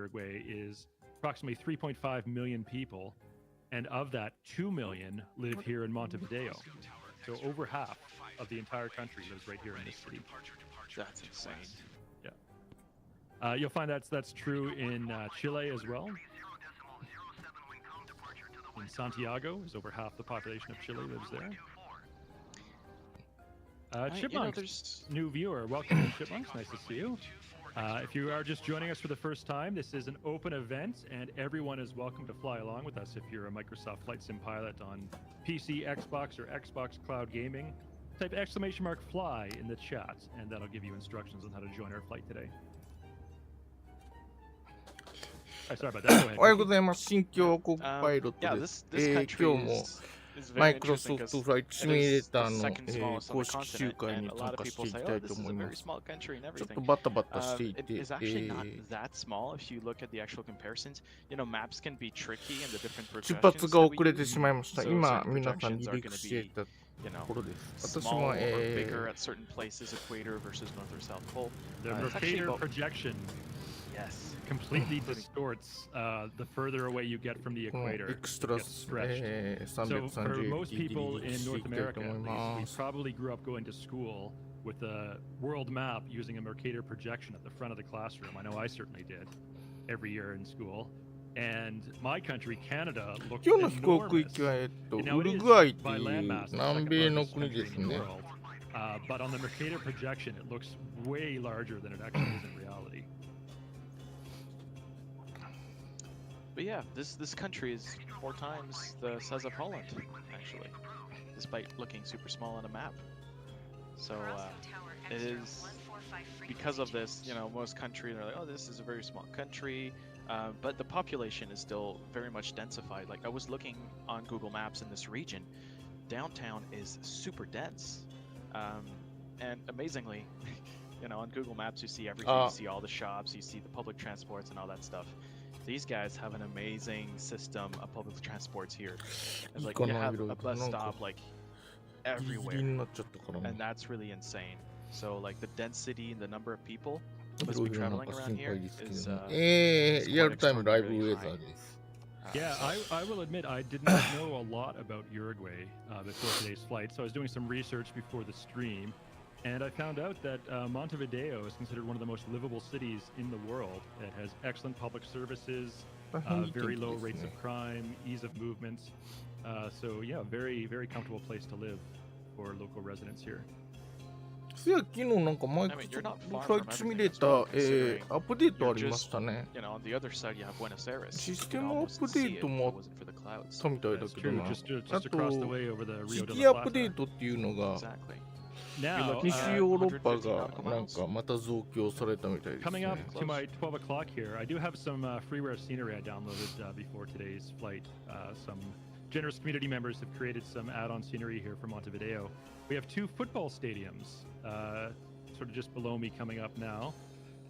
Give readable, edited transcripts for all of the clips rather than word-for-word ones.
Uruguay is approximately 3.5 million people, and of that, 2 million live here in Montevideo. So over half of the entire country lives right here in this city. That's insane. Yeah. You'll find that's true in Chile as well. In Santiago, is over half the population of Chile lives there. Chipmunks, new viewer, welcome to Chipmunks. Nice to see you. If you are just joining us for the first time, this is an open event, and everyone is welcome to fly along with us. If you're a Microsoft Flight Sim pilot on PC, Xbox, or Xbox Cloud Gaming, type !fly in the chat, and that'll give you instructions on how to join our flight today. Sorry about that. Go ahead. おはようございます。新京国パイロットです。今日もマイクロソフトフライトシミュレーターの公式集会に参加していきたいと思います。ちょっとバタバタしていて、出発が遅れてしまいました。今、皆さん離陸していたところです。私もYes, completely distorts the further away you get from the equator. Extra stretched. So for most people in North America, at least, we probably grew up going to school with a world map using a Mercator projection at the front of the classroom. I know I certainly did every year in school. And my country, Canada, looks enormous. 今日の飛行区域はウルグアイっていう南米の国ですね。But on the Mercator projection, it looks way larger than it actually is in reality. But yeah, this country is 4 times the size of Holland, actually, despite looking super small on a map. So it is because of this, you know, most countries are like, oh, this is a very small country, but the population is still very much densified. Like I was looking on Google Maps in this region, downtown is super dense, and amazingly, you know, on Google Maps you see everything, you see all the shops, you see the public transports and all that stuff. These guys have an amazing system of public transports here. And, like, you have a bus stop like everywhere, and that's really insane. So like the density and the number of people supposed to be traveling around here is real-time live weather. Yeah, I will admit I did not know a lot about Uruguay before today's flight, so I was doing some research before the stream. And I found out that Montevideo is considered one of the most livable cities in the world. It has excellent public services, very low rates of crime, ease of movement. So yeah, very, very comfortable place to live for local residents here. 昨日なんかマイクロフライトシミュレーター、アップデートありましたね。システムアップデートもあったみたいだけどな。あと、シティアップデートっていうのが、西ヨーロッパがなんかまた増強されたみたいですね。Coming up to my 12 o'clock here, I do have some freeware scenery I downloaded before today's flight. Some generous community members have created some add-on scenery here for Montevideo. We have 2 football stadiums, sort of just below me coming up now.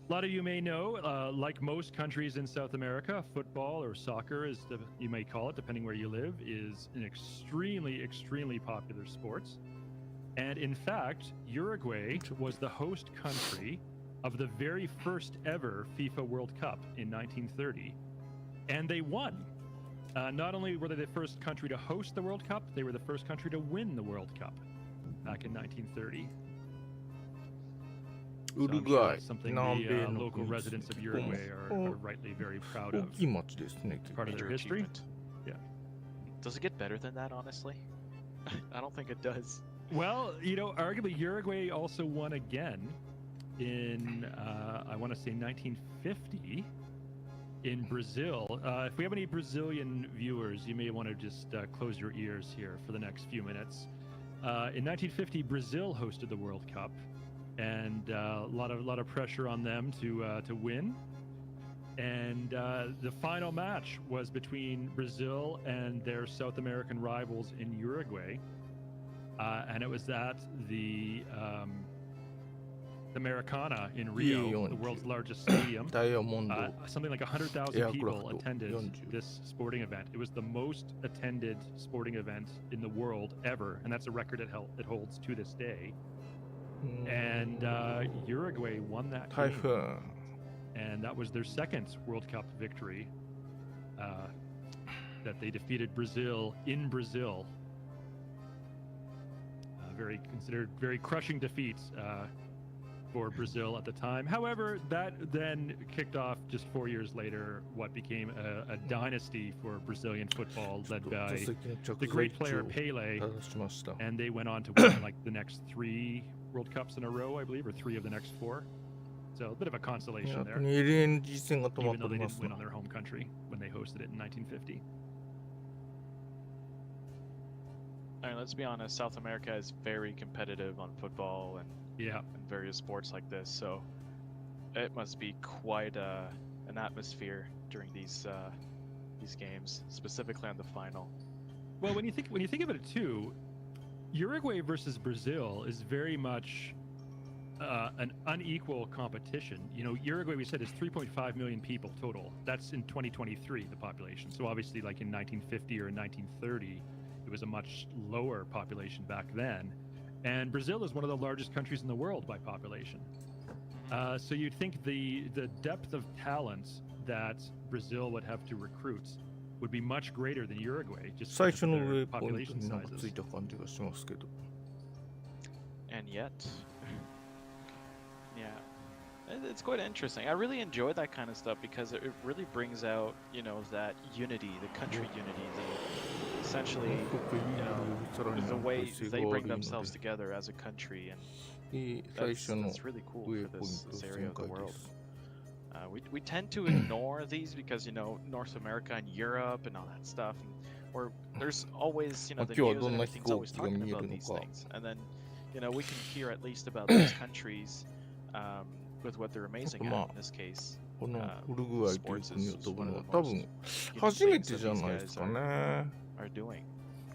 A lot of you may know, like most countries in South America, football or soccer, as you may call it, depending where you live, is an extremely, extremely popular sport. And in fact, Uruguay was the host country of the very first ever FIFA World Cup in 1930. And they won. Not only were they the first country to host the World Cup, they were the first country to win the World Cup back in 1930. Uruguay, something the local residents of Uruguay are rightly very proud of. Part of their history. Yeah. Does it get better than that, honestly? I don't think it does. Well, you know, arguably Uruguay also won again in, I want to say 1950 in Brazil. If we have any Brazilian viewers, you may want to just close your ears here for the next few minutes. In 1950, Brazil hosted the World Cup, and a lot of pressure on them to win. And the final match was between Brazil and their South American rivals in Uruguay. And it was at the Maracana in Rio, the world's largest stadium. Something like 100,000 people attended this sporting event. It was the most attended sporting event in the world ever, and that's a record it holds to this day. And Uruguay won that game. and that was their second World Cup victory. That they defeated Brazil in Brazil. Considered very crushing defeats for Brazil at the time. However, that then kicked off just 4 years later what became a dynasty for Brazilian football led by the great player Pele, and they went on to win like the next 3 World Cups in a row, I believe, or 3 of the next 4. So a bit of a consolation there, even though they didn't win on their home country when they hosted it in 1950. I mean, let's be honest, South America is very competitive on football and various sports like this, so it must be quite an atmosphere during these games, specifically on the final. Well, when you think of it too, Uruguay versus Brazil is very much an unequal competition. You know, Uruguay, we said, is 3.5 million people total. That's in 2023, the population. So obviously, like in 1950 or in 1930, it was a much lower population back then. And Brazil is one of the largest countries in the world by population. So you'd think the depth of talent that Brazil would have to recruit would be much greater than Uruguay, just because of their population sizes. And yet, it's quite interesting. I really enjoy that kind of stuff because it really brings out, you know, that unity, the country unity, essentially, you know, the way they bring themselves together as a country, and that's really cool for this area of the world. We tend to ignore these because, you know, North America and Europe and all that stuff, or there's always, you know, the news and everything's always talking about these things, and then, you know, we can hear at least about these countries with what they're amazing at. In this case, このウルグアイという国を飛ぶのは多分初めてじゃないですかね。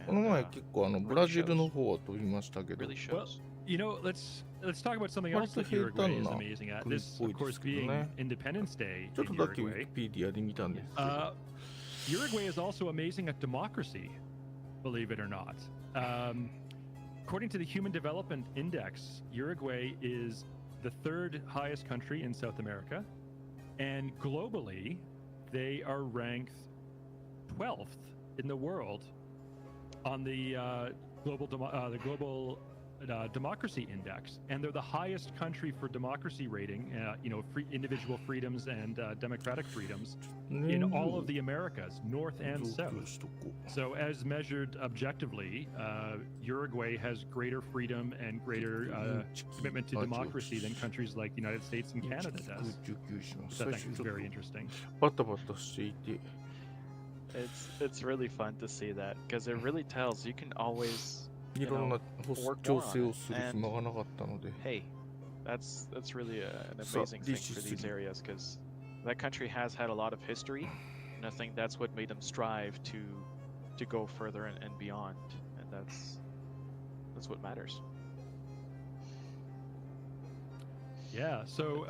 この前結構ブラジルの方は飛びましたけど。Well, you know, let's talk about something else that Uruguay is amazing at. This, of course, being Independence Day in Uruguay. Uruguay is also amazing at democracy, believe it or not. According to the Human Development Index, Uruguay is the 3rd highest country in South America, and globally, they are ranked 12th in the world on the global democracy index, and they're the highest country for democracy rating, you know, individual freedoms and democratic freedoms in all of the Americas, North and South. So as measured objectively, Uruguay has greater freedom and greater commitment to democracy than countries like the United States and Canada does. So I think it's very interesting. It's really fun to see that because it really tells you can always, you know, work more on it. And, hey, that's really an amazing thing for these areas because that country has had a lot of history, and I think that's what made them strive to go further and beyond, and that's what matters. Yeah. So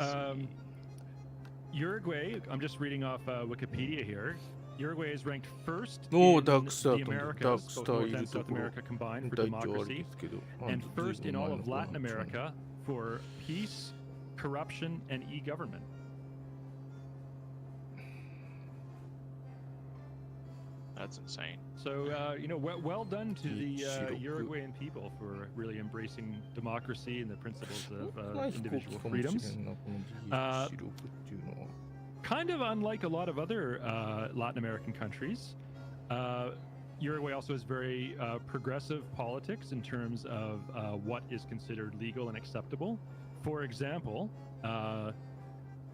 Uruguay, I'm just reading off Wikipedia here. Uruguay is ranked 1st in the Americas, both North and South America combined, for democracy, and 1st in all of Latin America for peace, corruption, and e-government. That's insane. So, you know, well done to the Uruguayan people for really embracing democracy and the principles of individual freedoms. Kind of unlike a lot of other Latin American countries, Uruguay also has very progressive politics in terms of what is considered legal and acceptable. For example,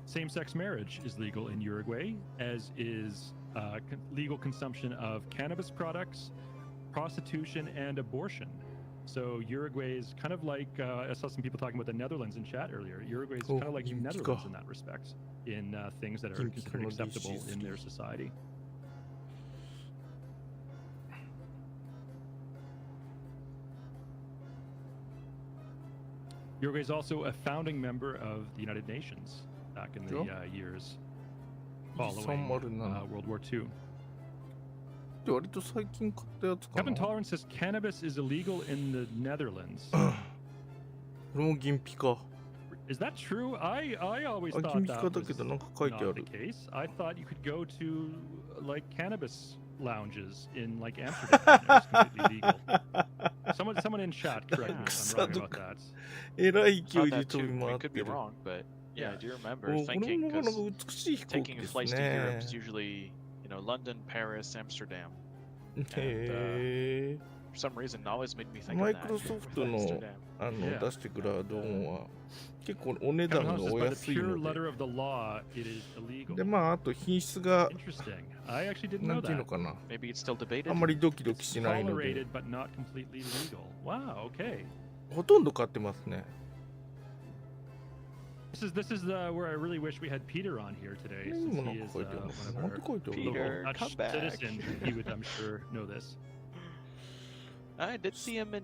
same-sex marriage is legal in Uruguay, as is legal consumption of cannabis products, prostitution, and abortion. So Uruguay is kind of like, I saw some people talking about the Netherlands in chat earlier. Uruguay is kind of like the Netherlands in that respect, in things that are considered acceptable in their society. Uruguay is also a founding member of the United Nations back in the years following World War II. Kevin Tolerance says cannabis is illegal in the Netherlands. Is that true? I always あ、 thought 君 that 聞だ was けどなんか書いてあ not the る。 case. I thought you could go to like cannabis lounges in like Amsterdam. It was completely legal. Someone in chat, correct me if I'm wrong about that. えらい I 勢い thought で that 飛 too. び I 回 mean, って could be る。 wrong, but yeah, I do お remember これ thinking もなかな because か美しい飛行機 taking です flights to Europe is ね。 usually, you know, London, Paris, Amsterdam. へえ。 For some reason, it always made me think マ of イクロソ that. フトの Amsterdam. 出してくるアドオンは結構お値 Kevin 段 Hunt が says, お by the 安い pure ので。 letter of the law, it is illegal. で、まあ、あと品質が Interesting. I actually didn't な know んていうの that. かな。 Maybe it's still debated. あんまりドキド It's キしないので。 tolerated but not completely legal. Wow. Okay. ほとんど買ってますね。 This is where I really wish we had Peter on here today, 何 since もな he んか is 書いてある one の。なん of て our 書いてあるの Peter, Dutch come back. citizen. He would, I'm sure, know this. I did see him in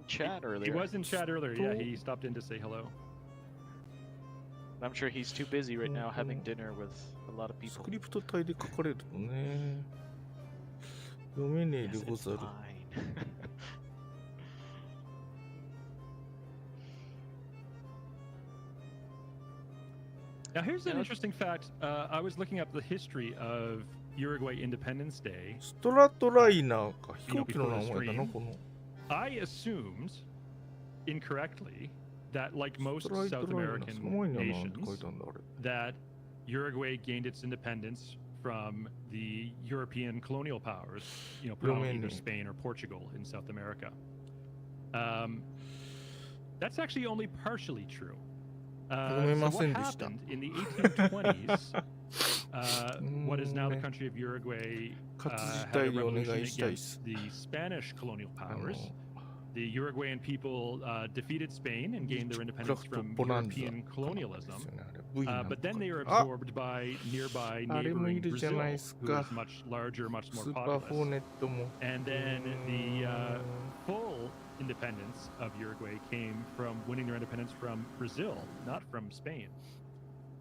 chat He earlier. was in chat earlier. Yeah, he stopped in to say hello. I'm sure he's too busy right now having dinner with a lot of ス people. クリプト体で書かれるとね。読めねえで Yes, ご it's ざる。 fine. Now, here's an Yeah. interesting fact. I was looking up the history of Uruguay Independence Day. ストラトライナーか。飛行機の名前だな、この。 I assumed incorrectly that, like ス most トライト South ライナー。 American その前には何て書い nations, たんだ、あれ。 that Uruguay gained its independence from the European colonial powers, you know, probably either Spain or Portugal in South America. That's actually only partially true. So what happened in the 1820s, what is now the country of Uruguay, had a revolution against the Spanish colonial powers. The Uruguayan people defeated Spain and gained their independence from European colonialism. But then they were absorbed by nearby neighboring Brazil, who was much larger, much more populous. And then the full independence of Uruguay came from winning their independence from Brazil, not from Spain.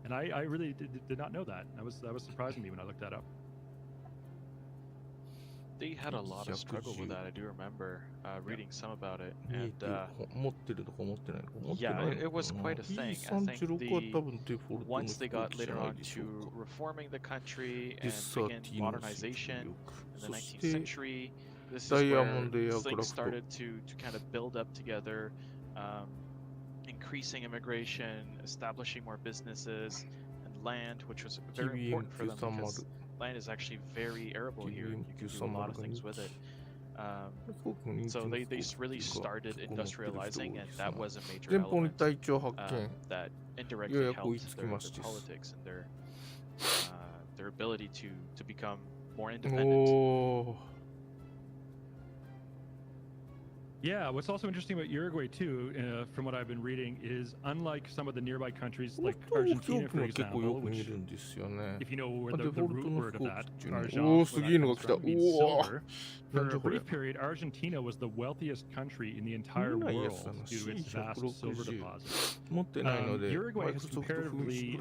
And I really did not know that. That was surprising me when I looked that up. They had a lot of struggle with that. I do remember reading some about it. And yeah, it was quite a thing. I think once they got later on to reforming the country and begin modernization in the 19th century, this is where things started to kind of build up together, increasing immigration, establishing more businesses, and land, which was very important for them because land is actually very arable here. You can do a lot of things with it. So they really started industrializing, and that was a major element that indirectly helped their politics and their ability to become more independent. Yeah, what's also interesting about Uruguay too, from what I've been reading, is unlike some of the nearby countries like Argentina, for example, which, if you know where the root word of that, Argent, means silver. For a brief period, Argentina was the wealthiest country in the entire world due to its vast silver deposits. Uruguay has comparatively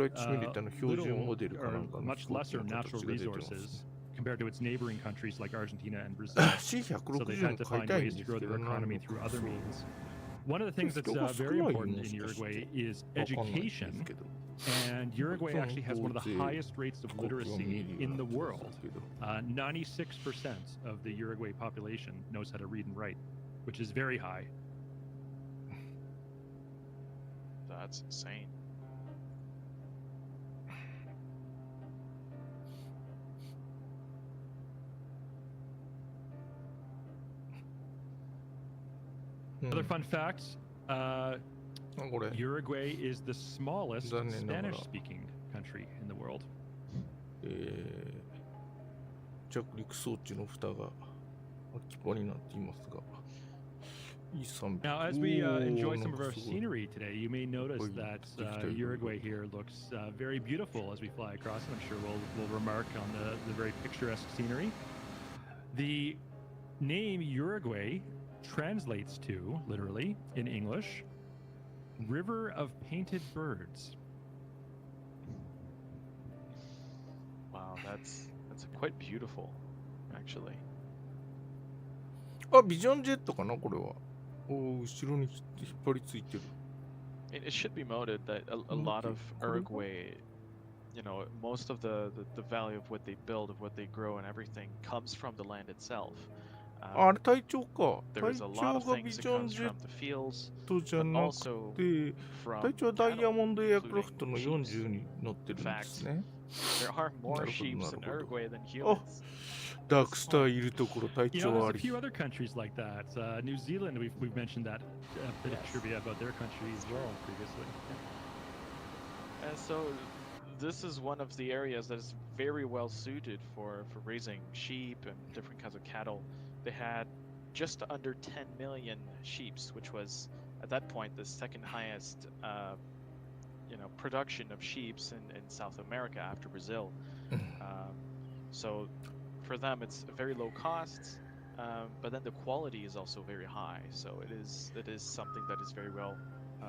little or much lesser natural resources compared to its neighboring countries like Argentina and Brazil. So they've had to find ways to grow their economy through other means. One of the things that's very important in Uruguay is education, and Uruguay actually has one of the highest rates of literacy in the world. 96% of the Uruguay population knows how to read and write, which is very high. That's insane. Another fun fact, Uruguay is the smallest Spanish-speaking country in the world. 着陸装置の蓋が空きっぱになっていますが。Now, as we enjoy some of our scenery today, you may notice that Uruguay here looks very beautiful as we fly across. I'm sure we'll remark on the very picturesque scenery. The name Uruguay translates to, literally, in English, River of Painted Birds. Wow, that's quite beautiful, actually. あ、ビジョンジェットかなこれは。お、後ろに引っ張り付いてる。It should be noted that a lot of Uruguay, most of the value of what they build, of what they grow and everything comes from the land itself. あれ隊長か。 There 隊 is a 長 lot of がビ things ジ that ョン comes ジェッ from the fields, トじゃ but な also くて、 from 隊長はダイヤ cattle, モンドエアクラフ including トの sheep. 40に乗ってるんですね。 There are more なるほど、 sheep なる in ほど。 Uruguay than humans. ダークスターいるところ隊 You 長 know, はあ there's a り。 few other countries like that. New Zealand, we've mentioned that bit of trivia about their country as well previously. And so this is one of the areas that is very well suited for raising sheep and different kinds of cattle. They had just under 10 million sheep, which was at that point the second highest production of sheep in South America after Brazil. So for them it's a very low cost, but then the quality is also very high. So it is something that is very well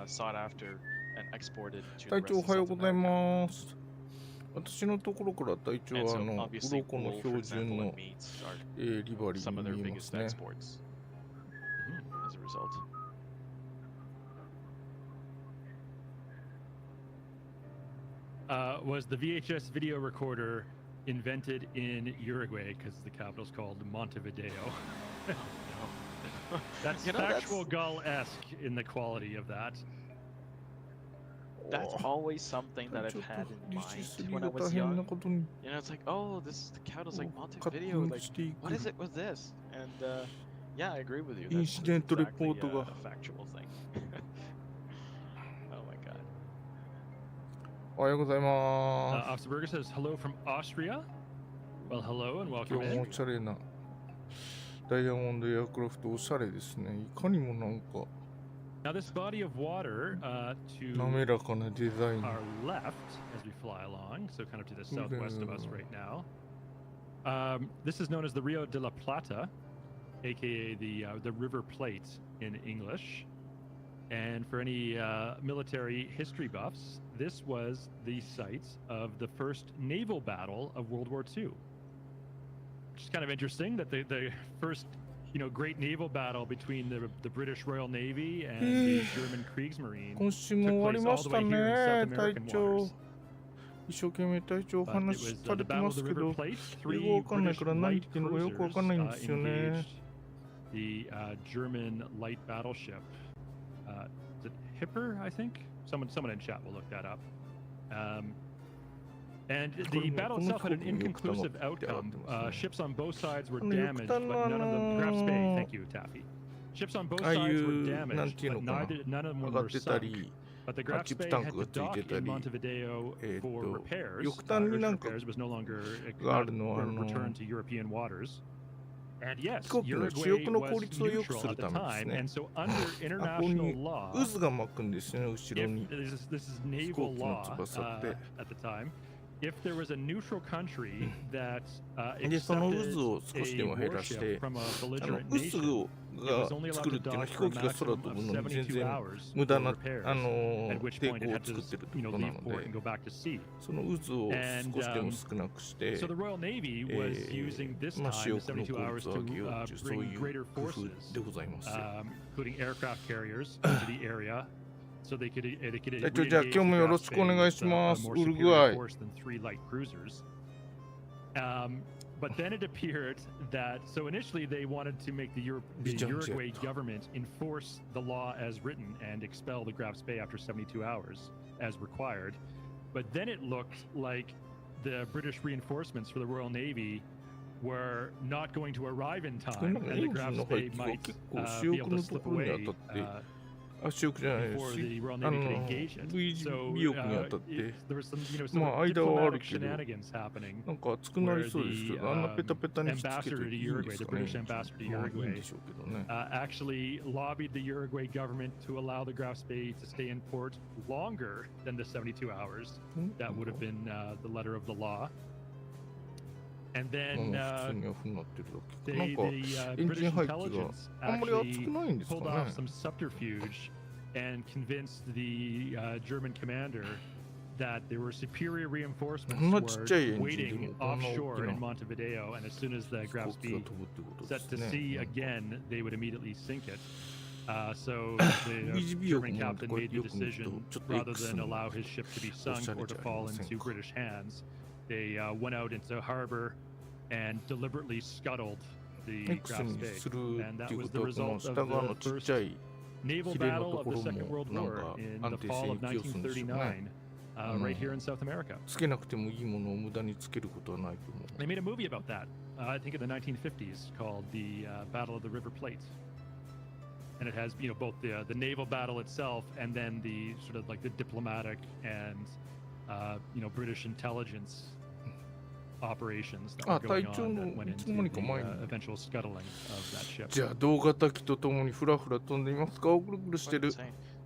sought after and exported to the 隊 rest 長お of はよう South ござい America. ます。私のところから隊長 And は so obviously 鱗の wool, for 標 example, 準の and meats are リバリ some of ー their に見えます biggest ね。 exports as a result. Was the VHS video recorder invented in Uruguay because the capital's called Montevideo? That's factual Gull-esque in the quality of that. That's always something that I've had in mind when I was young. It's like, oh, this is the capital's like Montevideo. Like, what is it with this? And yeah, I agree with you. That's exactly a factual thing. Oh my god. おはようございま Osterberger says hello from Austria. Well, hello and す。今 welcome 日も in. おしゃれなダイヤモンドエアクラフトおしゃれですね。いかにもなんか Now this body of water to 滑らかなデザイン。 our left as we fly along, so kind of to the southwest of us right now. This is known as the Rio de la Plata, aka the River Plate in English. And for any military history buffs, this was the site of the first naval battle of World War II. Which is kind of interesting that the first great naval battle between the British Royal Navy and the German Kriegsmarine 今週も終わりましたね、隊長。一生懸命隊長お But 話 it し was さ the れてま Battle of す the け River ど、 Plate. 英 Three 語わかんない British から何言 light ってんのかよくわかんないんですよね。 engaged the German light battleship. Is it Hipper, I think? Someone in chat will look that up. And the battle itself had an inconclusive outcome. Ships on both sides were damaged, but none of them. Graf Spey, thank you, Taffy. Ships on both sides were damaged, but none of them 上がっ were てた sunk. り、 But the Graf Spey had to dock in Montevideo for repairs. 翼端になんか repairs was no longer があるのは returned to European waters. And yes, 飛行機の主 Uruguay 翼の効 was 率を良く neutral する at the ためです time, ね and。so under あ、ここ international に law, 渦が巻くんですよね、後ろ if に。 this is naval law 飛行機の翼って at the time, if there was a neutral country that で、その accepted 渦を少しで a も減らし warship て、 from a 渦 belligerent nation, が作るっていうのは飛行機が空飛ぶのに全然無駄な、抵抗を作ってるってことなので、その渦を少しでも少なくして、So the Royal Navy was using this まあ、 time, 主 the 翼の 72 hours 効率を上げよう to という、そう bring いう greater 工夫 forces, でございますよ。including aircraft carriers, into the area, so they could じゃあ今日もよろしくお願いします。ウルグアイ。But then it appeared that, so initially they wanted to make the Uruguay government enforce the law as written and expel the Graf Spey after 72 hours as required. But then it looked like the British reinforcements for the Royal Navy were not going to arrive in time, and the Graf Spey might be able to slip away 主翼じゃないですし、V 尾翼に当たって、まあ間はあるけど、なんか熱くなりそうですよ。あんなペタペタにつけていいんですかね。まあいいんでしょうけどね。actually lobbied the Uruguay government to allow the Graf Spey to stay in port longer than the 72 hours. That would have been the letter of the law. And then the British intelligence actually pulled off some subterfuge and convinced the German commander that there were superior reinforcements were waiting offshore in Montevideo, and as soon as the Graf Spey set to sea again, they would immediately sink it. So the German captain made the decision, rather than allow his ship to be sunk or to fall into British hands, they went out into harbor and deliberately scuttled the Graf Spee. And that was the result of the first naval battle of the Second World War in the fall of 1939, right here in South America. They made a movie about that, I think in the 1950s, called the Battle of the River Plate. And it has, both the naval battle itself and then the sort of like the diplomatic and, British intelligence operations that were going on that went into the eventual scuttling of that ship. じゃあ同型機とともにフラフラ飛んでみますか？ぐるぐるしてる。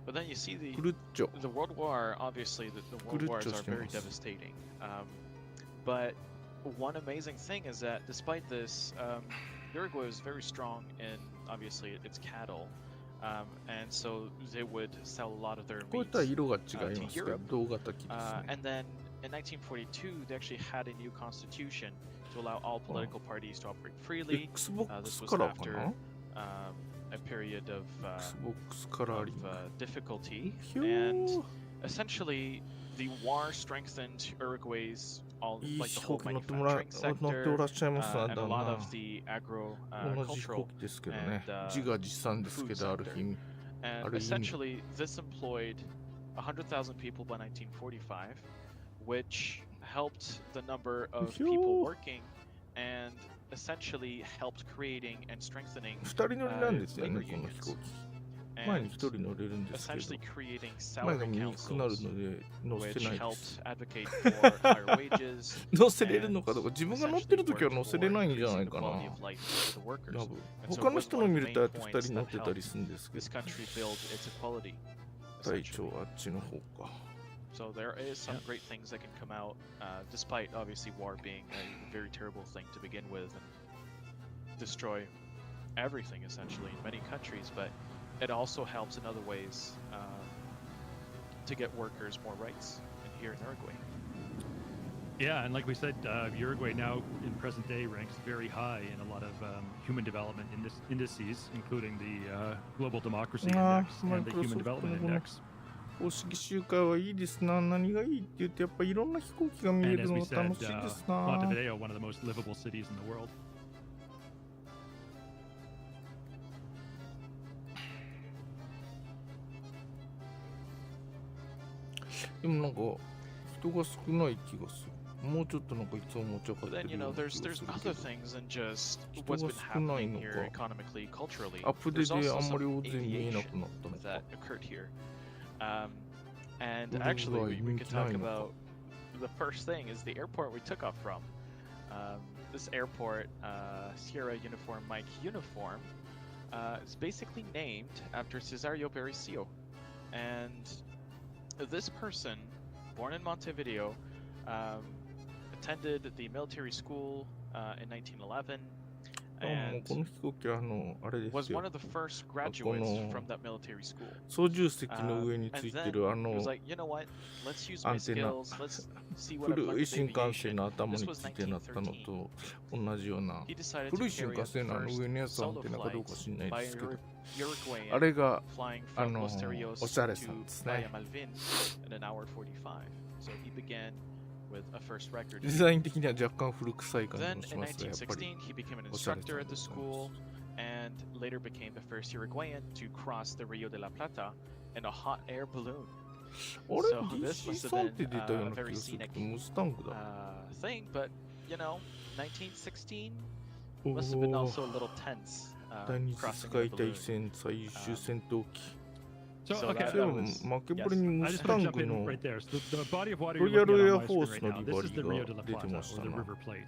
But then you see the Gruccio. World War, obviously the World Wars are very devastating. But one amazing thing is that despite this, Uruguay was very strong in, obviously, its cattle. And so they would sell a lot of their meat to Europe. And then in 1942, they actually had a new constitution to allow all political parties to operate freely. This was after a period of difficulty. And essentially, the war strengthened Uruguay's like the whole manufacturing sector and a lot of the agricultural and food sector. And essentially, this employed 100,000 people by 1945, which helped the number of people working and essentially helped creating and strengthening labor unions. And essentially creating salary councils, which helped advocate for higher wages. 乗せれるのかどうか、自分が乗ってる時は乗せれないんじゃないかな。他の人の見ると2人乗ってたりするんですけど。隊長あっちの方か。So there is some great things that can come out, despite obviously war being a very terrible thing to begin with and destroy everything essentially in many countries, but it also helps in other ways to get workers more rights here in Uruguay. Yeah, and like we said, Uruguay now in present day ranks very high in a lot of human development indices, including the Global Democracy Index and the Human Development Index. 公式集会はいいですな。何がいいって言ってやっぱいろんな飛行機が見えるのが楽しいですな。Montevideo, one of the most livable cities in the world. でもなんか人が少ない気がする。もうちょっとなんかいつも持ち上がってるような気がするけど。人が少ないのか。アップデートであんまり大勢見えなくなったのか。And actually, we could talk about the first thing is the airport we took off from. This airport, Sierra Uniform Mike Uniform, is basically named after Cesario Bericio. And this person, born in Montevideo, attended the military school in 1911. And was one of the first graduates from that military school. 操縦席の上についてるhe was like, you know what? Let's use my skills. Let's see what I've learned 古い新 in 幹線 aviation. の頭 This に was ついてなったのと同じような He decided 古 to い新 carry 幹 out the 線の first 上のやつはアン solo テナかどうか flights 知んない by ですけど Uruguayan あれが flying from Los Terrios おしゃれ to さんですね Playa Malvin in an hour 45. So he began with a first record. デザイン的には若干古臭い感じ Then もし in ますがやっぱり 1916, he became an おしゃれさ instructor ん at the です school and later became the first Uruguayan to cross the Rio de la Plata in a hot air balloon. あれ So this must have DC3 って been 出たよう a な very 気がする scenic けどムスタングだ thing, but you know, 1916お must have been お also a little tense 第二次世 crossing 界 a 大 balloon. 戦最終戦闘機 So, So okay, that そういえば was- マケボリに I ム just ス want タ to ン jump グ in の right there. So the body of water ロ you're イヤ looking ル at エ on ア my フォー screen ス right の now, リ this バ is リ the ー Rio が de la 出て Plata, まし or た the な River Plate.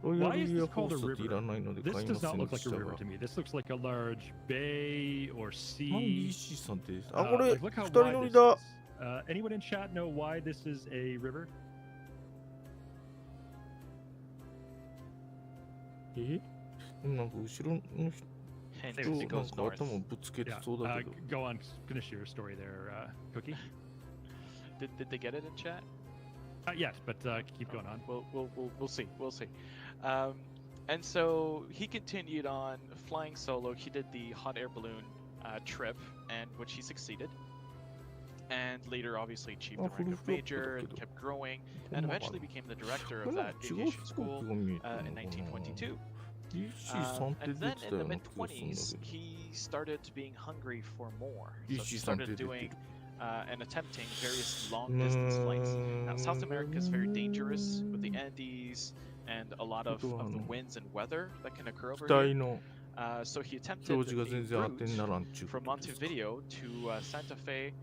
ロイヤ Why ル is エ this アフォ called ー a スってい river? らないので This 買いま does せ not ん look で like し a た river が to me. This looks like a large bay or なんで sea. DC さんってあこれ Like, 二 look how 人 wide 乗り this だ is. Anyone in chat know why this is a river? えなんか後ろの And 人 it なん goes か north. 頭ぶつけて Yeah. そうだけど Go on, finish your story there, Cookie. Did they get it in chat? Not yet, but keep going on. We'll see. We'll see. And so he continued on flying solo. He did the hot air balloon trip, and which he succeeded. And later, obviously, achieved the rank of major and kept growing, and eventually became the director of that aviation school in 1922. And then in the mid-20s, he started being hungry for more. So he started doing and attempting various long-distance flights. Now, South America is very dangerous with the Andes and a lot of the winds and weather that can occur over here. So he attempted a route from Montevideo to Santa Fe,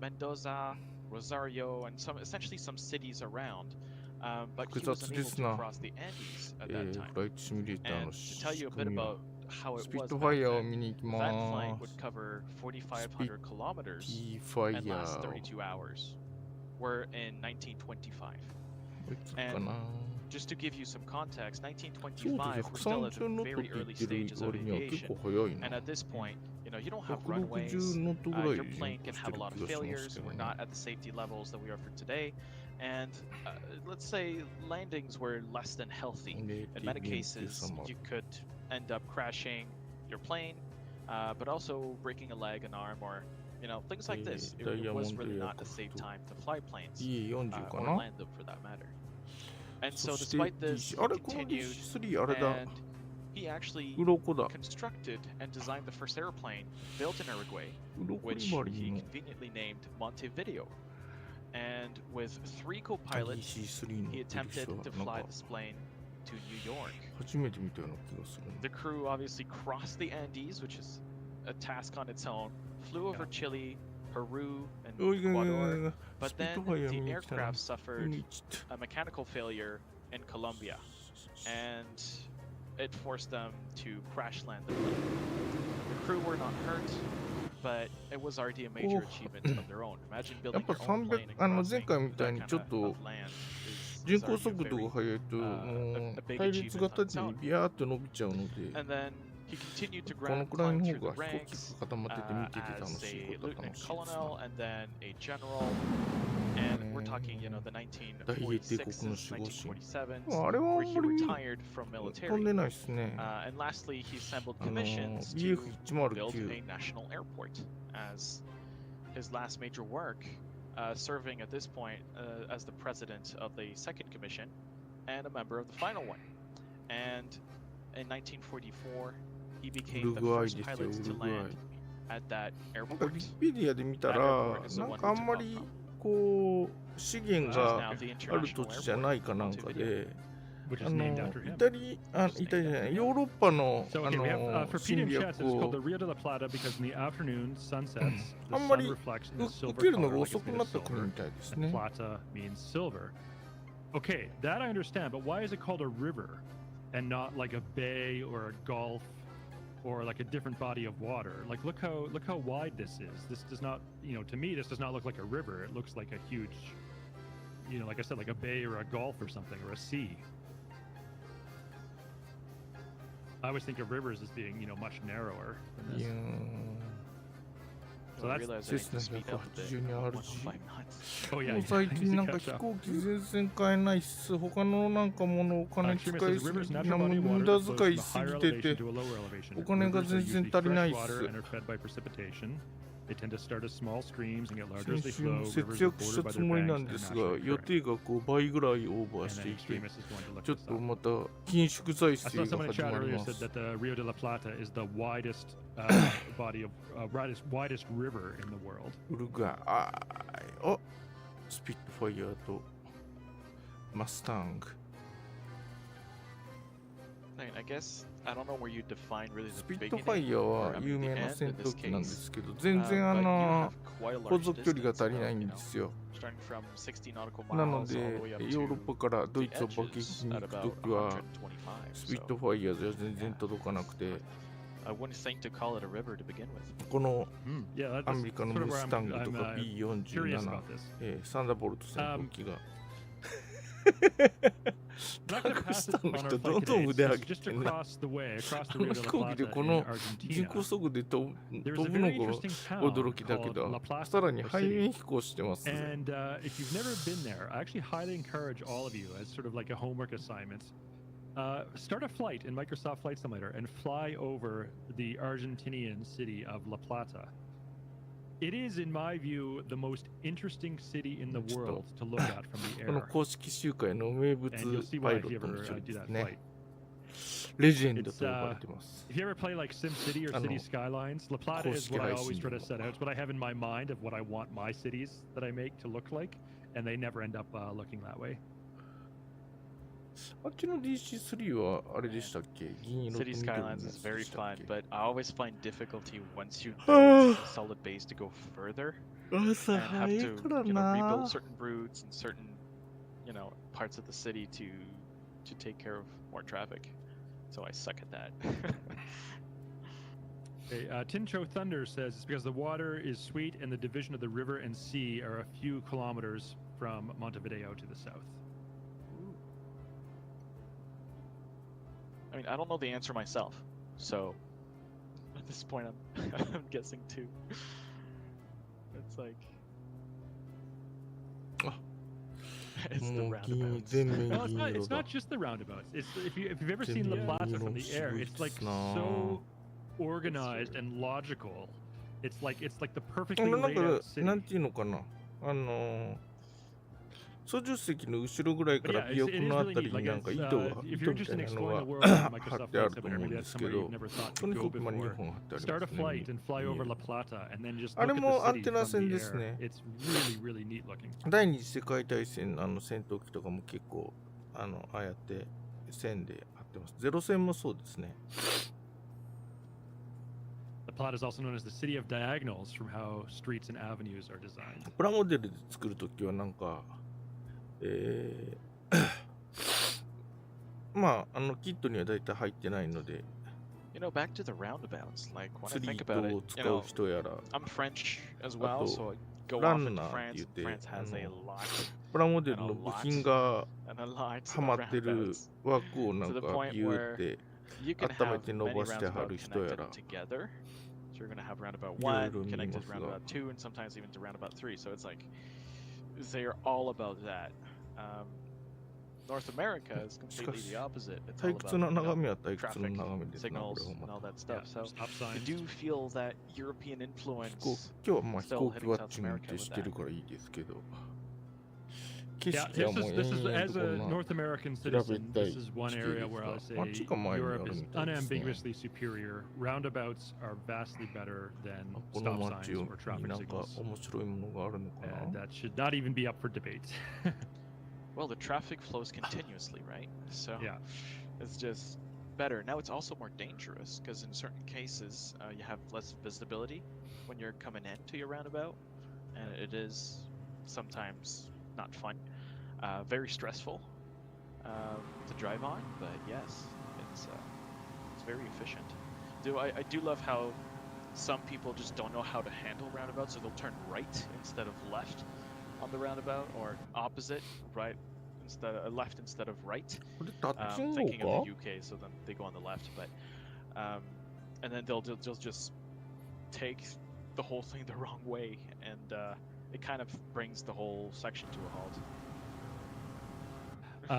Mendoza, Rosario, and essentially some cities around. But he was unable to cross the Andes at that time. And to tell you a bit about how it was back then, that flight would cover 4,500 kilometers and last 32 hours. We're in 1925. And just to give you some context, 1925, we're still at the very early stages of aviation. And at this point, you don't have runways, your plane can have a lot of failures, we're not at the safety levels that we are for today. And let's say landings were less than healthy. In many cases, you could end up crashing your plane, but also breaking a leg, an arm, or things like this. It was really not a safe time to fly planes, or land them for that matter. And so despite this, he continued, and he actually constructed and designed the first airplane built in Uruguay, which he conveniently named Montevideo. And with 3 co-pilots, he attempted to fly this plane to New York. The crew obviously crossed the Andes, which is a task on its own, flew over Chile, Peru, and Ecuador, but then the aircraft suffered a mechanical failure in Colombia, and it forced them to crash land the plane. The crew were not hurt, but it was already a major achievement of their own. Imagine building your own plane and crossing that kind of land. 人工速度が速いと、もう対立型にビヤーっと伸びちゃうので、このくらいの方が飛行機が固まってて見てて楽しいことは楽しいですね。And we're talking, the 1946s, 1947s, あれはあん where he まり retired from 飛んで military. ないですね。And lastly, he assembled commissions to build BF109 a national airport as his last major work, serving at this point as the president of the second commission and a member of the final one. And in 1944, he became the first pilot to land at that なんか airport. ウィキペディアで見たら、なんかあんまりこう資源がある土地じゃないかなんかで、イタリアじゃない、ヨーロッパの侵略をあんまり受けるのが遅くなった国みたいですね。Okay, that I understand, but why is it called a river and not like a bay or a gulf or like a different body of water? Like look how wide this is. This does not, to me this does not look like a river. It looks like a huge, like I said, like a bay or a gulf or something, or a sea. I always think of rivers as being, much narrower than this. So that's 182にあるし、oh も yeah. う最近なんか飛行機全然買えないっす。他のなんかものお金使いすぎて、無駄遣いしすぎてて、お金が全然足りないっす。先週節約したつもりなんですが、予定がこう倍ぐらいオーバーしていて、ちょっとまた緊縮財政が始まります。Rio de la Plata is the widest body of widest river in the world. ウルグアイ、あ、スピットファイヤーとマスタング。I guess I don't know where you define really ス the ピット beginning ファイヤー or は I 有 mean 名 the な end 戦 in 闘 this 機なんで case. すけど、全然 But you have quite a 航 large 続距離が distance 足りないん from, ですよ。 starting from 60 nautical なの miles で、 all the way up ヨーロッ to パからド the イツを爆撃 edges に at 行く about ときは、 125. スピッ So トファイヤーじゃ全然届かなくて、 I wouldn't think to call it a river to begin with. この Yeah, ア that's メリカの sort of ム where スタング I'm とか curious B47、about this. サンダーボルト戦闘機が。 I'm not going to pass this Pakistan on our の人 flight どんどん today. 腕上 It's げ just てんな。 across the way, across あ the の Rio 飛 de la 行機で Plata こ in の Argentina. 人工速で飛 There's ぶ a の very が interesting town 驚きだけ called ど、 La Plata, さらに the 背面 city. 飛行してますね。 And if you've never been there, I actually highly encourage all of you as sort of like a homework assignment Start a flight in Microsoft Flight Simulator and fly over the Argentinian city of La Plata. It is, in my view, the most interesting city in the world to look at from the この air. 公式集会の名物 And you'll see パ why イ if ロ you ット ever の一人 do です that ね flight. レジェンドと呼ばれてます If you ever play like SimCity or City Skylines, La Plata is what I always try to set out. It's what I have in my mind of what I want my cities that I make to look like, and they never end up looking that way. あっちの DC3 はあれでしたっけ銀色と City 緑のや Skylines つ is で very したっ fun, け but I always find difficulty once you build a solid base to go further 朝 and have 早い to から rebuild な certain routes and certain parts of the city to take care of more traffic. So I suck at that. Okay, Tincho Thunder says it's because the water is sweet and the division of the river and sea are a few kilometers from Montevideo to the south. I mean, I don't know the answer myself, so at this point I'm guessing too. It's like it's the roundabouts. No, it's not just the roundabouts. It's if you've ever seen La Plata from the air, it's like so organized and logical. It's like the perfectly なん laid か out city. なんていうのかな操縦席の後ろぐらいから But 尾 yeah, 翼 it の is あ really たり neat. に Like なんか it's, 糸が if 糸 you're みた interested い in なの exploring が the world of 貼 Microsoft ってあ Flight ると Simulator, 思うん maybe で that's すけ somewhere ど you've never thought と to に go かくまあ2 before. 本貼ってあり Start ま a すね flight and fly over La Plata, and then just あれ look at も the アン city テナ from 線 the です air. ね It's really, really neat looking. 第二次世界大戦の戦闘機とかも結構ああやって線で貼ってますゼロ線もそうですね The plot is also known as the city of diagonals from how streets and avenues are designed. プラモデルで作るときはなんかまあキットには大体入ってないので Back to the roundabouts. Like when I 釣り think 糸 about を it, 使う人やら I'm French as well, あと so I go ラ off ン into ナーって France. 言って France has a lot プラモデルの部品が and a lot はまってる roundabouts. 枠をなん To the か point ビューっ where て you can 温め have て伸 many ばして貼る roundabouts 人や connected ら together. So you're gonna have roundabout いろい 1 ろ見 connected ま to すが roundabout 2, and sometimes even to roundabout 3. So it's like they're all about that. North America is completely the opposite. It's all 退屈な about 眺めは退屈な traffic 眺めですなこ signals れほん and ま all that stuff. So Stop I signs. do feel that European 飛行 influence. 今日はまあ飛 still 行機 hitting は South っちに運 America 転 with してる that. からいいですけど景 Yeah, 色はもう this is 延 as 々 a とこんな North American 平べっ citizen. た This い is one 地形 area です where が I'll say 街が前にあ Europe る is みたいですね unambiguously superior. Roundabouts are vastly better than この stop 街 signs を or に traffic なんか signals. 面白いものがあるのか And な that should not even be up for debate. Well, the traffic flows continuously, right? So Yeah. it's just better. Now it's also more dangerous because in certain cases you have less visibility when you're coming into your roundabout, and it is sometimes not fun, very stressful to drive on. But yes, it's very efficient. I do love how some people just don't know how to handle roundabouts, so they'll turn right instead of left on the roundabout, or opposite, right instead of left instead of right. これタッチン Thinking 号 of か the UK, so then they go on the left, but and then they'll just take the whole thing the wrong way, and it kind of brings the whole section to a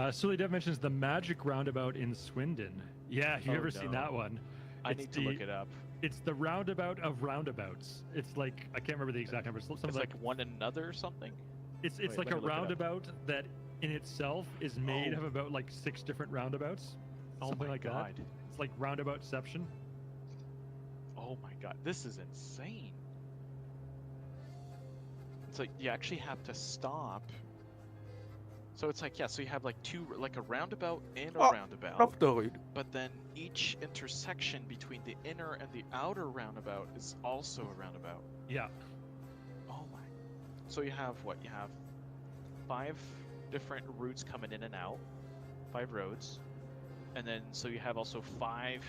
halt. Silly Dev mentions the magic roundabout in Swindon. Yeah, if you've ever seen that one. I It's need to look it up. It's the roundabout of roundabouts. It's like, I can't remember the exact number. Something It's like one another or something. It's Wait, like let a me look it up. roundabout that in itself is made Oh. of about like 6 different roundabouts. Oh Something my like god. that. It's like roundaboutception. Oh my god, this is insane. It's like you actually have to stop. So it's like, yeah, so you have like like a roundabout and a ラ roundabout, プターがいる but then each intersection between the inner and the outer roundabout is also a roundabout. Yeah. Oh my. So you have what? You have 5 different routes coming in and out, 5 roads. And then so you have also 5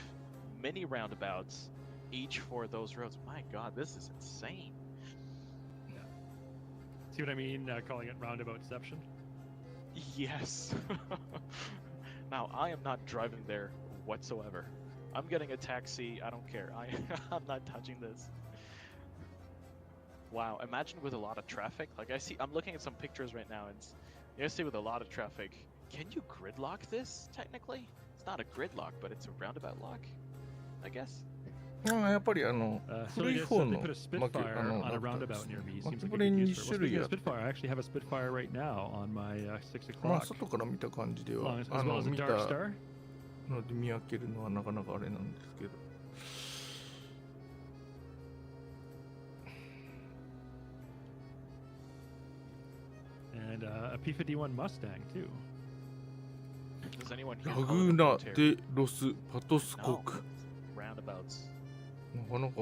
mini roundabouts, each for those roads. My god, this is insane. See what I mean? Calling it roundaboutception. Yes. Now, I am not driving there whatsoever. I'm getting a taxi. I don't care. I'm not touching this. Wow. Imagine with a lot of traffic. Like I'm looking at some pictures right now, and you see with a lot of traffic, can you gridlock this technically? It's not a gridlock, but it's a roundabout lock, I guess. やっぱり古い方の Spitfire on a roundabout near me. Seems like a good use for it. Spitfire, I actually have a Spitfire right now on my 6 o'clock. まあ外から見た感じでは、as well as a 見た Dark Star. ので見分けるのはなかなかあれなんですけど。And a P51 Mustang too. Does anyone ラ here グ call ー it ナ military? デ・ロス・パトス国。 No, roundabouts. なかなか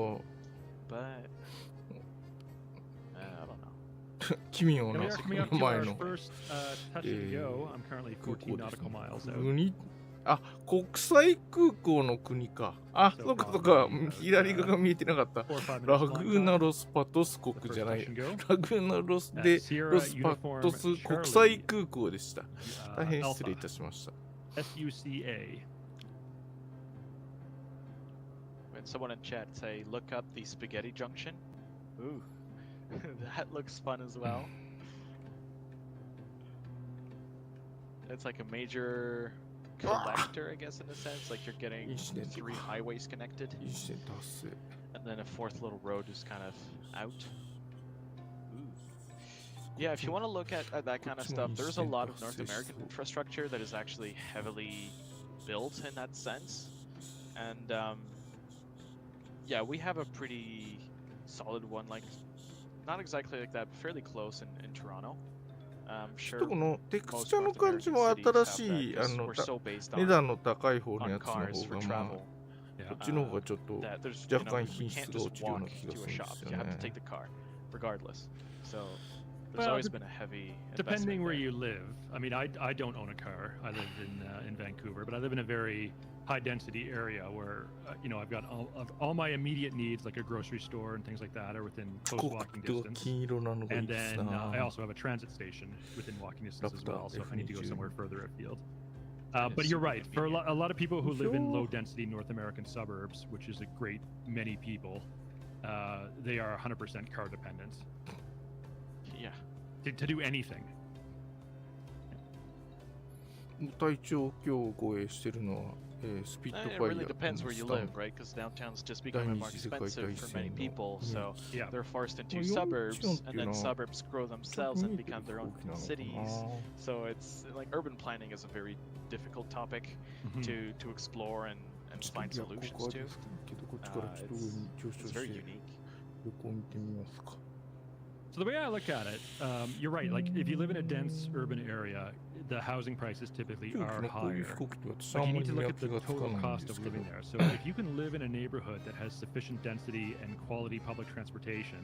But I don't know. 奇妙 And な we are coming up 名 to 前 our の first touch and go. I'm currently 空 14 港ですね nautical miles out. 国あ、国際空港の国か。あ、そうかそうか。左側が見えてなかった。 4 or 5 minutes ラ long グーナ time. ロス・パトス国 The じゃ first ない touch。and go. ラグーナロスで Sierra ロス・パ Uniform トス Charlie 国際空港でした。大変 Alpha. 失礼いたしました。 SUCA. When someone in chat say, look up the spaghetti junction. Ooh, that looks fun as well. It's like a major collector, I guess, in a sense. Like you're getting 3 highways connected, いい視点達成。 and then a 4th little road is kind of out. Ooh. Yeah, if you want to look at that kind of stuff, there's a lot of North American infrastructure that is actually heavily built in that sense. And yeah, we have a pretty solid one, like not exactly like that, but fairly close in Toronto. ちょっとこのテクスチャの感じも新しい値段の高い方のやつの方がまあこっちの方がちょっと若干品質が落ちるような気がするんですよね。 There's always been a heavy Depending investment where there. you live. I mean, I don't own a car. I live in Vancouver, but I live in a very high density area where you know I've got all my immediate needs like a grocery store and things like that are within close コッ walking クピットが distance. 金色なのがいい And です then な。 I also have a transit station within walking distance as well. So if I need to go somewhere further afield. But you're right. For a lot of people who live in low density North American suburbs, which is a great many people, they are 100% car dependent. Yeah. To do anything. 体調今日護衛してるのは、スピット It ファイ really ヤー depends の where you スタン live, right? Because downtown's just becoming more 第二次世界大 expensive for 戦 many の people, so Yeah. they're forced into 4 suburbs, 4 and then っていうのは suburbs grow ちょっ themselves と and 見えてる become their 飛 own 行機なのか cities. な。 So it's like urban planning is a very difficult topic to explore and ちょっと find いやこ solutions こは to. ですけどこっちからちょっと上に上昇 It's し very て unique. 横見てみますか。 So the way I look at it, you're right. Like if you live in a dense urban area, the housing prices typically 今日 are のこういう飛 higher. 行機って私あ But ん you ま need り to 見 look 分 at け the がつか total ないん cost で of すけど living there. So if you can live in a neighborhood that has sufficient density and quality public transportation,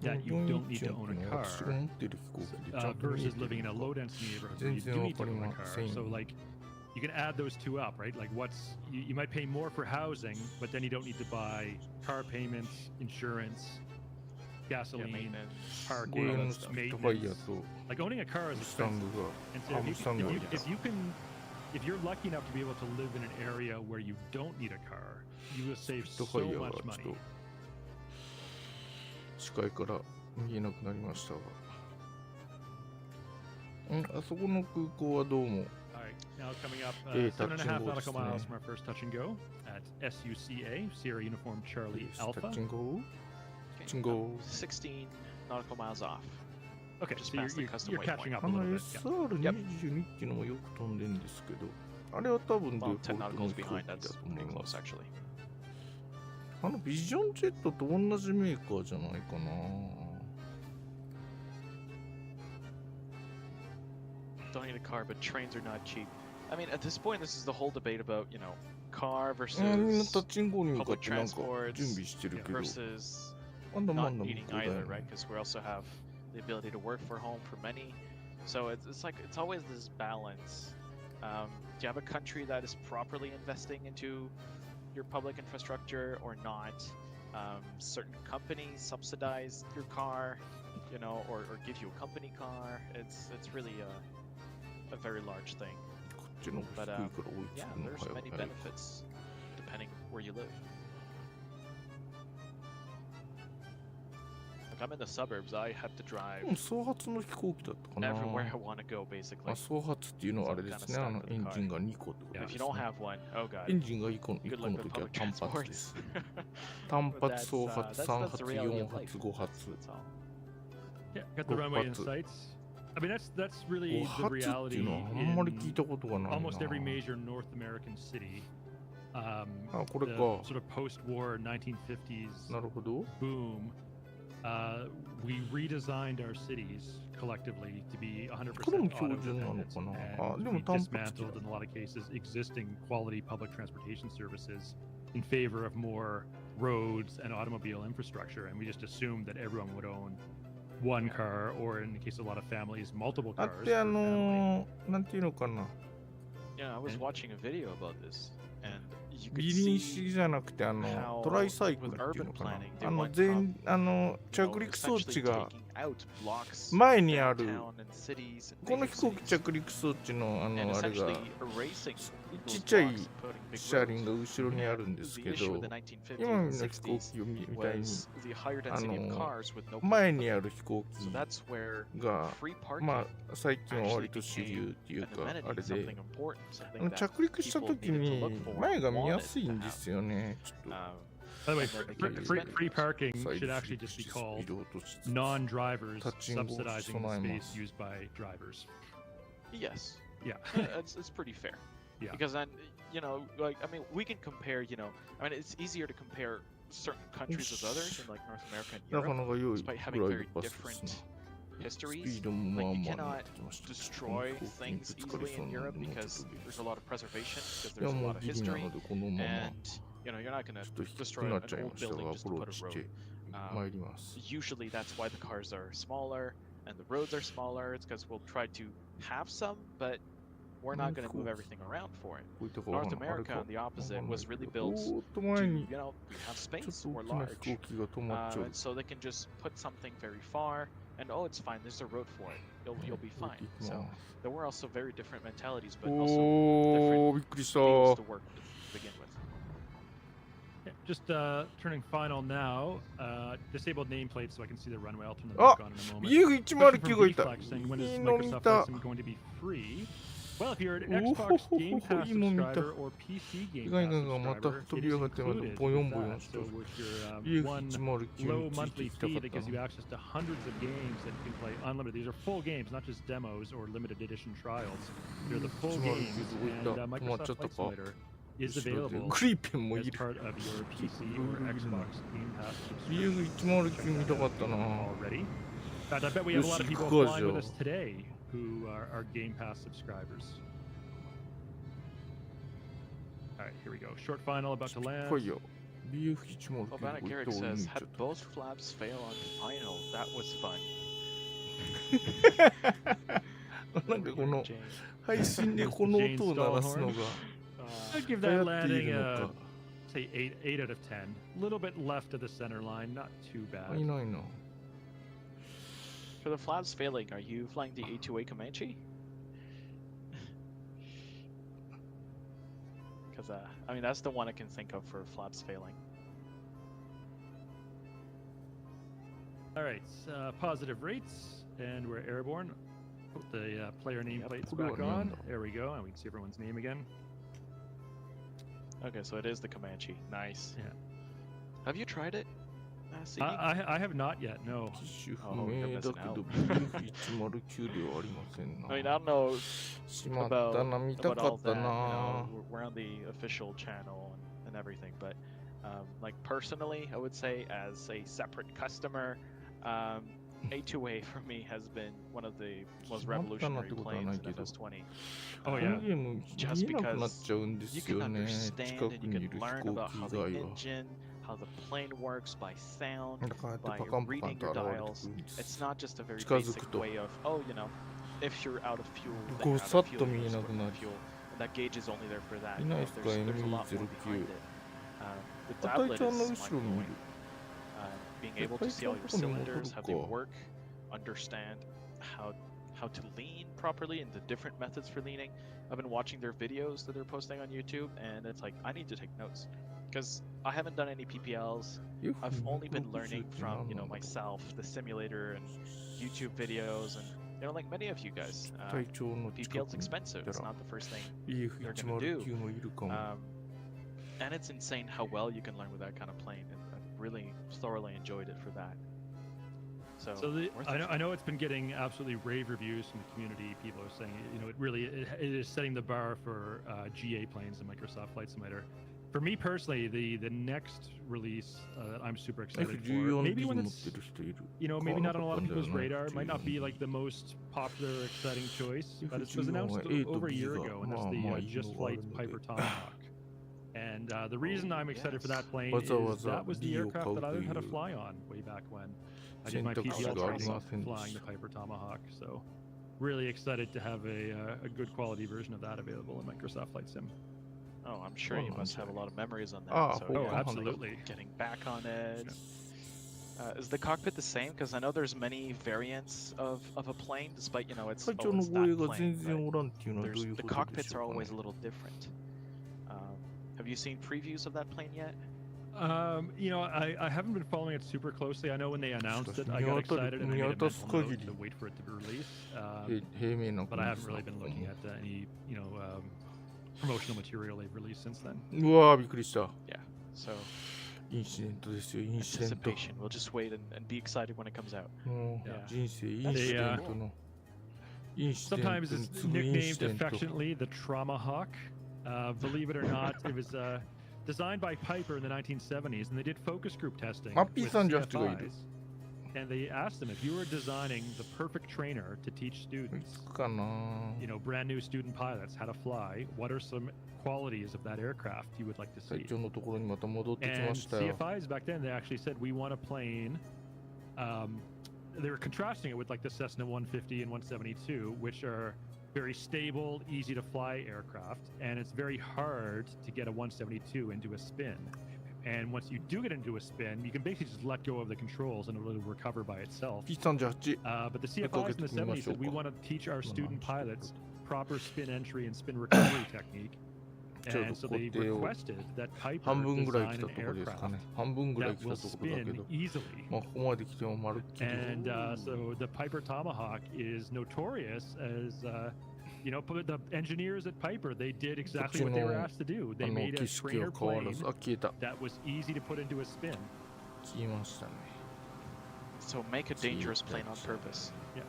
that you don't need to own a 私が car, 持ってる飛行機でちゃんと見え versus て living る in a の low か。 density neighborhood where you 全 do 然わ need か to り own a ま car. せん。 So like you can add those two up, right? Like you might pay more for housing, but then you don't need to buy car payments, insurance, Yeah, gasoline, maintenance. こう parking, いうのスピットファイヤー maintenance. と Like owning a car is ムスタン expensive. グが And so if Mustang you,がいい if you can, if you're lucky enough to be able to live in an area where you don't need a car, you will save スピット so ファイヤーが much ちょっ money. と視界から見えなくなりましたが。あそこの空港はどうも All right, now coming up touch and 7.5 go nautical ですね。 miles from our first touch and go at SUCA, Sierra Uniform Charlie タ Alpha. ッチンゴ Okay, Jingle. 16 nautical miles off. Okay, Just so past the custom you're catching waypoint. up あ a の little bit. Yeah. SR22 っていうのもよく飛んでるんですけど、あれは多分デフォ Well, ル 10トの nauticals 飛行機 behind, だ that's と思い pretty ま close す。 actually. あのビジョンジェットと同じメーカーじゃないかな。 Don't need a car, but trains are not cheap. I mean, at this point, this is the whole debate about, you know, car みんな versus タッチンゴに向かっ public てなんか transports 準備してるけど、 versus まだまだ not 向 needing こうだよ either, right? ね。 Because we also have the ability to work for home for many. So it's like it's always this balance. Do you have a country that is properly investing into your public infrastructure or not? Certain companies subsidize your car, you know, or give you a company car. It's really a very large thing. こっちの方が低いから追いつ Yeah, くの there's 早 many い。 benefits depending where you live. I'm in the suburbs. I have to drive 総発の飛行機だったかな。 everywhere I want to go, basically. 総発っていうのはあれですね。エンジンが2個ってこと If で you す don't ね。 have one, oh god. エンジンが1個の Good 時 luck は with public 単発で transports. す。単 But 発、 that's, 総発、 that's 3 the 発、 reality 4 of life. 発、5発。 That's all. Yeah, got the runway in 5発。 sights. I mean, that's really 5 the 発ってい reality うのはあんまり聞い in たことがないな。 almost every major North American city. あ、これ The か。 sort of post-war 1950s なるほど。 boom. We redesigned our cities collectively to be 100% これも標準なの auto かな。 independent, あ、で and も we 単発機 dismantled in a lot of cases existing quality public transportation services in favor of more roads and automobile infrastructure, and we just assumed that everyone would own one car, or in the case of a lot of families, multiple あ cars って、 per family. なんていうのかな。 Yeah, I was watching a video about this, and you could ビリン see 式じゃなくて、トライサイクル with っていうの urban かな。 planning, they went from, 着陸装置 essentially が taking out blocks 前にある downtown and cities and この major 飛行機 cities, 着陸装置のあ and れが essentially erasing ち those っちゃい blocks and putting big 車輪 roads. が後ろにあるんです The け issue ど with the 1950s 今 and の飛行 60s 機みたいに was the higher density of cars with no 前 people. にある飛行 So 機 that's where が free parking まあ最近は actually 割と主流 became っていう an かあ amenity, れ something で important, something that 着陸した people 時 needed to に look for 前 and が見や wanted すい to んで have. すよねちょっと By the way, And then they get free expensive. parking サイ should ド actually ス just be ピ called ードとしつつ non-drivers タッチングを subsidizing 備え the ま space す used by drivers. Yes. Yeah. It's pretty fair. Yeah. Because then, you know, like, I mean, we can compare, you know, I mean, it's easier to compare certain countries with others in like North America and なか Europe なか良い despite グ having ライド very パスですね different ス histories. ピードもまあ Like, you まあにな cannot ってきました destroy 飛行機にぶ things つかり easily そう in なの Europe でもうちょっ because と there's a lot of preservation, because いや there's a も lot う of ギリな history, のでこのまま and, you know, you're not going ちょ to っと低く destroy な an っちゃい old ましたが building ア just プ to ロ put ー a チ road. して参ります Usually that's why the cars are smaller and the roads are smaller. It's because we'll try to have some, but we're not going to move everything around for it. こういうとこわ North かんないあれ America, か on the わか opposite, んない was け really ど built おーっと to, 前に you know, we have ちょっ space, と we're 大きな large. 飛行機が止まっちゃう And so they can just put something very far, and oh, it's fine, there's a road for it. You'll be 降り fine. ていき So ます there were also very different mentalities, but お also ーびっくりした fields to work with to begin with. Yeah, just turning final now. Disabled nameplates so I can see the runway. I'll turn them Ah, back on in a moment. BF109 Question が from いた Bflex saying, when い is いの見 Microsoft た Flight Sim going to be free? Well, if you're an Oh, Xbox Game Pass いいの見た subscriber or PC 意 Game 外 Pass なのがまた subscriber, 飛 it び is 上がってまた included ボヨン with ボヨン that. し So とる with your one BF109 low について monthly いきたか fee っ that た gives you な access to hundreds of games that you can play unlimited. These are full games, not just demos or limited edition trials. They're the full games, and Microsoft Flight Simulator is 後ろで available グリペンも as いる part of your PC or Xbox Game Pass subscription. BF109 見たかったな Already. In fact, I bet we have a lot of people flying with us today who are Game Pass subscribers. All right, here we go. Short final about to land. 深いよ BF109 Well, Bannock 行っ Garrick た方がいい says, んちゃっ had both flaps fail on final. That was fun. たなんかこの配信でこの音を鳴らすのが I'd give 流 that 行ってい landing るの a か say 8 out of 10. A little bit left of the center line, not too い bad. ないな For the flaps failing, are you flying the A2A Comanche? Because, I mean, that's the one I can think of for flaps failing. All right, positive rates, and we're airborne. Put the player nameplates back on. There we go, and we can see everyone's name again. Okay, so it is the Comanche. Nice. Yeah. Have you tried it? I have not yet, no. 機種不明だけど BF109 ではありませんな I mean, I don't know しまったな見た about か all った that. な We're on the official channel and everything, but like personally, I would say as a separate customer, A2A for me has been one of the most revolutionary planes in FS20. Oh この yeah. ゲーム見えなくなっちゃうんで You す can よね understand 近 and く you にい can る飛 learn 行 about 機 how 以 the 外は engine, how the plane works by sound, なんかああやって by パカンパカン reading と your 現れて dials. くるんです It's not just a very 近づく basic と way of, oh, you know, if you're out of fuel, then こ you're う out さっ of と fuel, 見え you're な stored く in なる fuel. And that gauge is only there for that. い You ない know, ですか there's a lot more behind ME09 it. The あたい tablet ちゃんの is 後ろにいる being able to see all your cylinders, how they work, understand how to lean properly and the different methods for leaning. I've been watching their videos that they're posting on YouTube, and it's like I need to take notes because I haven't done any PPLs. I've only been learning from myself, the simulator and YouTube videos, and like many of you guys. PPL's expensive. It's not the first thing you're gonna do. And it's insane how well you can learn with that kind of plane. And I've really thoroughly enjoyed it for that. So I know it's been getting absolutely rave reviews from the community. People are saying, it is setting the bar for GA planes in Microsoft Flight Simulator. For me personally, the next release I'm super excited for. Maybe when it's, maybe not on a lot of people's radar. It might not be like the most popular, exciting choice, but it was announced over a year ago, and that's the Just Flight Piper Tomahawk. And the reason I'm excited for that plane is that was the aircraft that I learned how to fly on way back when. I did my PPL training flying the Piper Tomahawk, so really excited to have a good quality version of that available in Microsoft Flight Sim. Oh, I'm sure you must have a lot of memories on that. Absolutely. Getting back on it. Is the cockpit the same? Because I know there's many variants of a plane, despite, it's that plane. The cockpits are always a little different. Have you seen previews of that plane yet? I haven't been following it super closely. I know when they announced it, I got excited and I made a mental note to wait for it to be released. But I haven't really been looking at any, promotional material they've released since then. Yeah, so anticipation. We'll just wait and be excited when it comes out. Sometimes it's nicknamed affectionately the Traumahawk. Believe it or not, it was designed by Piper in the 1970s, and they did focus group testing with CFIs. And they asked them if you were designing the perfect trainer to teach students, brand new student pilots, how to fly, what are some qualities of that aircraft you would like to see? And CFIs back then, they actually said, we want a plane. They were contrasting it with like the Cessna 150 and 172, which are very stable, easy to fly aircraft, and it's very hard to get a 172 into a spin. And once you do get into a spin, you can basically just let go of the controls and it'll recover by itself. But the CFIs in the 70s said, we want to teach our student pilots proper spin entry and spin recovery technique. And so they requested that Piper design an aircraft that will spin easily. And so the Piper Tomahawk is notorious as, the engineers at Piper, they did exactly what they were asked to do. They made a trainer plane that was easy to put into a spin. So make a dangerous plane on purpose. Yeah,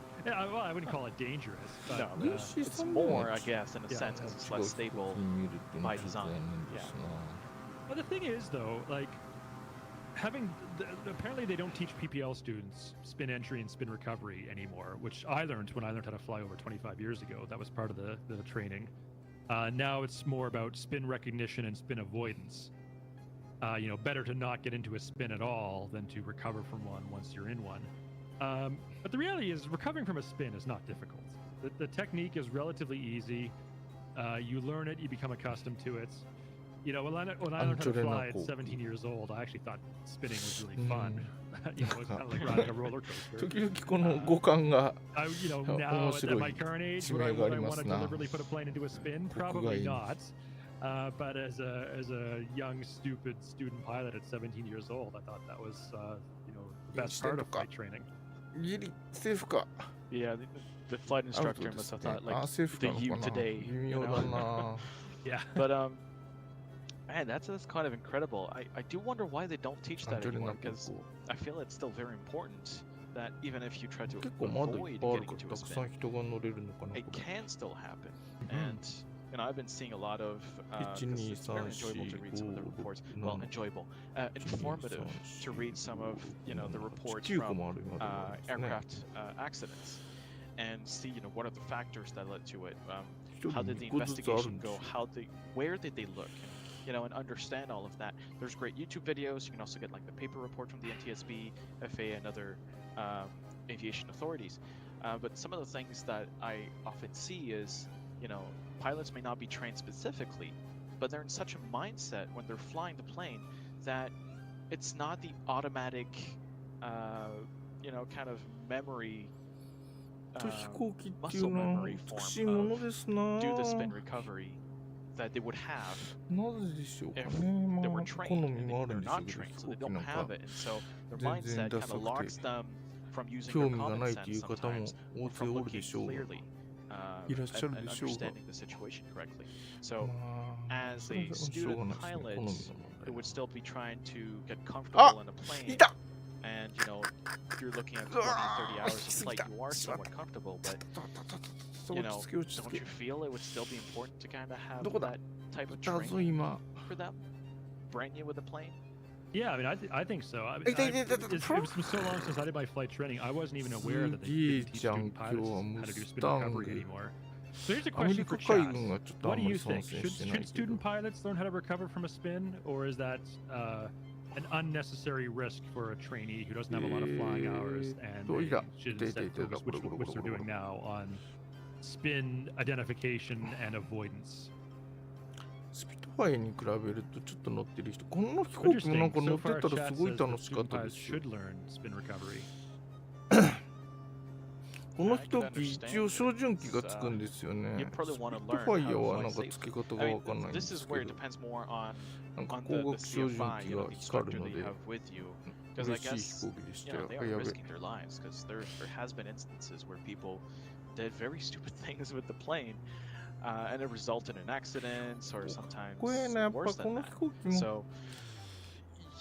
well, I wouldn't call it dangerous. But, no, it's more, I guess, in a sense, because it's less stable by design. Yeah. Well, the thing is, though, like, apparently they don't teach PPL students spin entry and spin recovery anymore, which I learned when I learned how to fly over 25 years ago. That was part of the training. Now it's more about spin recognition and spin avoidance. Better to not get into a spin at all than to recover from one once you're in one. But the reality is recovering from a spin is not difficult. The technique is relatively easy. You learn it, you become accustomed to it. When I learned how to fly at 17 years old, I actually thought spinning was really fun. It was kind of like riding a roller coaster. Now at my current age, would I want to deliberately put a plane into a spin? Probably not. But as a young, stupid student pilot at 17 years old, I thought that was the best part of flight training. Yeah, the flight instructor must have thought like the you today. Yeah, but man, that's kind of incredible. I do wonder why they don't teach that anymore, because I feel it's still very important that even if you try to avoid getting into a spin, it can still happen. And I've been seeing a lot of it's very enjoyable to read some of the reports. Well, enjoyable, informative to read some of the reports from aircraft accidents and see what are the factors that led to it. How did the investigation go? Where did they look? And understand all of that. There's great YouTube videos. You can also get like the paper report from the NTSB, FAA, and other aviation authorities. But some of the things that I often see is, pilots may not be trained specifically, but they're in such a mindset when they're flying the plane that it's not the automatic, kind of memory muscle memory form of do the spin recovery that they would have if they were trained. They're not trained, so they don't have it, and so their mindset kind of locks them from using their common sense sometimes, or from looking clearly and understanding the situation correctly. So, as a student pilot, it would still be trying to get comfortable in a plane. And you know, if you're looking at 20, 30 hours of flight, you are somewhat comfortable, but you know, don't you feel it would still be important to kind of have that type of training for them? Brand new with a plane? Yeah, I mean, I think so. It's been so long since I did my flight training, I wasn't even aware that they didn't teach student pilots how to do spin recovery anymore. So here's a question for Chaz. What do you think? Should student pilots learn how to recover from a spin, or is that an unnecessary risk for a trainee who doesn't have a lot of flying hours and they should instead focus, which they're doing now, on spin identification and avoidance? スピットファイに比べるとちょっと乗ってる人、この飛行機もなんか乗ってたらすごい楽しかったですよ。この飛行機一応照準器がつくんですよね。スピットファイヤーはなんかつけ方がわかんないんですけど、なんか光学照準器が光るので嬉しい飛行機でしたよ。やべ。And it resulted in accidents or sometimes worse than that. So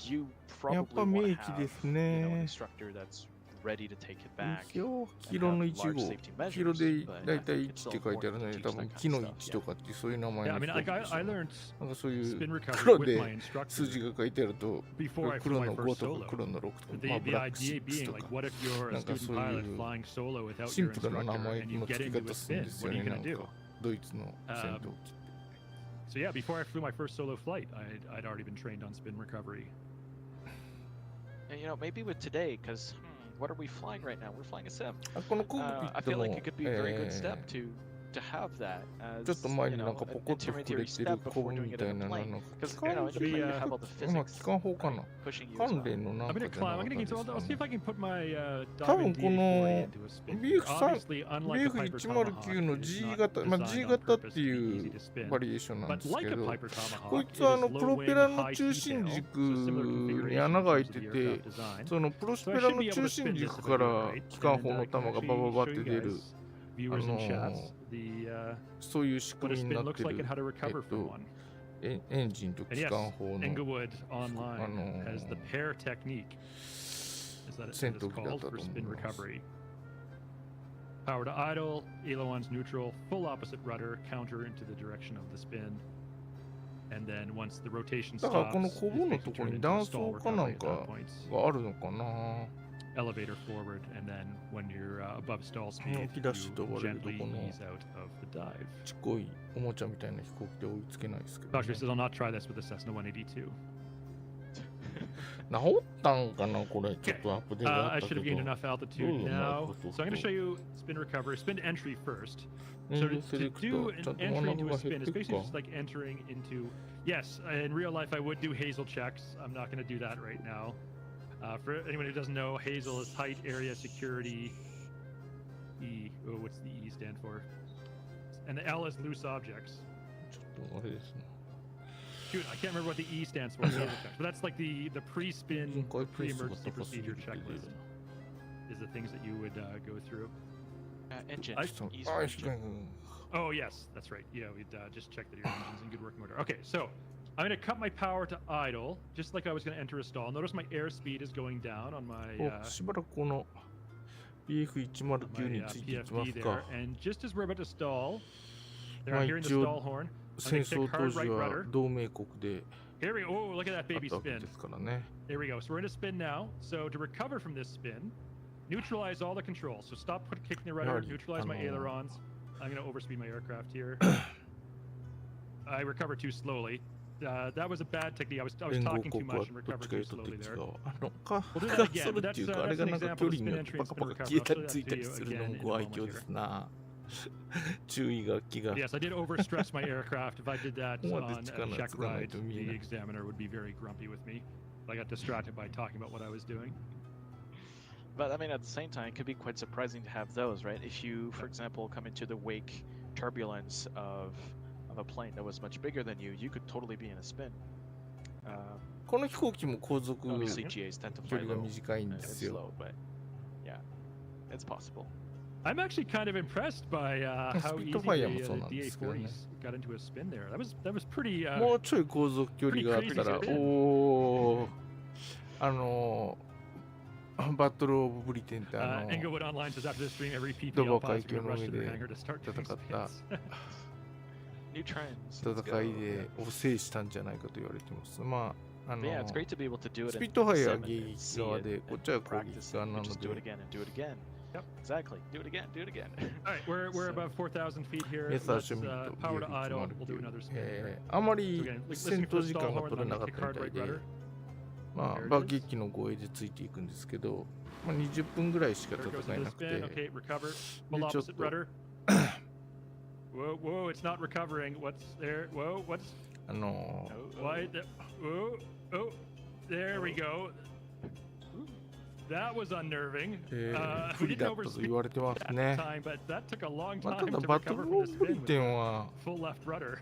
you probably want to have an instructor that's ready to take it back. キロの1号、キロでだいたい1って書いてあるので、多分キの1とかってそういう名前の飛行機ですよ。なんかそういう黒で数字が書いてあると、黒の5とか黒の6とか、まあブラック6とか、なんかそういうシンプルな名前の付け方するんですよね、なんか。ドイツの戦闘機。So yeah, before I flew my first solo flight, I'd already been trained on spin recovery. And you know, maybe with today, because what are we flying right now? We're flying a sim. I feel like it could be a very good step to have that as, ちょっと前になんかポコッと膨れてるコブみたいなのなんか機関砲かな関連のなんかじゃなかったですかね。多分この BF109 の G 型、まあ G 型っていうバリエーションなんですけど、こいつはプロペラの中心軸に穴が開いてて、そのプロペラの中心軸から機関砲の弾がバババって出る。そういう仕組みになってる、エンジンと機関砲の戦闘機だったと思います。Power to idle, ailerons neutral, full opposite rudder, counter into the direction of the spin. And then once the rotation stops, だからこのコブのところに断層かなんかがあるのかな。Elevator forward, and then when you're above stall speed, you gently ease out of the dive. ちっこいおもちゃみたいな飛行機で追いつけないですけど、ね。Doctor says I'll not try this with the Cessna 182. 治ったんかなこれちょっとアップデートあったけど。I should have gained enough altitude now. So I'm going to show you spin recovery, spin entry first. So to do an entry into a spin is basically just like entering into. Yes, in real life I would do Hazel checks. I'm not going to do that right now. For anyone who doesn't know, Hazel is height, area, security, E. Oh, what's the E stand for? And the L is loose objects. Shoot, I can't remember what the E stands for. But that's like the pre-spin, pre-emergency procedure checklist. Is the things that you would go through. Engine. Oh yes, that's right. Yeah, we'd just check that your engine's in good working order. Okay, so. I'm going to cut my power to idle, just like I was going to enter a stall. Notice my airspeed is going down on my PF109 there. And just as we're about to stall, there I'm hearing the stall horn. I'm going to kick hard right rudder. Here we go. Oh, look at that baby spin. There we go. So we're in a spin now. So to recover from this spin, neutralize all the controls. So stop kicking the rudder, neutralize my ailerons. I'm going to overspeed my aircraft here. I recover too slowly. That was a bad technique. I was talking too much and recovered too slowly there. We'll do that again. That's an example of spin entry and spin recovery. I'll show that to you again in a moment here. Yes, I did overstress my aircraft. If I did that on a check ride, the examiner would be very grumpy with me. I got distracted by talking about what I was doing. But I mean, at the same time, it could be quite surprising to have those, right? If you, for example, come into the wake turbulence of a plane that was much bigger than you, you could totally be in a spin. この飛行機も航続距 Obviously, GAs tend to fly 離が low 短いんで and すよ。 slow, but yeah, it's possible. I'm actually kind of impressed by how easy the DA40s got into a spin there. That was pretty. もうちょい航続距離があったら、おー、バトル・オブ・ブリテンって Englewood Online says after this stream, every ド PPL バ海 pilot 峡 would の rush 上 to their で hangar to start doing 戦った spins. New trends. Let's 戦い go. でを制したんじゃないかと言われてます。まあ、Yeah, it's great to be able to do it ス in ピットファイア sim は and 迎 see 撃側 it で、 and こっちは攻 practice 撃 it 側 and なの just で do it again and do it again. Yep. Exactly. Do it again. Do it again. All right, we're So- above 4,000 feet here. 目 Let's 指し見ると power to 有利決ま idle. る We'll ってい do う another spin here. あま So り again, 戦 listening 闘 for 時 the 間 stall が horn 取れ on な the かった kick み card たい right で、 rudder. まあ、 There it 爆 is. 撃の護衛でついていくんですけど、まあ、20分ぐらいしか There 戦 goes え into な the く spin. て、 Okay, recover. で Full ちょっ opposite と rudder. Whoa, whoa, it's not recovering. What's there? Whoa, what's ー why? Whoa, oh, there we go. That was unnerving. 不 We 利 didn't だったと overspeed 言われてます that ね。 time, but that took a long まあ、た time だ to バト recover ル from オ the ブリ spin テ with ンは full left rudder.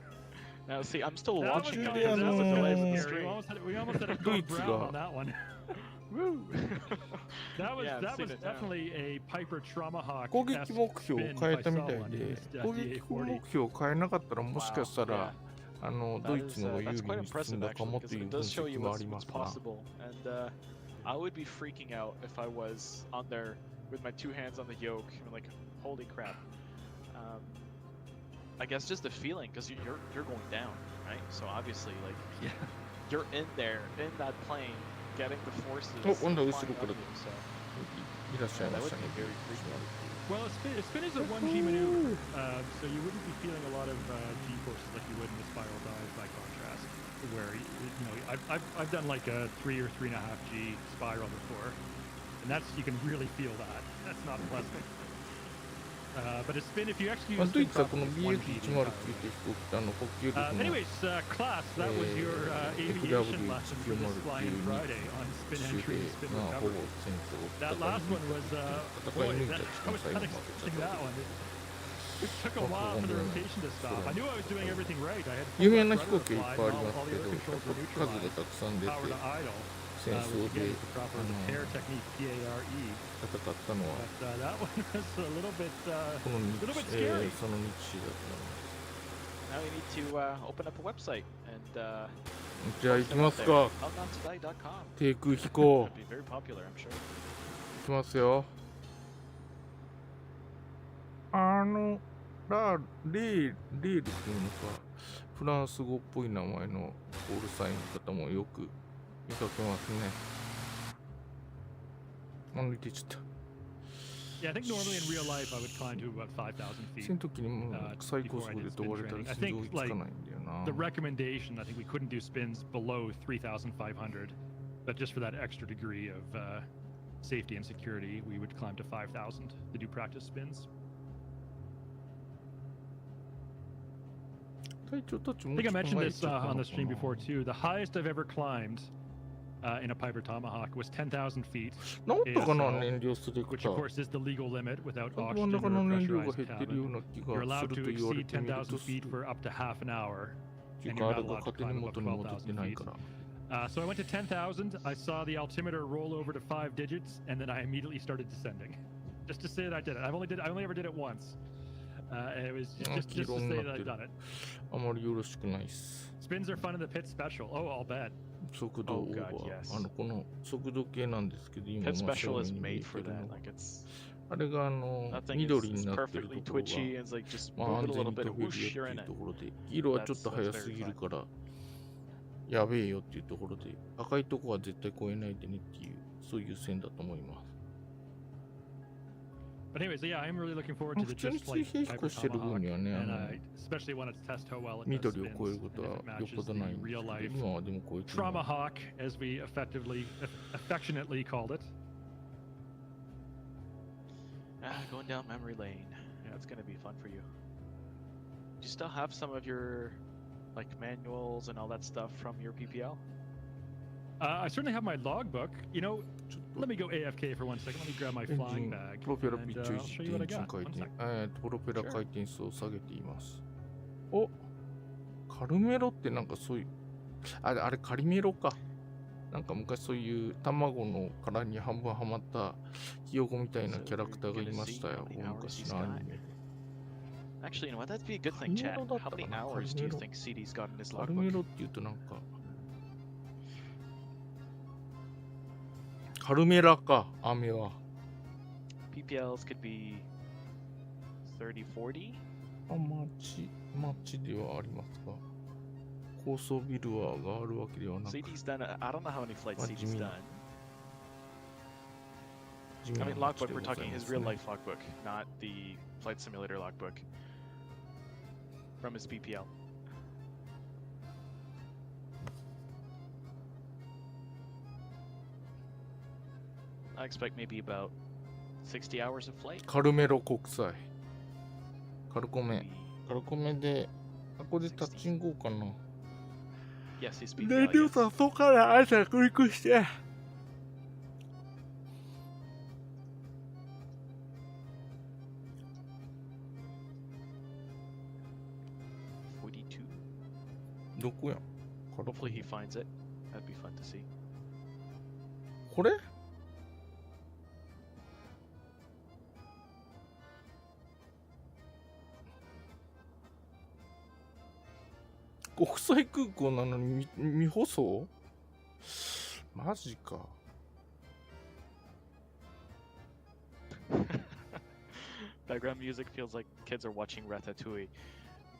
Now, see, I'm still That was watching. kind Yeah, of that was no. a little Yeah. scary. We almost had a Doits gold brownが on that one. Woo! That was Yeah, I've that seen was it now. definitely a Piper Tomahawk. 攻撃目標を変えたみたいで、攻撃目標を変えなかったらもしかしたら、ドイツの方が有 That's 利 quite に進 impressive んだか actually, もと because いう it 分 does show 析 you もあ what's, りま what's すが、 possible. And I would be freaking out if I was on there with my two hands on the yoke, and like, holy crap. I guess just the feeling, because you're going down, right? So obviously, like, Yeah. you're in there in that plane, getting the forces. お、今度は flying 後ろか up ら you, so いらっしゃい that まし would たね be。very freaky. Well, a spin is a 1G maneuver, so you wouldn't be feeling a lot of G forces like you would in the spiral dive by contrast. Where you know, I've done like a 3 or 3.5 G spiral before, and that's you can really feel that. That's not pleasant. But a spin, if you actually まあ、 use ドイ spin ツはこの properly, it's 1G the BF109 entire っていう way. 飛行機って呼吸力の Anyways, class, that was your aviation lesson for this flying Friday on spin 種 entry で and spin まあ、ほぼ recovery. 戦争を That 戦 last い one was, 戦 boy, い抜い that, た I 時間 was 最後 not まで expecting 戦 that one. It took a while for the rotation to stop. I knew I was doing everything right. I had 有 full 名な left 飛行機 rudder はいっ applied, ぱいあり all, ます all け the ど、 air controls were 数が neutralized. たくさん出て Power to idle. 戦 Was 争で again the proper repair technique, PARE. 戦ったのは But that one was a little bit. この日 little bit scary. その日誌だった。 Now we need to open up a website and じゃあ行きますか。 outnowntoday.com. 低空飛行 That'd be very popular, I'm sure. 行きますよ。レールっていうのか、フランス語っぽい名前のコールサインの方もよく見かけますね。抜いてちゃった。 Yeah, I think normally in real life I would climb to about 5,000 feet. その時にもう最高速で飛ばれたら心臓追いつかないんだよな。 The recommendation, I think we couldn't do spins below 3,500, but just for that extra degree of safety and security, we would climb to 5,000 to do practice spins. 隊長たち I も think I ちょっと mentioned 前 this 行っちゃった on の the か stream な before too. The highest I've ever climbed in a Piper Tomahawk was 10,000 feet, 治ったかな ASL, 燃料スレク which タ of ー。 course is the legal limit without 真 oxygen ん中 or の a 燃料が pressurized 減ってるよう cabin. な気 You're がす allowed る to と言われ exceed てみると 10,000 feet for up to half an hour, っていう and か you're あれ not が allowed to 勝手に climb above 元に戻って 12,000 ない feet. から。 So I went to 10,000. I saw the altimeter roll over to 5 digits, and then I immediately started descending, just to say that I did it. I only ever did it once. And it was just to say that I'd done it. あまりよろしくないっす。 Spins are fun in the pit special. Oh, I'll bet. 速度オーバ Oh, God, ー。 yes. この速度計なんですけど、今 Pit 真正 special is 面に見え made て for る that. のが Like it's あれが that thing 緑 is になってる perfectly ところ twitchy が、 and it's like just まあ move 安 it a 全 little に bit. 飛べる Whoosh, よ you're ってい in う it. ところで、黄色はちょっと速すぎるから、やべえよっていうところで、赤いとこは絶対越えないでねっていう、そういう線だと思います。 But anyways, yeah, I'm really looking forward to the 普通に just 水 like 平飛 Piper 行してる分 Tomahawk, にはね、 and especially when it's test how well it does 緑を spins, 越えること and は if it よっぽ matches ど the ないんですけ real ど、 life 今はでも超えてるな。 Tomahawk, as we affectionately called it. Going down memory lane. Yeah, it's gonna be fun for you. Do you still have some of your like manuals and all that stuff from your PPL? I certainly have my logbook. You know, ちょっと Let me go AFK for 1 second. Let me grab my flying bag. プロペラピッチを and, 一 I'll show you what I 点 got. 回 One 転 sec.。プロペラ回転数を下げています。お、カルメロってなんかそういう、あれカリメロか。なんか昔そういう卵の殻に半分はまったひよこみたいなキャラクターがいましたよ。昔のアニメで。Actually, you know what? That'd be a good thing, chat. How many hours do you think CD's got in his カルメ logbook? ロって言うとなんか、カルメラか、雨は。PPLs could be 30, 40? 街ではありますが、高層ビルがあるわけではなく。CD's done, I don't know how many flights CD's done. I 地味な mean, 街 logbook, で we're ござい talking ま his す real ね。 life logbook, not the flight simulator logbook from his PPL. I expect maybe about 60 hours of flight. カルメロ国際。カルコメで、ここでタッチングかな。Yes, he's PPL. レディオさん、そこから朝クリックして。42. どこやん Hopefully he finds it. That'd be fun to see. これ国際空港なのに未舗装マジか。Background music feels like kids are watching Ratatouille.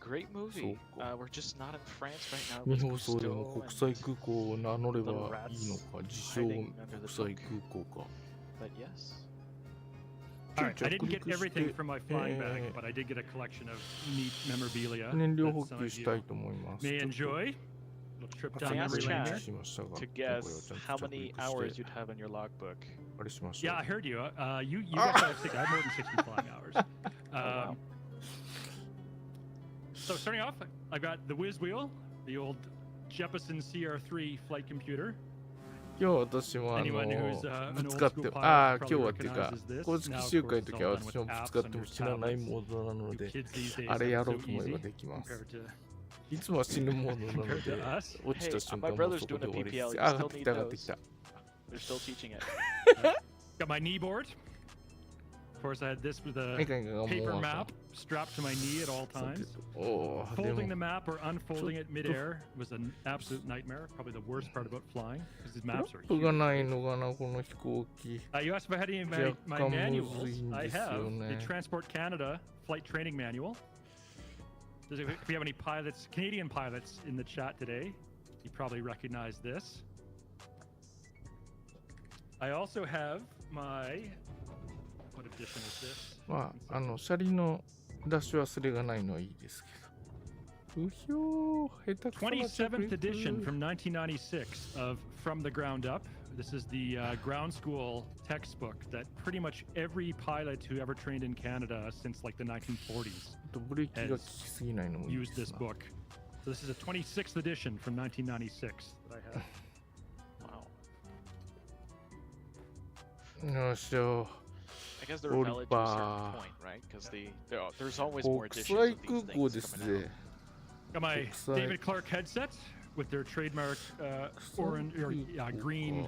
Great movie. We're just not in France right now. 未放送でも国際空港を名乗ればいいのか。自称国際空港か。But yes. Alright, I didn't get everything from my flying bag, but I did get a collection of neat memorabilia 燃料 that 補 some 給 of したい you と思います。 may enjoy. Little trip down Can I ask memory lane Chad here. しましたが、 To 今回は guess ちゃんと how 着 many 陸 hours して you'd have in your logbook. あれしました Yeah, I heard you. You got to have I have more than 60 flying hours. wow. So starting off, I've got the Whiz Wheel, the old Jeppesen CR3 flight computer. 今日私も Anyone who's ぶ an つ old かって school 今 pilot 日は probably っていうか recognizes this. 公式 Now, of 集 course, 会の it's 時 all は done 私 with もぶつ apps かって on も your 知らない tablets. モードなの You で kids these days あれ have や it ろう so と思えば easy できます compared to いつもは死ぬモードなの compared で to us. 落ちた瞬間 my も brother's そこ doing で a 終わりで PPL. す You 上が still ってき need た上がってき those. た They're still teaching it. Got my knee board. Of course, I had this with メ a カニカがもう paper わか map strapped to my knee at all さて times. おおで Folding the も map or unfolding it midair was an absolute nightmare. Probably the worst part about flying because these トラ maps are ップが huge. ないのがなこの飛行機 You asked about any of my 若干 manuals. むずいん I ですよ have ね the Transport Canada flight training manual. If we have any pilots, Canadian pilots in the chat today, you probably recognize this. I also have my, what edition is this? まあ車輪の出し忘れがないのはいいですけどうひょー下手くそな着 27th 陸 edition from 1996 of From the Ground Up. This is the ground school textbook that pretty much every pilot who ever trained in Canada since like the 1940s ブレーキが効きすぎないのもいい used で this すな book. So this is a 26th edition from 1996 that I have. Wow. よっしゃ I guess they're valid to a certain point, right? Because there's always more 国 editions 際 of 空 these 港 things です coming out. ね Got my Looks like- David Clark headset with their trademark orange or green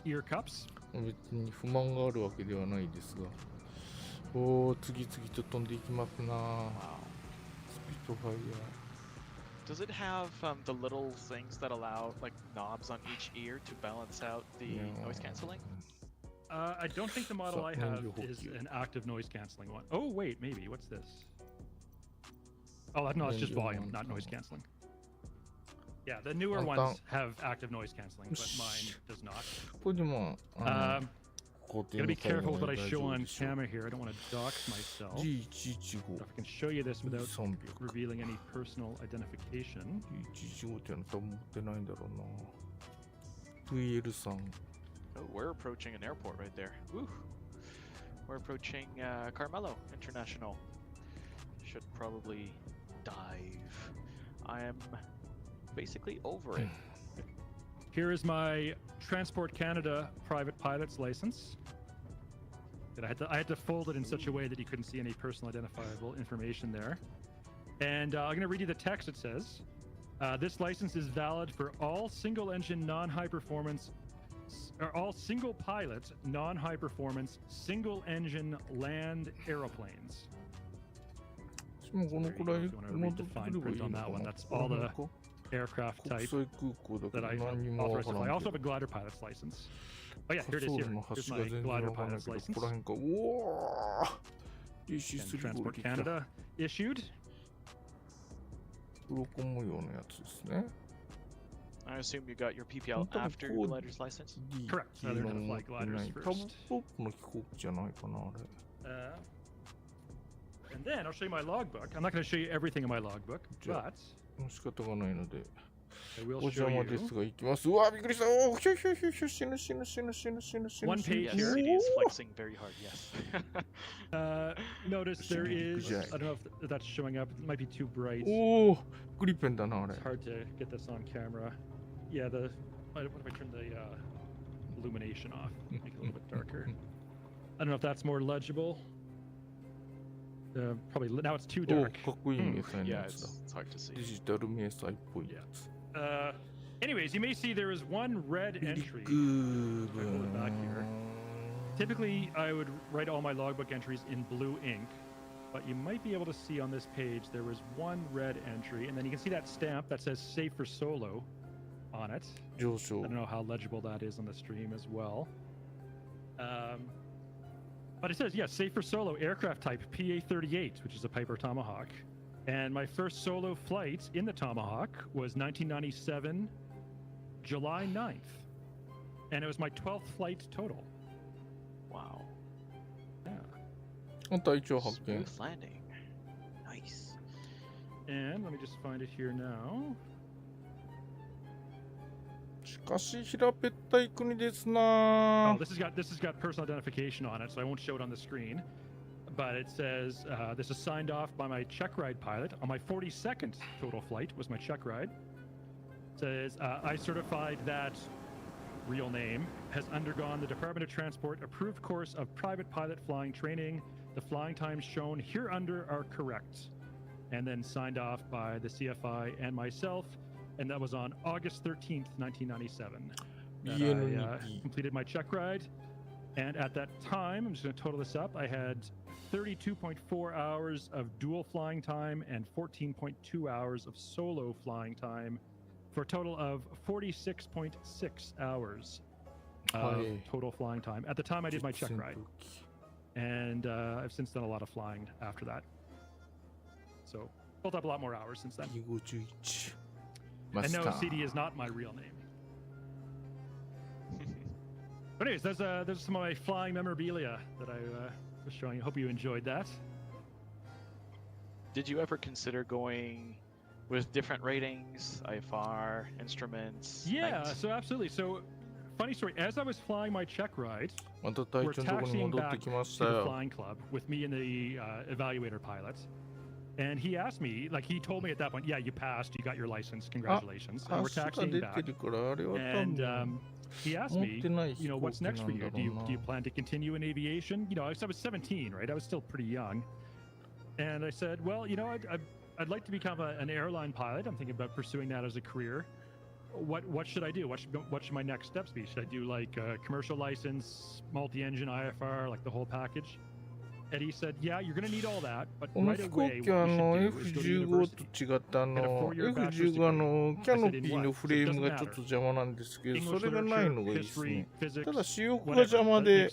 ear cups. 別に不満があるわけではないですがおお次々と飛んでいきますな Wow. スピードファイ Does it have the little things that allow like knobs on each ear to balance out the noise canceling? I don't think the model I have is an active noise canceling one. Oh wait, maybe. What's this? Oh, no, it's just volume, not noise canceling. Yeah, the newer ones have active noise canceling, but mine does not. これでも工程 Gotta の be 最後 careful ま what で I 大 show 丈夫 on でしょう camera here. I don't want to dox myself. G115 If I can show you this without G300 revealing any personal identification. G115 っていうの多分持ってないんだろうな VL さん Oh, we're approaching an airport right there. Woo! We're approaching Carmelo International. Should probably dive. I am basically over it. Here is my Transport Canada private pilot's license. I had to fold it in such a way that you couldn't see any personal identifiable information there. And I'm going to read you the text. It says, this license is valid for all single-engine non-high-performance, or all single-pilot non-high-performance single-engine land aeroplanes. So if you want to read the fine print on that one, that's all the aircraft type that I authorized to fly. I also have a glider pilot's license. Oh yeah, here it is. Here's my glider pilot's license. And Transport Canada issued. I assume you got your PPL after your glider's license? Correct. I learned how to fly gliders first. And then I'll show you my logbook. I'm not going to show you everything in my logbook, but I will show you. One page here. He is flexing very hard, yes. Notice there is, I don't know if that's showing up. It might be too bright. Oh, gripenだなあれ。 It's hard to get this on camera. Yeah, what if I turn the illumination off? Make it a little bit darker. I don't know if that's more legible. Probably now it's too dark. かっこいい迷彩の Yeah, やつだ。 it's hard to see. デジタル迷彩っぽいやつ。Anyways, you may see there is one red entry. If I hold it back here. Typically, I would write all my logbook entries in blue ink, but you might be able to see on this page there was one red entry, and then you can see that stamp that says "Safe for Solo" on it. 上昇 I don't know how legible that is on the stream as well. But it says, yeah, Safe for Solo aircraft type PA-38, which is a Piper Tomahawk. And my first solo flight in the Tomahawk was 1997, July 9th. And it was my 12th flight total. Wow. Yeah. あんた一応発見。 Smooth landing. Nice. And let me just find it here now. しかし平べったい国ですな Oh, this has got personal identification on it, so I won't show it on the screen. But it says this is signed off by my check ride pilot on my 42nd total flight was my check ride. It says I certified that real name has undergone the Department of Transport approved course of private pilot flying training. The flying times shown hereunder are correct. And then signed off by the CFI and myself. And that was on August 13th, 1997. I completed my check ride. And at that time, I'm just going to total this up, I had 32.4 hours of dual flying time and 14.2 hours of solo flying time for a total of 46.6 hours of total flying time. At the time, I did my check ride. And I've since done a lot of flying after that. So, built up a lot more hours since then. And no, CD is not my real name. But anyways, there's some of my flying memorabilia that I was showing you. Hope you enjoyed that. Did you ever consider going with different ratings, IFR, instruments? Yeah, night? so absolutely. So, funny story. As I was flying my check ride, また隊 we're 長のところに taxiing 戻っ back て to きました the よ。 flying club with me and the evaluator pilot. And he asked me, like he told me at that point, yeah, you passed, you got your license, congratulations. And we're 足が taxiing 出て back. るからあれは多 And 分 he asked me, 持ってない you know, 飛行 what's 機 next な for ん you? だ Do ろ you うな do you plan to continue in aviation? You know, I was 17, right? I was still pretty young. And I said, well, you know, I'd like to become an airline pilot. I'm thinking about pursuing that as a career. What should I do? What should my next steps be? Should I do like a commercial license, multi-engine IFR, like the whole package? And he said, yeah, you're going to need all that, but この right 飛行 away, 機は what you should do is go to F15 と university. 違ってF15 はキャノピーのフレームがちょっと邪魔なんですけど、それがないのがいいですね。ただ主翼が邪魔で、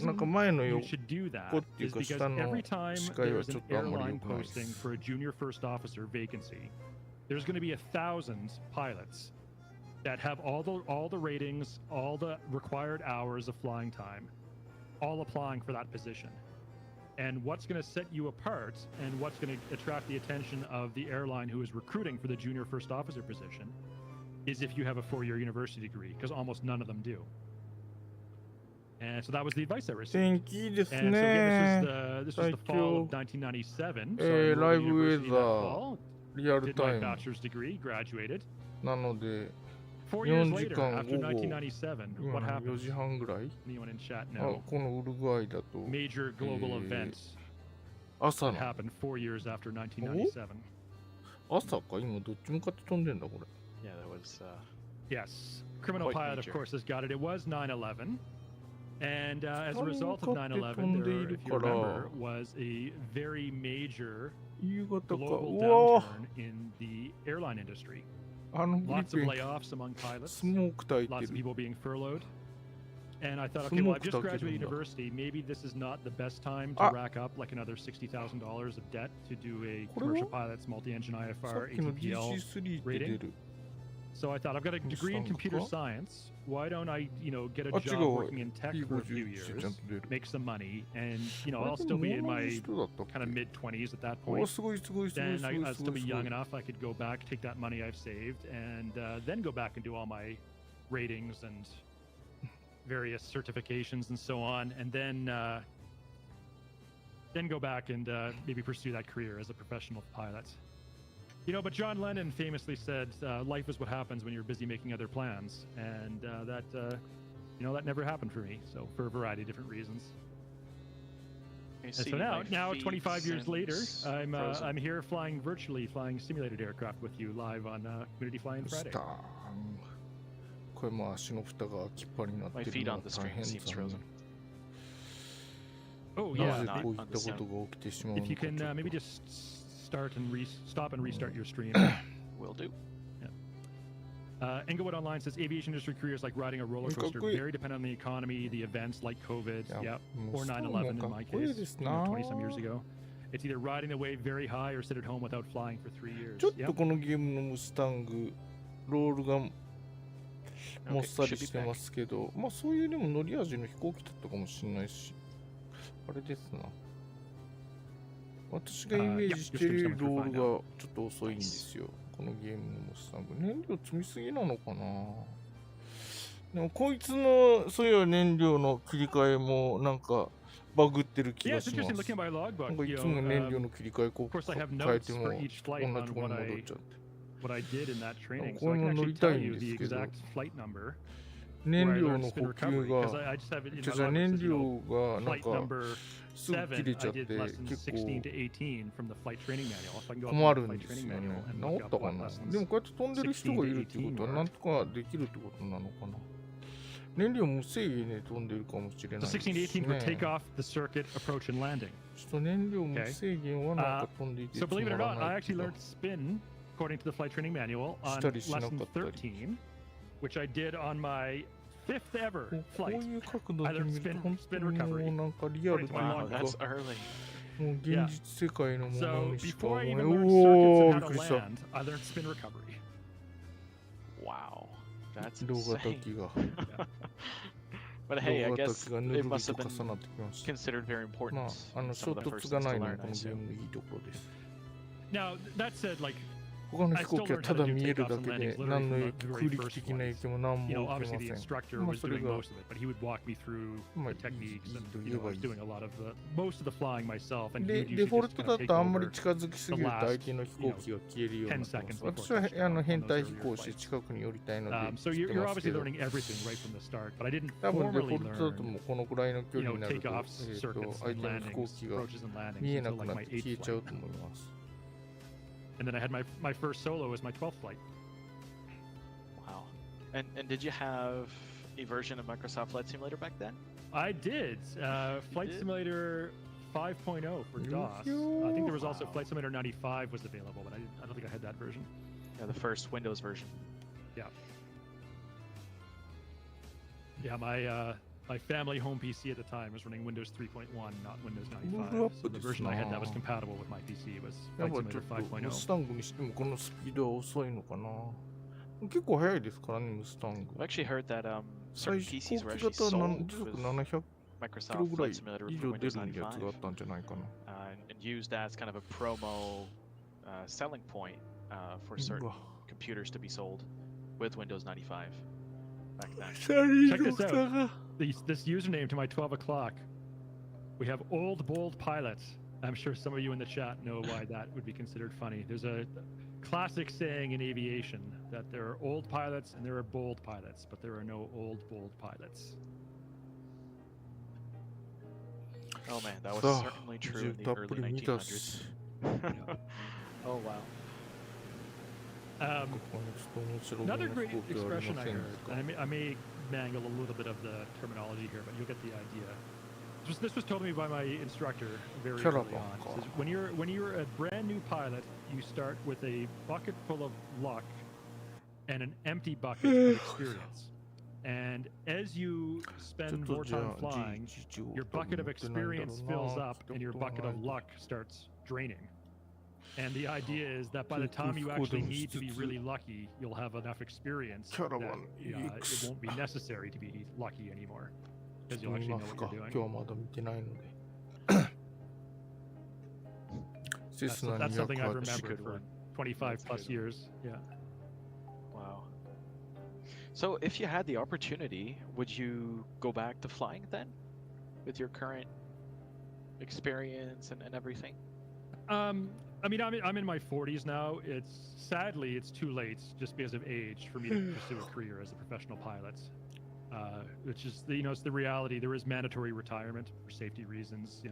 なんか前の横っていうか下の視界はちょっとあんまり良くないです。There's going to be 1,000 pilots that have all the ratings, all the required hours of flying time, all applying for that position. And what's going to set you apart and what's going to attract the attention of the airline who is recruiting for the junior first officer position is if you have a 4-year university degree, because almost none of them do. And so that was the advice I received. 天気いいです And so ね。 again, this was the fall of 1997. So I enrolled at ライ the ブウェ university ザ that ー。 fall. リアル did タ my イム bachelor's degree, graduated. なので 4 years 4時 later, 間 after 午後 1997, 今 what 4 happened? 時半ぐらい Anyone in chat あ know? このウルグアイだと Major global events 朝 that の happened 4 years after 1997. 朝か今どっち向かって飛んでんだこれ Yeah, that was. Yes, criminal Quite pilot, major. of course, has got it. It was 9/11, and as a result of 9/11, there, if you から remember, was a very major 夕方か global うわ downturn in the airline industry. あのフリ Lots of ピン layoffs among pilots, スモーク焚い lots て of る people being furloughed. And I thought, okay, well, I've just Smoke graduated talking. university. Maybe this is not the best time to Ah. rack up like another $60,000 of debt to do a これは commercial pilot's multi-engine さ IFR っきの ATPL. DC3 って出る So I thought, I've got a degree in computer Mustang science. Why don't I, get a あ違 job うわ working in tech for a few ちゃん years, と出る make some money, and, あれ I'll で still も be in 同 my じ人だったっけ kind of mid-20s at that お point. すごいすごいすごい Then すご I'd いす still ごい be すご young い enough, I could go back, take that money I've saved, and then go back and do all my ratings and various certifications and so on, and then go back and maybe pursue that career as a professional pilot. But John Lennon famously said, life is what happens when you're busy making other plans, and that never happened for me, so for a variety of different reasons. And so now 25 years later, I'm here flying virtually, flying simulated aircraft with you live on Community Flying ス Friday. ターンこれも足の蓋がきっぱりになって My る feet の on は the 大 screen 変 seems 残 frozen. 念 Oh な yeah, ぜ not こういっ on た the ことが起きてしまう if の you かちょ can っと maybe just stop and restart your stream. Will do. Englewood Online says aviation industry careers like riding a roller coaster, Kaっこいい。 very dependent on the economy, the events like COVID, いや yeah, もう or スターも 9/11 か in っ my こいい case, ですな 20 some years ago. It's either riding the wave very high or sit at home without flying for 3 years. ちょっ Yeah. とこのゲームのムスタングロールがもっ Okay, さり should し be て back. ますけどまあそういうでも乗り味の飛行機だったかもしれないしあれですな私がイメージしてるロールがちょっと遅いんですよこのゲームのムスタング燃料積みすぎなのかなでもこいつのそういう燃料の切り替えもなんかバグってる気 Yeah, が it's しま interesting す looking at my なん logbook. かい You つも know, 燃料の切り替えこ of course, I have 変え notes ても for each flight 同 on じとこに what 戻っ I ちゃって what I did in that training, こ so れ I も can 乗 actually りた tell いん you で the すけど exact flight number 燃 where I 料 learned の spin 補 recovery 給 because が I just have it in じ my ゃあ logbook. 燃 It says, 料がなん flight か number すぐ切れ 7, ちゃ I って did less than 結 16 構 to 18 from the flight training manual. If I can go up 困 to る the ん flight です training よね manual and 治 look った up か what な lessons でもこうやって飛んでる人がいるってことはなんとかできるってことなのかな燃料無制限で飛んでるかもしれない So です 16 to 18 for ね takeoff, the circuit, approach, and landing. ちょっと燃料無制限はなんか飛んでいて So つ believe ま it or ら not, な I い気 actually が learned spin according to the flight training manual on したりしなか lesson ったり 13, which I did on my 5th ever こう flight. いう角度 I で learned 見ると spin- 本当 spin にもう recovery. なんかリアルという Wow, か that's early. もう現実世界のもの So にしか before 思 I え even ない learned おお circuits びっ and くり how し to た land, I learned spin recovery. Wow, that's 動画 insane. 滝が But hey, I 動画 guess 滝がぬる it り must と have 重な been ってきました considered very ま important. あ、and 衝 some of the 突 first が things な to いのが learn, こ I のゲー assume. ムのいいところです Now, that said, like, 他の I 飛行 still 機は learned た how だ to do 見える takeoffs だ and け landings で literally 何の from 影 the 空 very 力 first 的な影 ones. 響も何 You も know, 受け obviously ま the せん instructor まあ was それ doing が most of it, but he would walk me through まあ the techniques and いい you と know, 言え I ばい was い doing a lot of the most of the flying myself, and he で would デ usually フォル just ト kind だ of take とあんまり over 近づきすぎると相手の飛行機が消えるようになってます 10 seconds before 私は touchdown on 変 those 態 earlier 飛行士 flights. 近くに寄りたいので So 知って you're ますけ obviously ど learning everything right from the start, but I didn't 多分デフ formally ォルトだと learn, もうこのくらいの距 you 離 know, になると takeoffs, circuits, 相 and 手の飛行 landings, 機が approaches and landings 見えな until く like なっ my て消え 8th ちゃう flight. と思います And then I had my first solo was my 12th flight. Wow. And did you have a version of Microsoft Flight Simulator back then? I did. Flight did? Simulator 5.0 for DOS. I think there was also Wow. Flight Simulator 95 was available, but I don't think I had that version. Yeah, the first Windows version. Yeah, my family home PC at the time was running Windows 3.1, not Windows 95. Blew up So the with version I had that was this. compatible with my PC was やっ Flight ぱちょ Simulator っとム 5.0. スタングにしてもこのスピードは遅いのかな結構速いですからねムスタング I've actually heard that 最 certain 飛 PCs 行 were 機 actually 型は sold 時速 with 700キロ Microsoft ぐらい Flight Simulator 以 for 上出 Windows るやつがあ 95 ったんじゃないかな and used as kind of a promo selling point for う certain わ computers to be sold with Windows 95 back then. Check this out. This username to my 12 o'clock. We have Old Bold Pilot. I'm sure some of you in the chat know why that would be considered funny. There's a classic saying in aviation that there are old pilots and there are bold pilots, but there are no old, bold pilots. Oh man, that was certainly true in the early 1900s. Oh wow. Another great expression I heard, I may mangle a little bit of the terminology here, but you'll get the idea. This was told to me by my instructor very early on. It says, when you're a brand new pilot, you start with a bucket full of luck and an empty bucket of experience. And as you spend more time flying, your bucket of experience fills up and your bucket of luck starts draining. And the idea is that by the time you actually need to be really lucky, you'll have enough experience that it won't be necessary to be lucky anymore. Because you'll actually know what you're doing. That's something I've remembered for 25 plus years. Yeah. Wow. So if you had the opportunity, would you go back to flying then? With your current experience and everything? I mean, I'm in my 40s now. Sadly, it's too late just because of age for me to pursue a career as a professional pilot. Which is, it's the reality. There is mandatory retirement for safety reasons,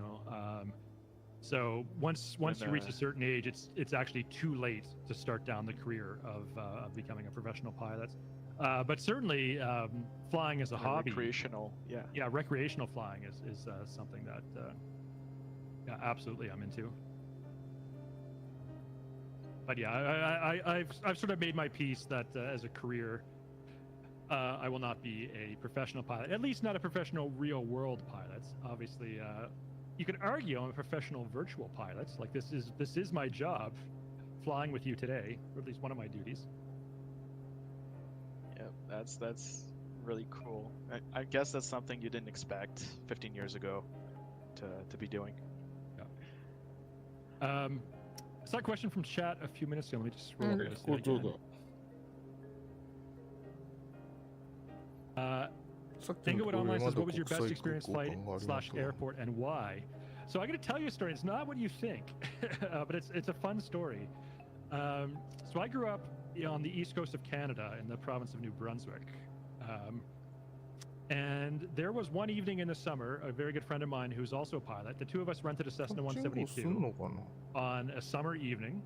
So once you reach a certain age, it's actually too late to start down the career of becoming a professional pilot. But certainly, flying as a hobby, recreational, recreational flying is something that, absolutely, I'm into. But yeah, I've sort of made my peace that as a career, I will not be a professional pilot, at least not a professional real-world pilot. Obviously, you could argue I'm a professional virtual pilot. Like this is my job, flying with you today, or at least one of my duties. Yeah, that's really cool. I guess that's something you didn't expect 15 years ago to be doing. Yeah. I saw a question from chat a few minutes ago. Let me just scroll over this again. Inglewood Online says, what was your best experience flight / airport and why? So I'm going to tell you a story. It's not what you think, but it's a fun story. So I grew up on the east coast of Canada in the province of New Brunswick. And there was one evening in the summer, a very good friend of mine who's also a pilot. The two of us rented a Cessna 172 on a summer evening,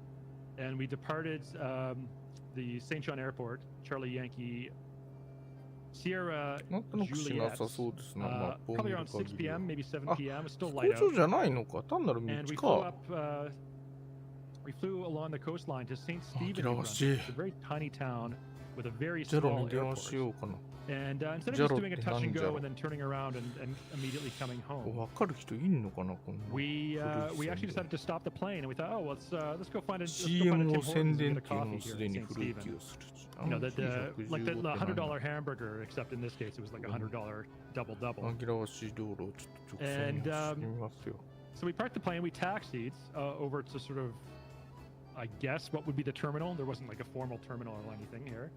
and we departed the St. John Airport, Charlie Yankee Sierra Juliet, probably around 6 p.m., maybe 7 p.m. It's still light out. And we flew up, we flew along the coastline to St. Stephen. It's a very tiny town with a very small airport. And instead of just doing a touch and go and then turning around and immediately coming home, we actually decided to stop the plane, and we thought, let's go find a Tim Hortons and get a coffee here in St. Stephen. Like the $100 hamburger, except in this case it was like a $100 double. And so we parked the plane, we taxied over to sort of, I guess, what would be the terminal. There wasn't like a formal terminal or anything here.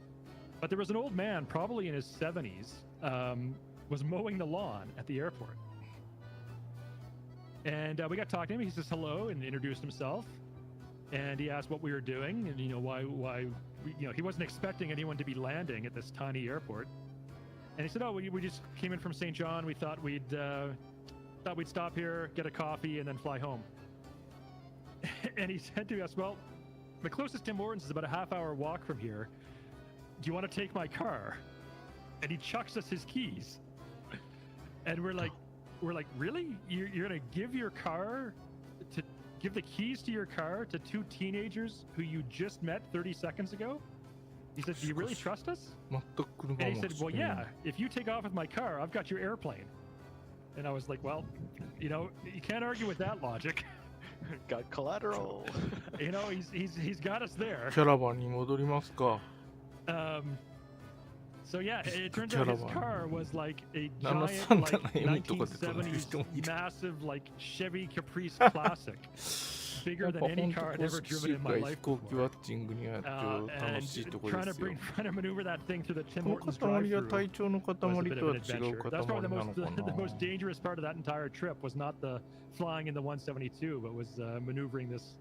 But there was an old man, probably in his 70s, was mowing the lawn at the airport. And we got talking to him. He says hello and introduced himself. And he asked what we were doing and, why he wasn't expecting anyone to be landing at this tiny airport. And he said, we just came in from St. John. We thought we'd stop here, get a coffee, and then fly home. And he said to us, well, the closest Tim Hortons is about a half-hour walk from here. Do you want to take my car? And he chucks us his keys. And we're like, really? You're gonna give the keys to your car to two teenagers who you just met 30 seconds ago? He said, do you really trust us? And he said, well, yeah, if you take off with my car, I've got your airplane. And I was like, well, you can't argue with that logic. Got collateral. He's got us there. So yeah, it turns out his car was like a giant, like 1970s massive, like Chevy Caprice Classic, bigger than any car I'd ever driven in my life before. And trying to maneuver that thing through the Tim Hortons drive-thru was a bit of an adventure. That's probably the most dangerous part of that entire trip. Was not the flying in the 172, but was maneuvering this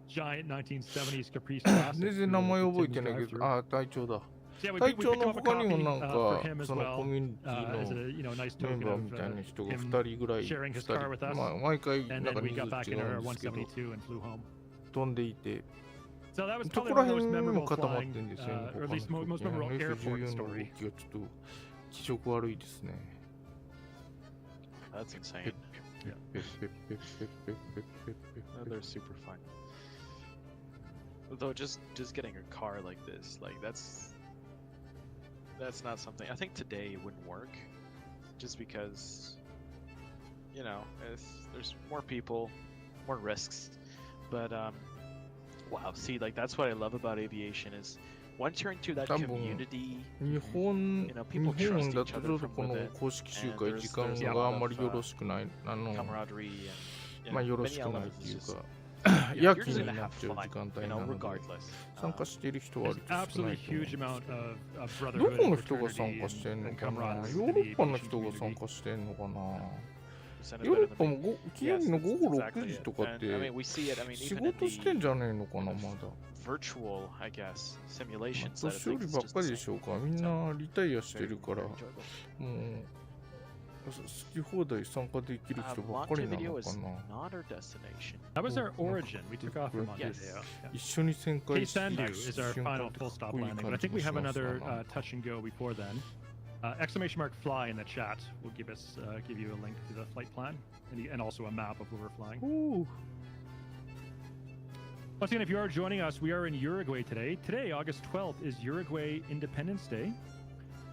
giant 1970s Caprice classic. 全然名前覚えてないけど、あ、隊長だ。隊長の他にもなんか、そのコミュニティのメンバーみたいな人が2人ぐらい、まあ、毎回なんか人数違うんですけど、飛んでいて、そこら辺にも固まってるんですよね。NS14 の動きがちょっと気色悪いですね。That's insane. They're super fun. Though just getting a car like this, like that's not something I think today wouldn't work, just because, you know, there's more people, more risks. But wow, see, like that's what I love about aviation is once you're into that community, 日本だとちょっとこの公式集会時間があんまりよろしくない、まあよろしくないっていうか、夜勤になっちゃう時間帯なので、参加している人は割と少ないと思う。どこの人が参加してんのかな？ヨーロッパの人が参加してんのかな？ヨーロッパも金曜日の午後6時とかって仕事してんじゃねえのかな、まだ。年寄りばっかりでしょうか。みんなリタイアしてるから、もう好き放題参加できる人ばっかりなのかな。That was our origin. We took off from Montevideo. 一緒に旋回している is our final full stop landing, but I think we have another touch and go before then. Exclamation mark fly in the chat will give you a link to the flight plan and also a map of where we're flying. Ooh. Once again, if you are joining us, we are in Uruguay today. Today, August 12th, is Uruguay Independence Day.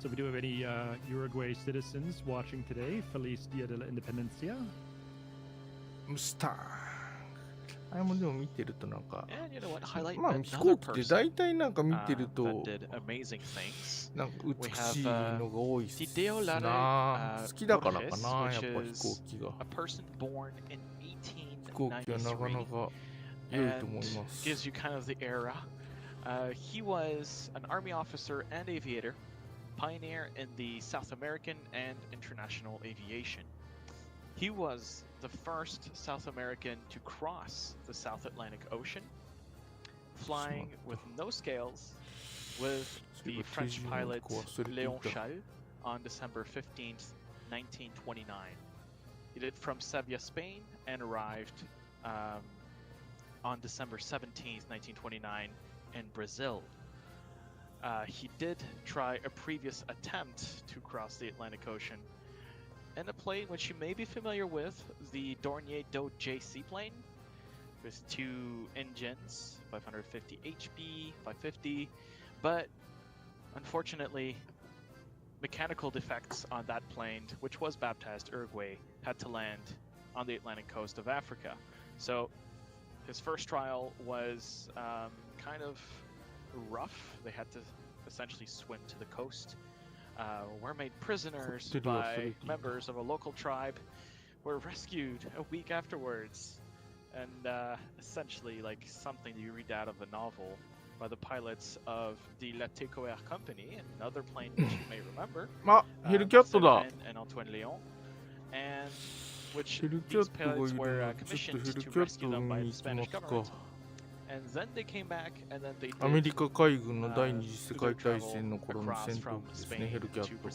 So if we do have any Uruguay citizens watching today, Feliz Dia de la Independencia. あれもでも見てるとなんか、まあ飛行機って大体なんか見てると、なんか美しいのが多いっすな。好きだからかな、やっぱ飛行機が。飛行機はなかなか良いと思います。Gives you kind of the era. He was an army officer and aviator, pioneer in the South American and international aviation. He was the first South American to cross the South Atlantic Ocean, flying with no scales with the French pilot Léon Chalut on December 15th, 1929. He did from Sevilla, Spain, and arrived on December 17th, 1929 in Brazil. He did try a previous attempt to cross the Atlantic Ocean in a plane which you may be familiar with, the Dornier Do JC plane, with 2 engines, 550 HP, 550, but unfortunately, mechanical defects on that plane, which was baptized Uruguay, had to land on the Atlantic coast of Africa. So his first trial was kind of rough. They had to essentially swim to the coast. Were made prisoners by members of a local tribe, were rescued a week afterwards, and essentially like something you read out of a novel by the pilots of the La Tecoère Company, another plane which you may remember, and Antoine Léon, and which these pilots were commissioned to rescue them by the Spanish government. And then they came back, and then they did アメリカ海軍の第二次世界大戦の頃の戦闘機ですね、ヘルキャット。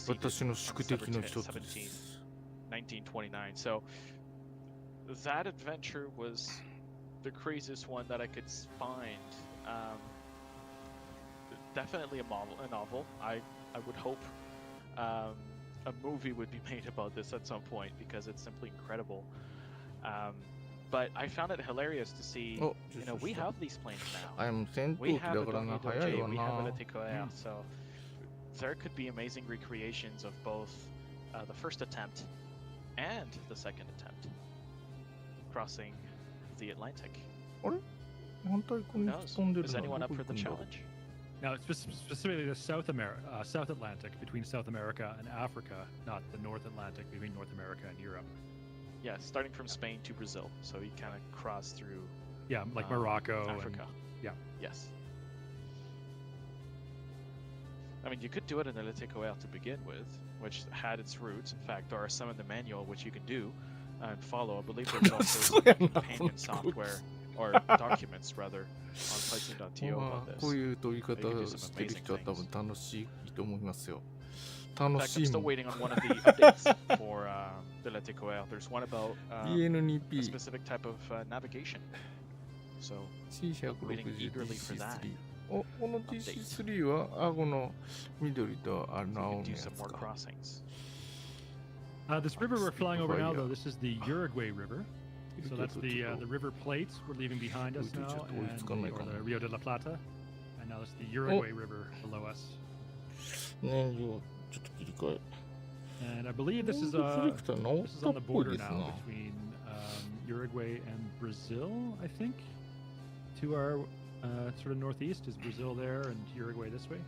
私の宿敵の一つです。1929. So that adventure was the craziest one that I could find. Definitely a novel. I would hope a movie would be made about this at some point because it's simply incredible. But I found it hilarious to see, you know, we have these planes now. We have a Dornier Do, we have a La Tecoère, so there could be amazing recreations of both the first attempt and the second attempt crossing the Atlantic. Who knows? Is anyone up for the challenge? Now, specifically the South Atlantic, between South America and Africa, not the North Atlantic between North America and Europe. Yeah, starting from Spain to Brazil, so you kind of cross through. Yeah, like Morocco. Africa. And, yeah. Yes. I mean, you could do it in the La Tecoère to begin with, which had its roots. In fact, there are some in the manual which you can do. and follow. I believe there's also companion software or documents rather on flightsim.to about this. こういう飛び方してる人は多分楽しいと思いますよ。楽 In fact, し I'm い still もん。waiting on one of the updates for the Leticoel. There's one about a ENP specific type of navigation. So waiting eagerly for that. C160DC3。お、この DC3 は、この緑と青 So we の can や do つ some more か。 crossings. This river we're flying over now, though, this is the Uruguay River. So that's the river plates we're leaving behind us now, and or the Rio de la Plata. And now it's the Uruguay River below us. 燃料ちょっと切り替え。And I believe this is セレクター直っ this is た on っ the ぽい border です now な。 between Uruguay and Brazil, I think. To our sort of northeast is Brazil there, and Uruguay this way.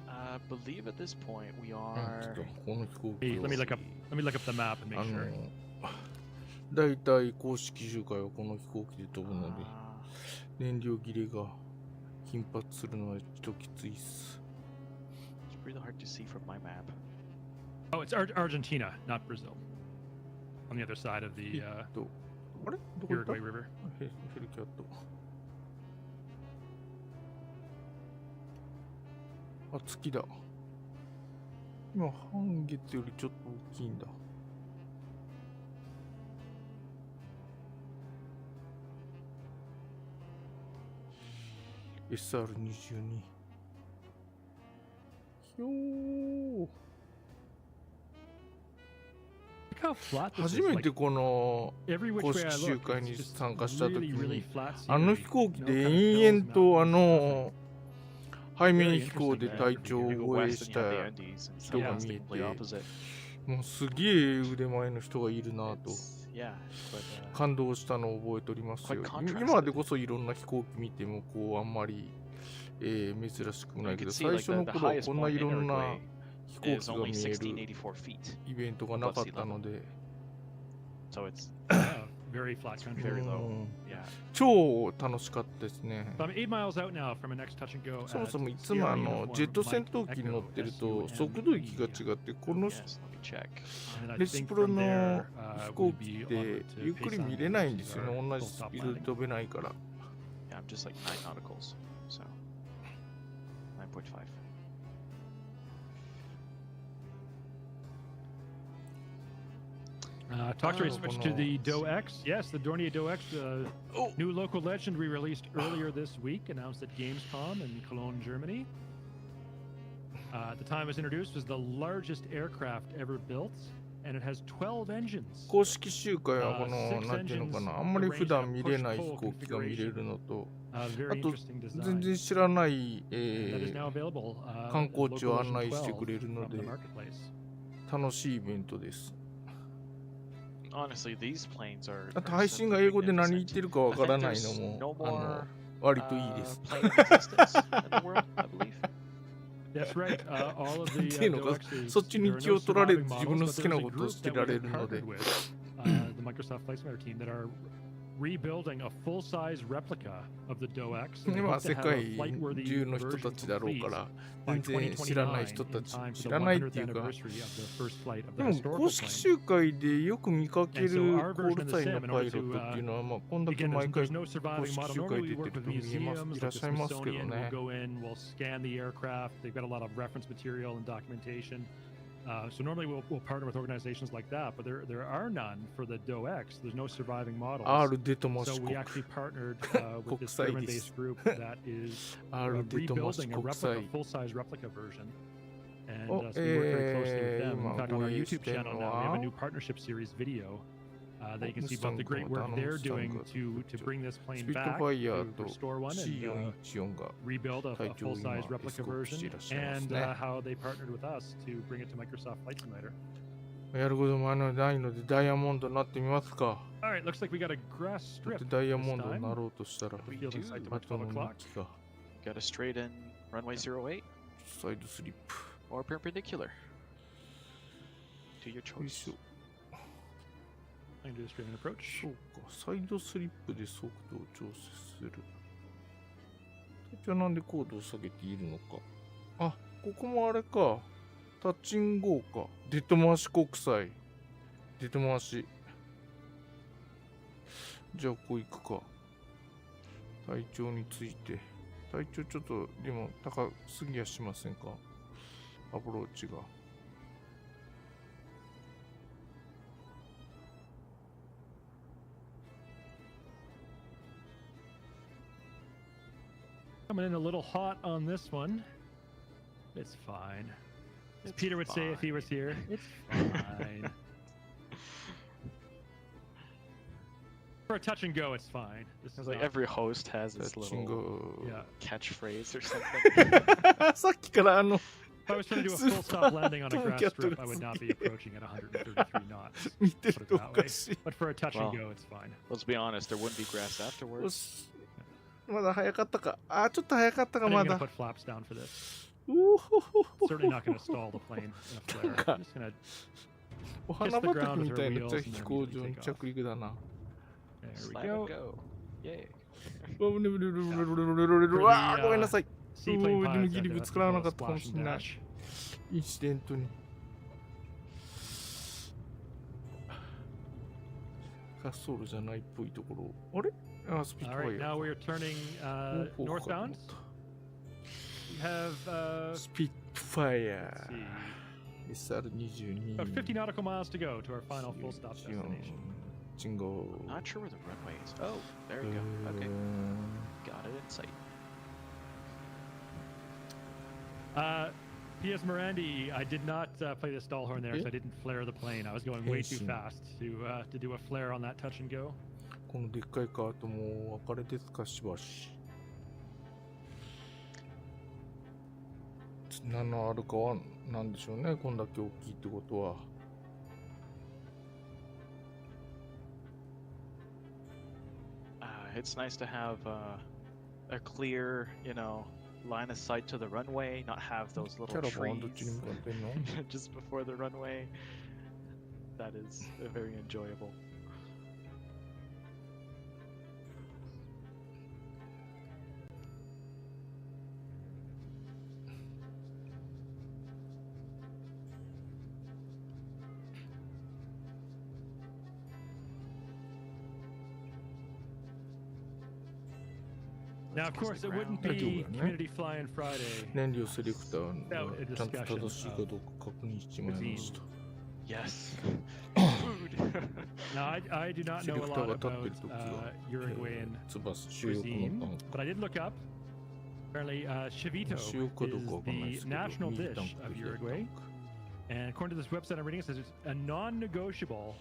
I believe at this point we ちょっ are. とこの飛行 Hey, 機を let me look up the map and make あの sure. だいたい公式集会はこの飛行機で飛ぶので、燃料切れが頻発するのはちょっときついっす。It's really hard to see from my map. Oh, it's Argentina, not Brazil. On the other side of the あれどこ行った Uruguay River. ヘリキャット。あ、月だ。今、半月よりちょっと大きいんだ。SR22。ひょー。 Look how flat this 初 is. め Like, てこの every which 公 way I 式集 look, 会 it's に just 参加した時 really, really に flat あの scenery. 飛行機 No で kind of 延 hills, 々と mountains, 背面 Very 飛行で interesting, 体調を You go 応援 west し and た you have the Andes, and 人が sometimes 見 they え play て opposite. もうすげえ腕前の人がいるなと Yeah, but 感動したのを覚えておりますよ Quite contrasted. 今でこそいろんな飛行機見てもこうあんまり、珍しくもないけ you ど can see 最 like 初の the 頃は highest こんな point い in ろんな Uruguay 飛行 is 機が only 見える 1684 feet. イベントがなかったので So it's yeah, very flat country. very う low. ん Yeah. 超楽しかったですね So I'm 8 miles out now from a next touch and go. そも at そもいつも Sierra Uniform ジェット戦 Mike 闘機に乗ってると Echo 速度域が SUME. 違ってこの Yes, let me check. And I レス think プロ from の there, 飛行 we'd 機 be って onward to ゆっくり Paysan, 見れないん which で is すよね our 同じ full ス stop ピードで landing. 飛べないから Yeah, I'm just like 9 nauticals. So 9.5. Talk to Oh, switch no. to the Doe X. Yes, the Dornier Doe X, Oh. new local legend we released earlier this week, announced at Gamescom in Cologne, Germany. At the time it was introduced, was the largest aircraft ever built, and it has 12 engines. 公式集会はこのなんていうのかなあんまり普段見れない飛行機が見れるのと Very あと interesting 全 design. 然知らない、 That is now available. 観 at 光地を local 案内 legend してくれる 12の from the で marketplace. 楽しいイベントです Honestly, these planes are. あと are 配信が simply 英語で何言っ magnificent. てるかわ I から think ない there's の no も more 割といいです plane in existence in the world, I believe. That's right. All of なん the ていうのか Doe X's, そっちに there are 気 no を取られ surviving ず自分の models, 好 but きな there's a ことを group して that ら we れ have るので partnered with, the Microsoft Flight Simulator team that are rebuilding a full-size replica of the Doe X. and they 今 hope to 世 have 界 a flight-worthy 中の人 version たちだろう complete から by 全然知らない人 2029た in ち time for 知 the らないっ 100th ていうか anniversary of the first flight of で the も historical 公式 plane. 集会でよく見かけ And る so our コ version ー of ル the サイン sim, の in パイ order ロット to っていうのはまあこんだけ again, 毎 there's 回 no 公 surviving 式 model. 集会 Normally 出 we てる work 人 with 見えます museums いら like っ the しゃいますけど Smithsonian. We'll ね go in, we'll scan the aircraft. They've got a lot of reference material and documentation. So normally we'll partner with organizations like that, but there are none for the Doe X. There's no surviving models. R 出てます So 国 we actually partnered with this 国際です German-based group that is R 出てます rebuilding a 国 replica, 際 full-size replica version. And Oh, so we work very closely with them. In 今 fact, on our 護衛 YouTube してる channel の now, we have は a new partnership series video that you can see ムスタ both ン the グ great と work あの they're ムスタン doing グ to bring this ス plane ピット back ファイヤー to と restore one and C414 が rebuild a 隊長を full-size 今エ replica スコートしてい version, らっしゃいます and ね how they partnered with us to bring it to Microsoft Flight Simulator. やることもないのでダイヤモンドになってみますか All right, looks like we got a grass だっ strip てダイヤ this モンドに time. なろうとしたら We Field do. in sight to あ about と 12の o'clock. 日が Got a straight in runway 08サイドスリップ or perpendicular. To your よい choice. しょ I can do a straight in approach. そうかサイドスリップで速度を調節するじゃあなんで高度を下げているのかあここもあれかタッチンゴーかデトマーシ国際出て回し。じゃあこう行くか。体調について。体調ちょっとでも高すぎやしませんか？アプローチが。Coming in a little hot on this one. It's fine. As It's Peter would say if he was here, it's fine. For a touch and go, it's fine. This is like not... every host has his little catchphrase or something. さっきからIf I was trying to do a full stop landing on a grass strip, I would not be approaching at 133 knots. 見て Put る it お that か way. しい。 But for a touch and Well. go, it's fine. Let's be honest, there wouldn't be grass afterwards. まだ早かったか。あ、ちょっと早かったか I'm ま not going to だ。 put flaps down for this. おほほほ Certainly not going to stall the plane in a flare. I'm just going to お花畑みたいな飛行場に着陸だな。There we Slide go. and go. Yay. うわー、ごめんなさい。 Seaplane おー、でも pilots ギ had リ to ぶつからなかったかも splash し and れない。 dash. インシデントに。滑走路じゃないっぽいところ。あれ？あ、スピット All ファ right, イア now。we're turning ほうほう northbound. We have スピットファイ let's ア。 see, SR22。 about 50 nautical miles to go to our final full stop destination. 信号。 Not sure where the runway is. Oh, there we go. Okay. Got it in sight. P.S. Morandi, I did not play the stall horn there, so I didn't flare the plane. I was going way too fast to do a flare on that touch and go. このでっかいカートも分かれですかしばし。何のあるかは何でしょうね、こんだけ大きいってことは。It's nice to have a clear, line of sight to the runway, not have those キ little ャラバンどっ trees ちに向かってんの？ just before the runway. That is very enjoyable. Now, of course, it wouldn't be Community Fly-In Friday. 燃料セレクターがちゃんと正しいかどうか確認してもらいました。 Yes. Food. Now, I do not know a lot about Uruguayan 翼、主翼 cuisine, のパン but I did look up. Apparently, chivito is 塩かどうかわかんないで the すけど、 national ミニ dish タンク of とヒレタン Uruguay. ク。 And according to this website I'm reading, it says it's a non-negotiable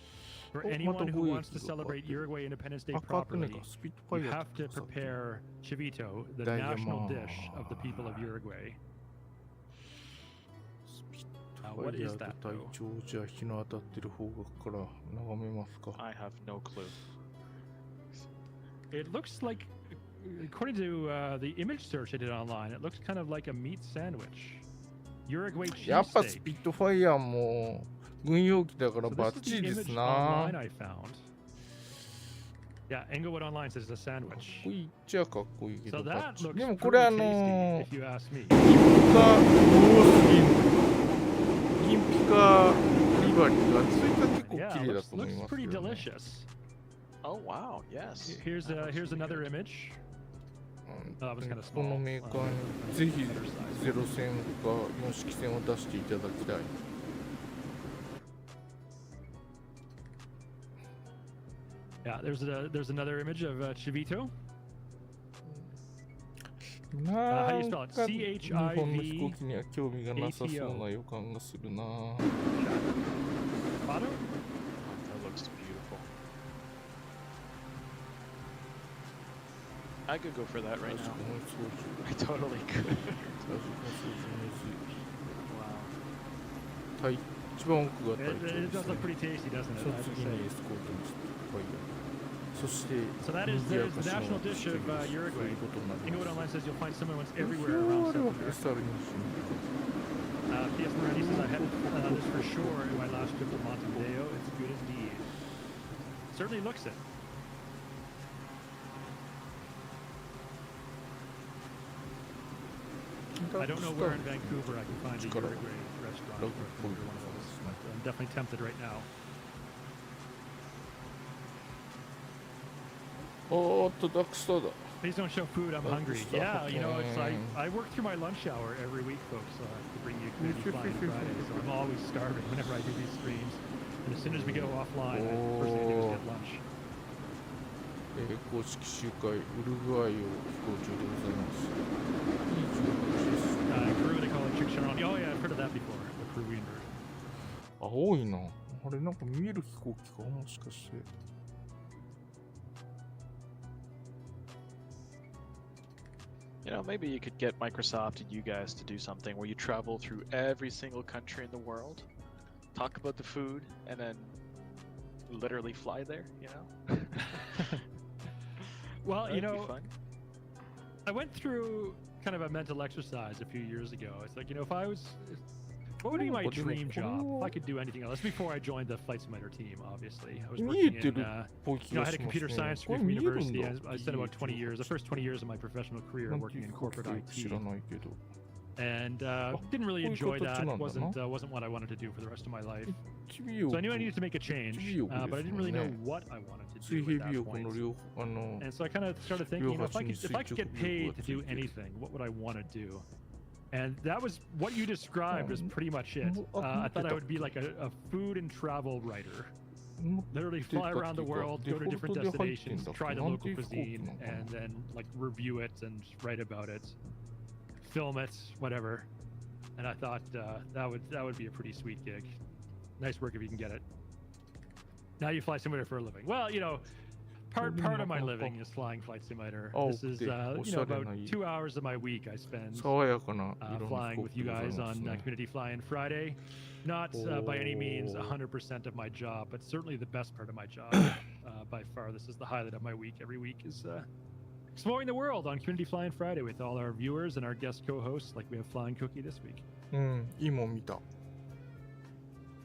for Oh, anyone who mata wants to huye celebrate Uruguay Independence Day あ、変わってない properly. か。スピットファ You イア have to prepare chivito, the Diamond. national dish of the people of Uruguay. スピッ Now, ト what ファイア is と that, 体 though? 調じゃ日の当たってる方角から眺めますか。 I have no clue. It looks like, according to the image search I did online, it looks kind of like a meat sandwich. Uruguay やっぱス cheesesteak. ピットファイアも軍用機だから So バ this ッ is チ the リで image すな。 online か I found. Yeah, Englewood Online says it's a っ sandwich. こいいっちゃかっこいいけ So ど、バッ that チリ looks でも pretty これtasty, if you ask me. 銀ピカリバリーがついた結構 Yeah, 綺麗だ looks, と思い looks ます pretty よね。 delicious. Oh wow, yes. Here's That looks here's pretty another good. image. うん that was kind of こ small. のメーカーにぜひ Other side. ゼロ戦か4式戦を出していただきたい。 Yeah, there's another image of chivito. なん spell it? か日本の飛行機には興味がなさそうな予感がするな。 Pato? That looks beautiful. I could go for that right 確か now. に操縦 I totally could. 確かに操縦むずい。 Wow. 一番奥が隊 It 長で does すね look。pretty tasty, doesn't it? その I have to 次 say. にエスコートにしてファイヤー。そして So that is 賑や there's か the しの national dish して of そうい Uruguay. うことになり Englewood ま Online す。 says you'll find similar ones いや everywhere あ around れ South は America. SR22。 P.S. Morandi says I had this for sure in my last trip to Montevideo. It's good indeed. Certainly looks it. I don't know where in Vancouver I can find a Uruguay restaurant or one of those, but I'm definitely tempted right now. Please don't show food, I'm hungry. Yeah, you know, it's like I work through my lunch hour every week, folks, to bring you Community Flying Friday. So I'm always starving whenever I do these streams. And as soon as we go offline, the first thing I do is get lunch. 公式集会ウルグアイを飛行中でございます。Peru, they call it Chicharron. Oh yeah, I've heard of that before. The Peruvian bird. あ、多いな。あれなんか見える飛行機かもしかして。You know, maybe you could get Microsoft and you guys to do something where you travel through every single country in the world, talk about the food, and then literally fly there, you know? Well, That'd you know, be fun. I went through kind of a mental exercise a few years ago. It's like, you know, what would be my dream job if I could do anything else? That's before I joined the Flight Simulator team, obviously. I was working in, you know, I had a computer science degree from university. I spent about 20 years, the first 20 years of my professional career working in corporate IT. And didn't really enjoy that. Wasn't what I wanted to do for the rest of my life. So I knew I needed to make a change, but I didn't really know what I wanted to do at that point. And so I kind of started thinking, you know, if I could get paid to do anything, what would I want to do? And that was what you described was pretty much it. I thought I would be like a food and travel writer. Literally fly around the world, go to different destinations, try the local cuisine, and then like review it and write about it, film it, whatever. And I thought that would be a pretty sweet gig. Nice work if you can get it. Now you fly simulator for a living. Well, you know, part of my living is flying Flight Simulator. This is you know, about 2 hours of my week I spend flying with you guys on Community Flying Friday. Not by any means 100% of my job, but certainly the best part of my job. By far, this is the highlight of my week. Every week is exploring the world on Community Flying Friday with all our viewers and our guest co-hosts, like we have Flying Cookie this week.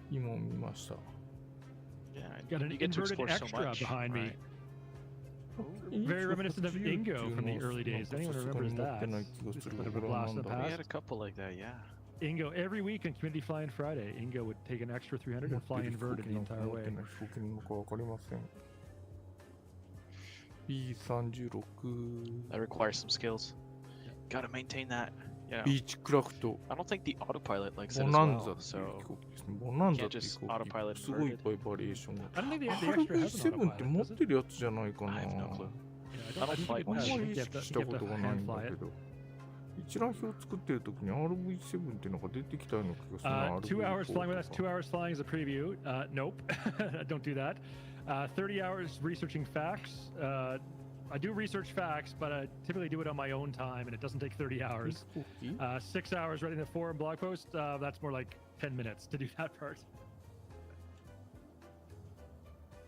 今見ました。 Yeah, Got an you get to inverted explore so extra much, behind me. right? Very reminiscent of Ingo from the early days. Anyone remembers that? Just a bit of a blast in the We had past. a couple like that, yeah. Ingo, every week on Community Flying Friday, Ingo would take an extra 300 and fly inverted the entire way. B36 That requires some skills. Gotta maintain that. Yeah. ビーチクラフト I don't think the autopilot likes it ボ as ナンザ well, っていう so 飛行機ですね。ボナンザっていう just 飛行 autopilot 機すごいいっぱいバリエーションが I don't think the extra has an RV7 って autopilot, 持っ does it? てるやつじゃないかな I have no clue. Yeah, I don't think it あんま does. り You 意 have 識 to, した you こ have と to がない hand んだ fly け it. ど一覧表作ってる時に RV7 っていうのが出てきたような気がするな 2 hours flying with us, 2 RV4 hours flying as a preview. Nope, don't do that. 30 hours researching facts. I do research facts, but I typically do it on my own time, and it doesn't take 30 hours. 飛行機 6 hours writing the forum blog post. That's more like 10 minutes to do that part.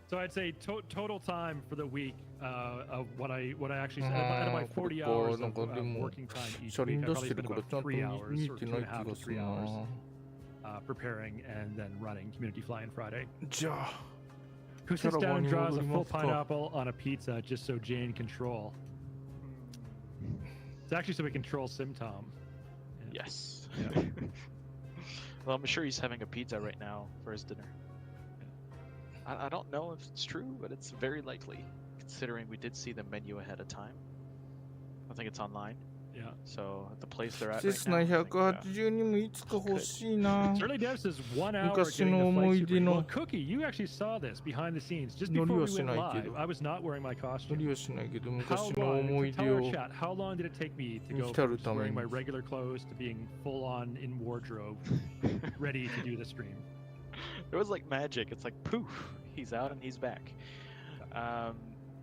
So I'd say total time for the week of what I actually said out of my 40 hours of working time each 車 week, 輪 I 出し probably てる spend からちゃん about と 3 hours 見 or て 2 ない and a 気 half が to す 3 る hours な preparing and then running Community Flying Friday. じゃあ Who sits down and draws a full キャラバンに戻りますか。 pineapple on a pizza just so Jane can troll? It's actually so we can troll SimTom. Yes. Yeah. Well, I'm sure he's having a pizza right now for his dinner. I don't know if it's true, but it's very likely, considering we did see the menu ahead of time. I think it's online. Yeah. So the place they're at セ right ス now, ナ I think, 182もいつか欲しいな Early Dev says 1 hour 昔 getting の the 思 flight い出 super. の Well, Cookie, you actually saw this behind the scenes just 乗り before は we し went ないけ live. ど I was not wearing my 乗 costume. りはしないけど How 昔の long? 思い Tell 出 our を chat. How long did it take me to 見 go 浸る from ため wearing に my regular clothes to being full on in wardrobe, ready to do the stream? It was like magic. It's like poof, he's out and he's back.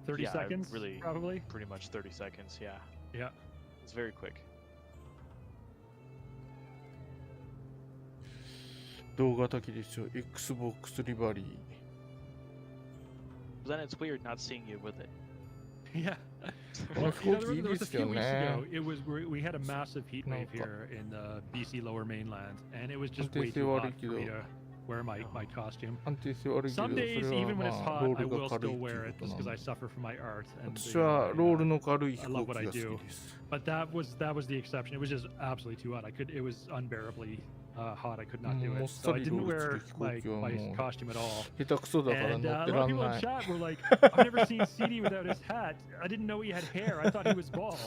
30 yeah, seconds, really, probably. pretty much 30 seconds. Yeah. Yeah. It's very quick. 動画的ですよ Xbox リバリー But then it's weird not seeing you with it. Yeah. Well, You know, there was a Cookie, few weeks man. ago, it was we had a massive heat wave here in the BC Lower Mainland, and it was just way 安定性 too 悪 hot いけ for ど me to wear my costume. 安定性悪いけど Some そ days, れは even when it's まあ hot, ロ I ール will が軽い still って wear いう it こと just な because ん I で suffer from my art. And 私はロール the, の軽い I 飛 love 行 what 機 I が好 do. きです But that was the exception. It was just absolutely too hot. It was unbearably hot. I could not do it. So I didn't wear my costume at all. 下手くそだから乗 And って a ら lot of ん people な in い。chat were like, I've never seen CD without his hat. I didn't know he had hair. I thought he was bald.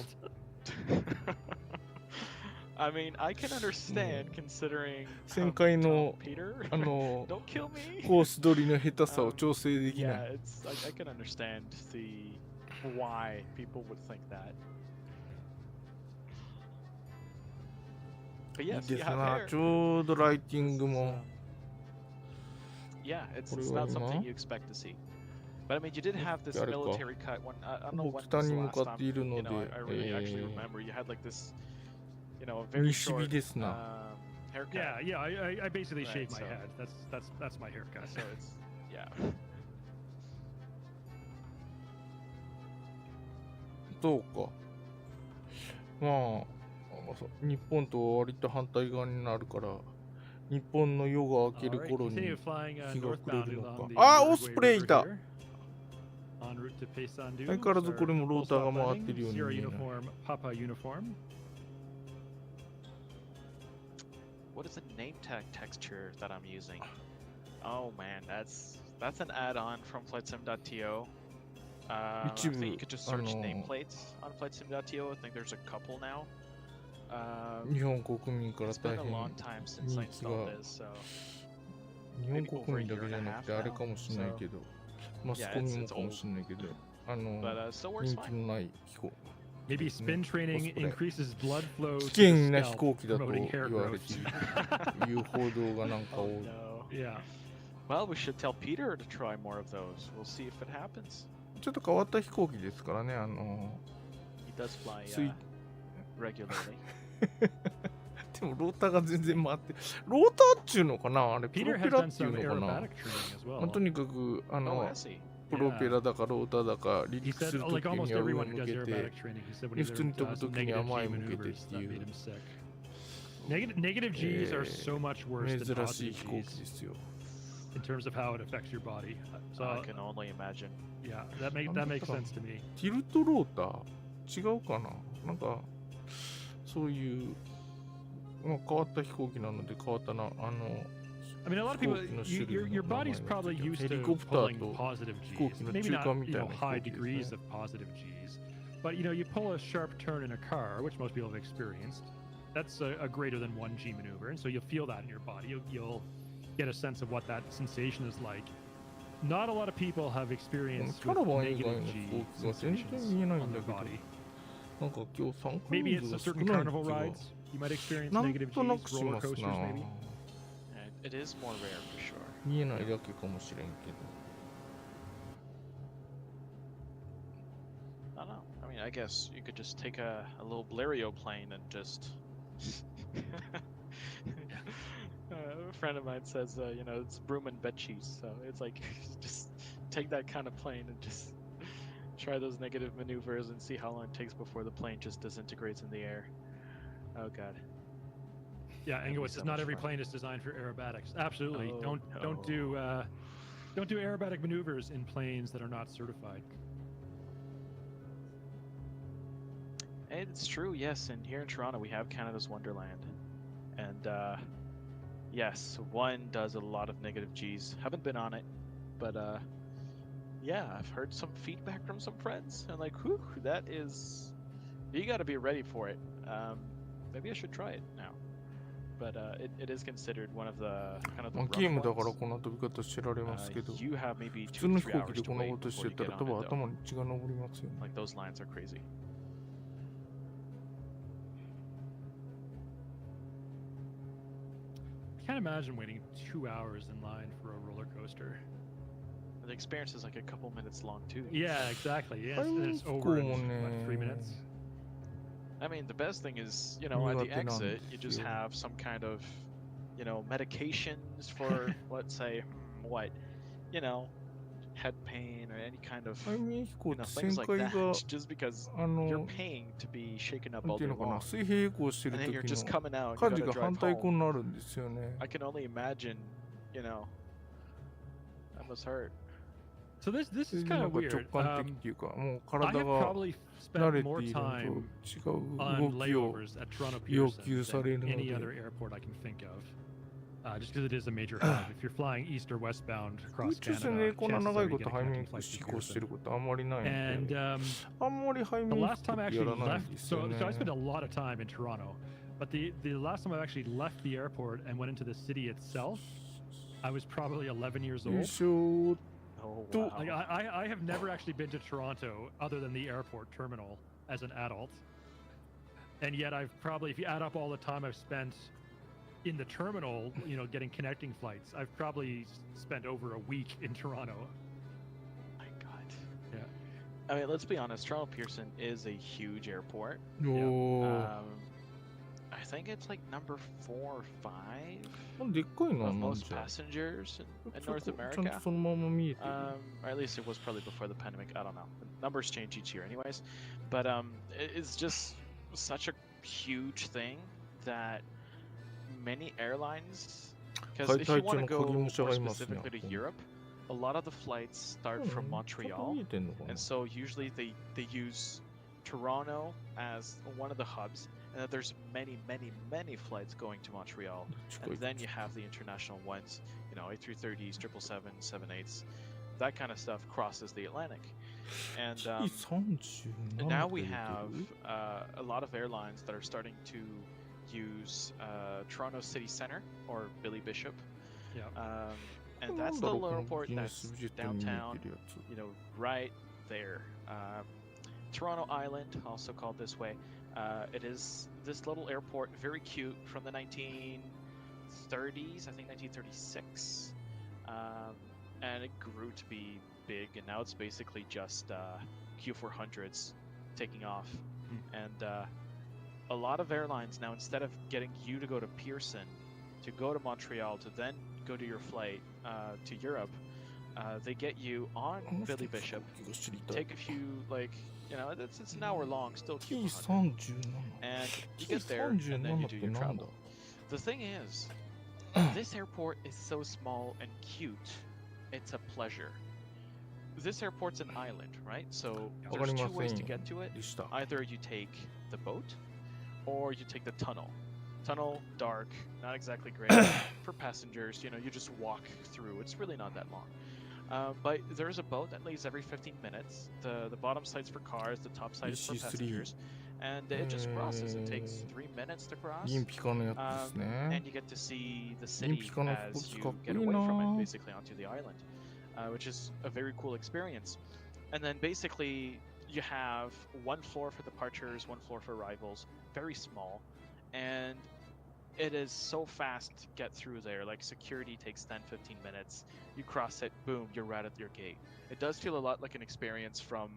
I mean, I can understand considering 旋回の Peter. あの Don't kill me. コース取りの下手さを調整できな Yeah, い。it's I can understand the why people would think that. But いい yes, で you す have な。 hair. ちょうどライティングも。 Yeah, it's これ not は今 something you expect to see. But I mean, you did have this あれか military cut one. I don't know もう when 北 was に the 向 last かっ time. ているの You で know, I really actually remember you had like this, you know, a very 西日 short ですな。haircut. Yeah, yeah. I basically Right, shaved my so- head. That's my haircut. So it's yeah. そうか。まあ、日本と割と反対側になるから、日本の夜が明ける Alright, 頃に continue flying 日が暮れ northbound るのか along。the あ、 Uruguay オスプレイい River た。 here, en route to Paysandú. 相変わらずこれも Our ローターが full stop 回ってるよう landing, に Sierra 見えない。 uniform, Papa uniform. What is the name tag texture that I'm using? Oh man, that's an add-on from FlightSim.to. I 一 think 部 you could just あ search の nameplates on FlightSim.to. I think there's a couple now. 日本国民から It's been 大 a 変 long time since I 人気が installed this, so 日本国民だけじゃなくてあれかもしれないけど、マスコミもかもしれないけど、but still works 人気 fine. のない飛行 Maybe spin training Osprey. increases blood flow 危 to 険 the な飛 scalp, 行機だと promoting 言 hair われ growth. ていう報道がなんか多 Oh い。 no. Yeah. Well, we should tell Peter to try more of those. We'll see if it happens. ちょっと変わった飛行機ですからね、He does fly 水 regularly. でもローターが全然回ってローターっちゅうのかなあれプロ Peter ペ has ラっ done ていう some のかな aerobatic training as まあ、 well. とにかく Oh, has he? プロペラだかローターだか離 He 陸す said ると like き almost には上 everyone 向 who does けて aerobatic training. He said when he If 普通に did 飛ぶ some 時には negative 前 G 向けて maneuvers って that いう made him sick. Negative G's are so much worse than 珍しい positive 飛行機 G's ですよ in terms of how it affects your body. So I can only imagine. yeah, that makes sense to me. ティルトローター違うかななんかそういう、まあ、変わった飛行機なので変わったなI mean, a lot of people, 飛行機の種類の your 名前 body's がつい probably てる used ヘリ to コプター pulling と positive 飛行 G's. 機の Maybe 中間 not みたいな飛 high 行機ですね degrees of positive G's, but you pull a sharp turn in a car, which most people have experienced. That's a greater than 1G maneuver, and so you'll feel that in your body. You'll get a sense of what that sensation is like. Not a lot of people have キ experienced ャラ with バン以外 negative の G 飛行機が全然 sensations 見えないん on だ their けど body. なんか今日参加 Maybe 人 it's 数 the が少 certain ない carnival 気が rides. You might experience なん negative とな G's, くし roller ます coasters な maybe. It is more rare for sure. 見えないだけかもしれんけど I don't know. I mean, I guess you could just take a little Blériot plane and just. A friend of mine says, it's broom and bed cheese. So it's like, just take that kind of plane and just try those negative maneuvers and see how long it takes before the plane just disintegrates in the air. Oh god. Yeah, That'd be Engel so says not much every fun. plane is designed for aerobatics. Absolutely. Oh, Don't do aerobatic maneuvers in planes that are not certified. It's true, yes. And here in Toronto, we have Canada's Wonderland. And yes, one does a lot of negative G's. Haven't been on it, but yeah, I've heard some feedback from some friends. And like, whew, that is, you got to be ready for it. Maybe I should try it now. But it is considered one of the kind of the まあ rough ゲームだから ones. こんな飛び方してられますけど You have maybe 普通 2 の to 飛 3行機 hours で to こんな wait ことし before て you た get ら on 多分 it, though. 頭に血が上りますよね Like those lines are crazy. I can't imagine waiting 2 hours in line for a roller coaster. The experience is like a couple minutes long too. Yeah, exactly. Yeah, and it's over in what, 3 minutes. I mean, the best thing is, at the exit, you just have some kind of, medications for, let's say, head pain or any kind of, 背面飛行って things 旋 like 回が that. Just because あ you're の paying to be shaken な up ん all ていう day のかな long. 水平行してる And then 時 you're just の coming out. You 舵 gotta が drive 反対 home. 向になるんですよね I can only imagine, that must hurt. So this is kind of weird. 直感的っていうか、もう I 体 have が probably 慣 spent れて more いるのと time 違う on 動きを layovers at Toronto 要 Pearson 求される than の any で、 other airport I can think of. Just because it is a major hub. If you're flying east or westbound 空 across 中戦 Canada, でこんな chances 長 are い you こと get 背 a 面 connecting flight 飛 to 行して Pearson. ることあんまりないん And で、あんまり背 the 面 last 飛 time I 行ってや actually らない left, んですよ so ね。 I spent a lot of time in Toronto, but the last time I actually left the airport and went into the city itself, I was probably 11 years 優 old. 勝 Oh, To- wow. Like I have never actually been to Toronto other than the airport terminal as an adult. And yet I've probably, if you add up all the time I've spent in the terminal, you know, getting connecting flights, I've probably spent over a week in Toronto. My God. Yeah. I mean, let's be honest. Toronto Pearson is a huge airport. おー I think it's like number 4 or 5でっかいのは of なん most じゃ passengers in ちょ North ちゃんと America. そのまま見えてる。 Or at least it was probably before the pandemic. I don't know. The numbers change each year, anyways. But it's just such a huge thing that many airlines, because if you want to go more specifically to Europe, a lot of the flights start from Montreal, 見えてんのかな and so usually they use Toronto as one of the hubs, and then there's many flights going to Montreal, 近い and then you have the international ones, you know, A330s, 777s, 78s, that kind of stuff crosses the Atlantic. And T30 now we have a lot of airlines that are starting to use Toronto City Center or Billy Bishop. Yeah. And that's the little airport that's downtown, you know, right there. Toronto Island, also called this way. It is this little airport, very cute, from the 1930s, I think 1936. And it grew to be big, and now it's basically just Q400s taking off. And a lot of airlines now, instead of getting you to go to Pearson, to go to Montreal, to then go to your flight to Europe, they get you on Billy Bishop, take a few, like, you know, it's an hour long, still Q400, and you get there, and then you do your travel. The thing is, this airport is so small and cute, it's a pleasure. This airport's an island, right? So there's two ways to get to it. Either you take the boat, or you take the tunnel. Tunnel, dark, not exactly great for passengers. You know, you just walk through. It's really not that long. But there's a boat that leaves every 15 minutes. The bottom side's for cars, the top side is for passengers. And it just crosses. It takes 3 minutes to cross. And you get to see the city as you get away from it, basically onto the island, which is a very cool experience. And then basically you have one floor for departures, one floor for arrivals, very small. And it is so fast to get through there. Like, security takes 10-15 minutes. You cross it, boom, you're right at your gate. It does feel a lot like an experience from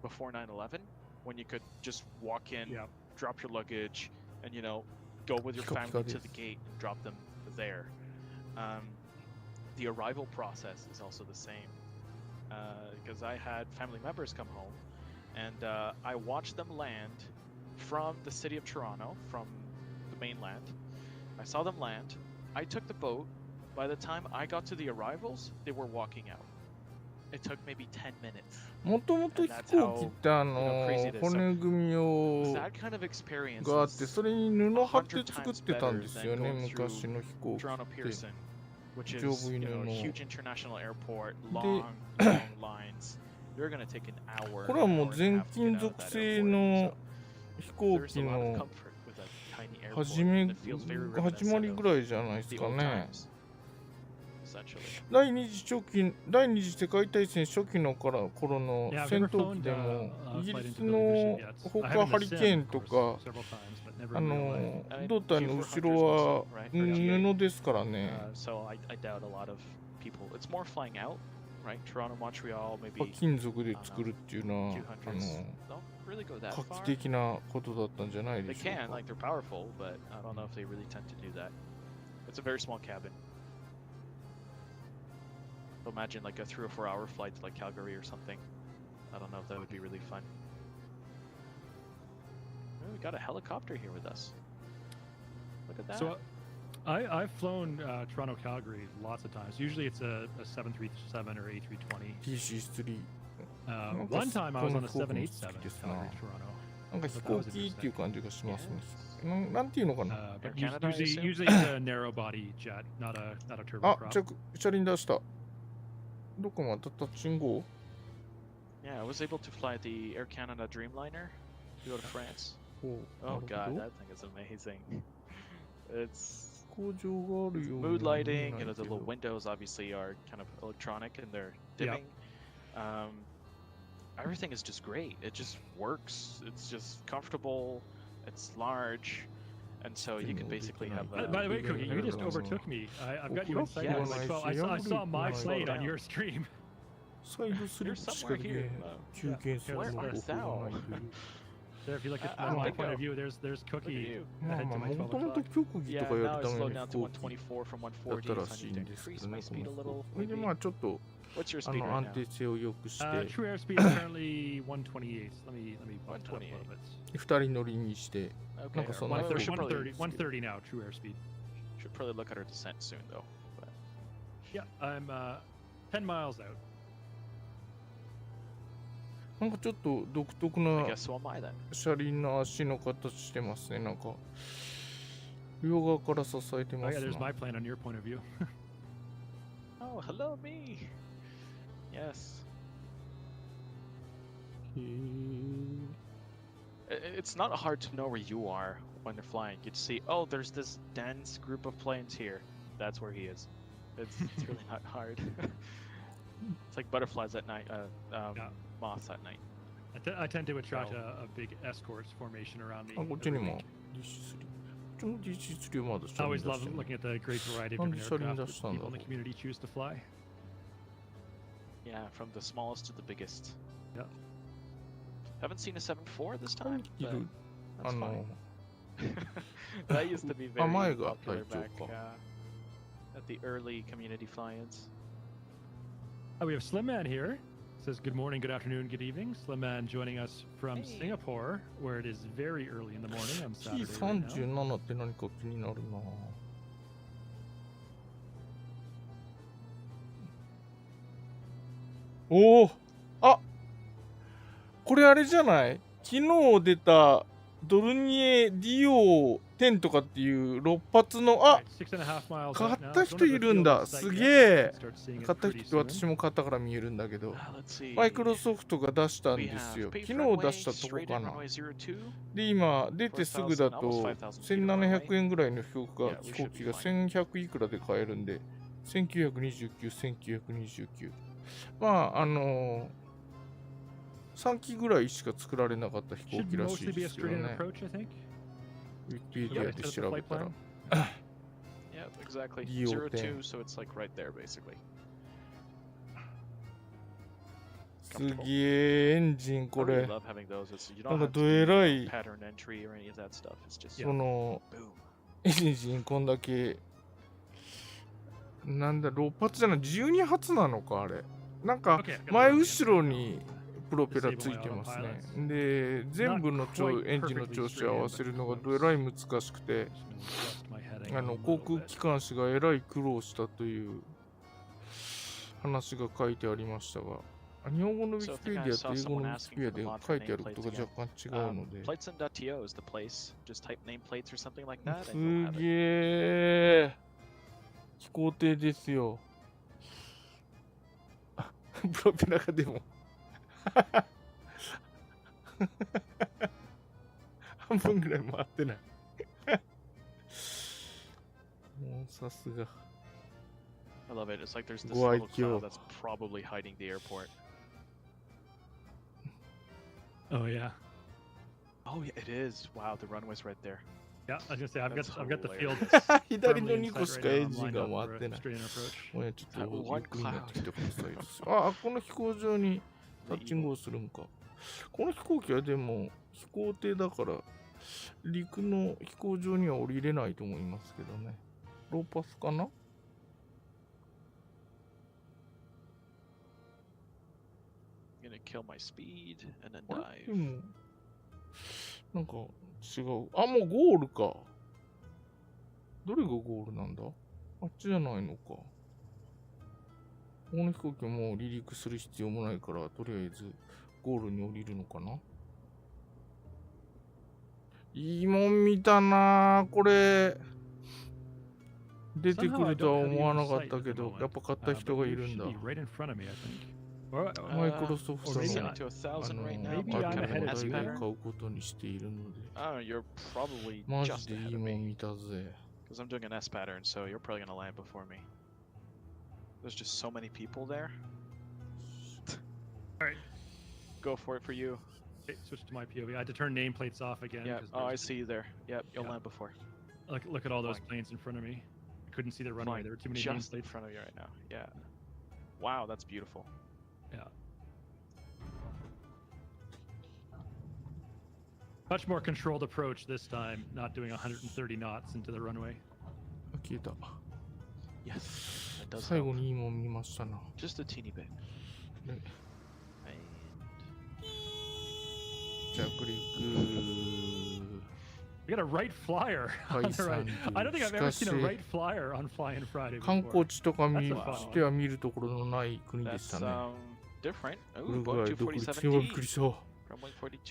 before 9/11, when you could just walk in, drop your luggage, and, you know, go with your family to the gate and drop them there. The arrival process is also the same, because I had family members come home, and I watched them land from the city of Toronto, from the mainland. I saw them land. I took the boat. By the time I got to the arrivals, they were walking out. It took maybe 10 minutes. もともと飛行機って骨組み用があって、それに布貼って作ってたんですよね、昔の飛行機って。which is, 丈夫 you に know, a の。 huge international airport, long lines. You're gonna take an hour. これはもう全金属製の飛行機の始まりぐらいじゃないですかね。第二次世界大戦初期の頃の戦闘機でもイギリスのホーカーハリケーンとか胴体の後ろは布ですからね。金属で作るっていうのは画期的なことだったんじゃないでしょうか。Imagine like a 3 or 4 hour flight to like Calgary or something. I don't know if that would be really fun. Oh, we got a helicopter here with us. Look at that. So I've flown Toronto Calgary lots of times. Usually it's a 737 or A320. TC3。One time I was on a 787 Calgary Toronto. なんか飛行機っていう感じがしますね。なんていうのかな。But usually it's a narrow body jet, not a turboprop. あ、車輪出した。どこまでタッチンゴYeah, I was able to fly the Air Canada Dreamliner to go to France. Oh god, that thing is amazing. It's mood lighting, you know, the little windows obviously are kind of electronic and they're dimming. Everything is just great. It just works. It's just comfortable. It's large. And so you can basically have by the way, Cookie, you just overtook me. I've got you in second. I saw my plane on your stream. You're somewhere here. Where's thou? So if you look at my point of view, there's Cookie ahead to my も 12 ともと o'clock. 競技と Yeah, かや now る I ため slowed に down 飛 to 行機 124 from だった 140, ら so し I い need ん to ですけ increase ど my ね。 speed a little. それで Maybe. まあちょっと What's your speed right 安 now? 定性を良くして True airspeed is currently 128. Let me bump that up a little bit. 2人乗りにして Okay, なんかそんな well, 飛 we 行 should 機 probably, 130 now, true airspeed. should probably look at our descent soon, though. But Yeah, I'm 10 miles out. なんかちょっと独特 I な guess so am I then. 車輪の足の形してますね。なんか両側から支えて Oh ま yeah, す there's な。 my plane on your point of view. Oh, hello, me. Yes. It's not hard to know where you are when you're flying. You'd see, oh, there's this dense group of planes here. That's where he is. It's really not hard. It's like butterflies at night, moths at night. I tend to attract a big escort formation around me. あ、こっちに every も week. DC3。こっちも DC3 はまだ I 車輪 always 出 love してない。 looking at the great variety ofなん different で車輪 aircraft 出 that したんだ people ろ in う the community choose to fly. Yeah, from the smallest to the biggest. Yeah. Haven't seen a 7.4 this ここに time. い But るあ that's の fine. That used to be very 前が popular 隊 back 長か。 at the early community fly-ins. Oh, we have Slim Man here. Says good morning, good afternoon, good evening. Slim Man joining us from Hey. Singapore, where it is very early in the morning on Saturday right now. T37 って何か気になるな。おお、あ、これあれじゃない？昨日出たドルニエ DO10 とかっていう6発の、あ、 6.5 miles 買 out っ now. た Don't 人 have い the るん field だ。 in す sight げ yet. え。 Start seeing it 買った pretty 人、 soon. 私も買ったから見えるんだけど。 Let's see. マイクロソフトが出したん We です have よ。 paved 昨日 runway, 出したとこ straight か in な。 runway 02. で、今、出てすぐだと almost 1700円ぐらいの飛行 Yeah, we 機が should be 1100いくらで買えるんで、1929、1929。まあ、3機ぐらいしか作られなかった飛行 Should 機らしい mostly be で a すけど straight in ね。 approach, I think. ウィキペディアで調べたら。 Yeah, exactly. DO10. 02, so it's like right there, basically. すげえ、エンジンこ I really れ。 love having those. You なん don't か have ど to え do らい pattern entry or any of that stuff. It's just その boom. エンジンこんだけなんだ6発じゃない12発なのかあれなんか Okay, I've got 前 the 後ろにプロペラついてますねで全部の Not quite エンジンの調子を合わせるのがどえらい難しくて Just gonna adjust my heading a 航 little 空 bit. 機関士がえらい苦労したという話が書いてありましたが日本語のウィキペディアと英語のウィキペディアで書いてあることが若干違うので Flightsim.to is the place. Just type nameplates or something like that, す and you'll have げ it. え飛行艇ですよプロペラがでも半分ぐらい回ってないもうさすが I love it. It's like there's this Go little IQ. cloud that's probably hiding the airport. Oh yeah. Oh yeah, it is. Wow, the runway's right there. Yeah, I was gonna say I've That's got the field hilarious. 左 firmly の in 2 sight 個し right か now. エン I'm ジン lined が up 回 for って a ない straight in approach. もうちょっと One ゆっくりになってきてくださいですあ、この飛行場にタッチングをするんかこの飛行機はでも飛行艇だから陸の飛行場には降りれないと思いますけどねローパスかな I'm gonna kill my speed and then あれ dive. でもなんか違うあ、もうゴールかどどれがゴールなんだ？あっちじゃないのか。この飛行機もう離陸する必要もないから、とりあえずゴールに降りるのかな。いいもん見たなこれ。出てくるとは思わなかったけど、やっぱ買った人がいるんだ。マイクロソフトの代で買うことにしているので。マジでいいもん見たぜ。Because I'm doing an S pattern, so you're probably gonna land before me. There's just so many people there. Alright. Go for it for you. Okay, switch to my POV. I had to turn nameplates off again. Yeah. Oh, I see you there. Yep, you'll land before. Look at all those planes in front of me. I couldn't see the runway. There were too many just nameplates in front of you right now. Yeah. Wow, that's beautiful. Yeah. Much more controlled approach this time, not doing 130 knots into the runway. 消えた。Yes. That does 最後にいいもん見ましたな。Just a teeny bit. 着陸。We got a right flyer on the right. I don't think I've ever seen a right flyer on Flying Friday before. 観光地とかしては見るところのない国でしたね。Different. ウルグアイ独立記念日びっくりした。ウ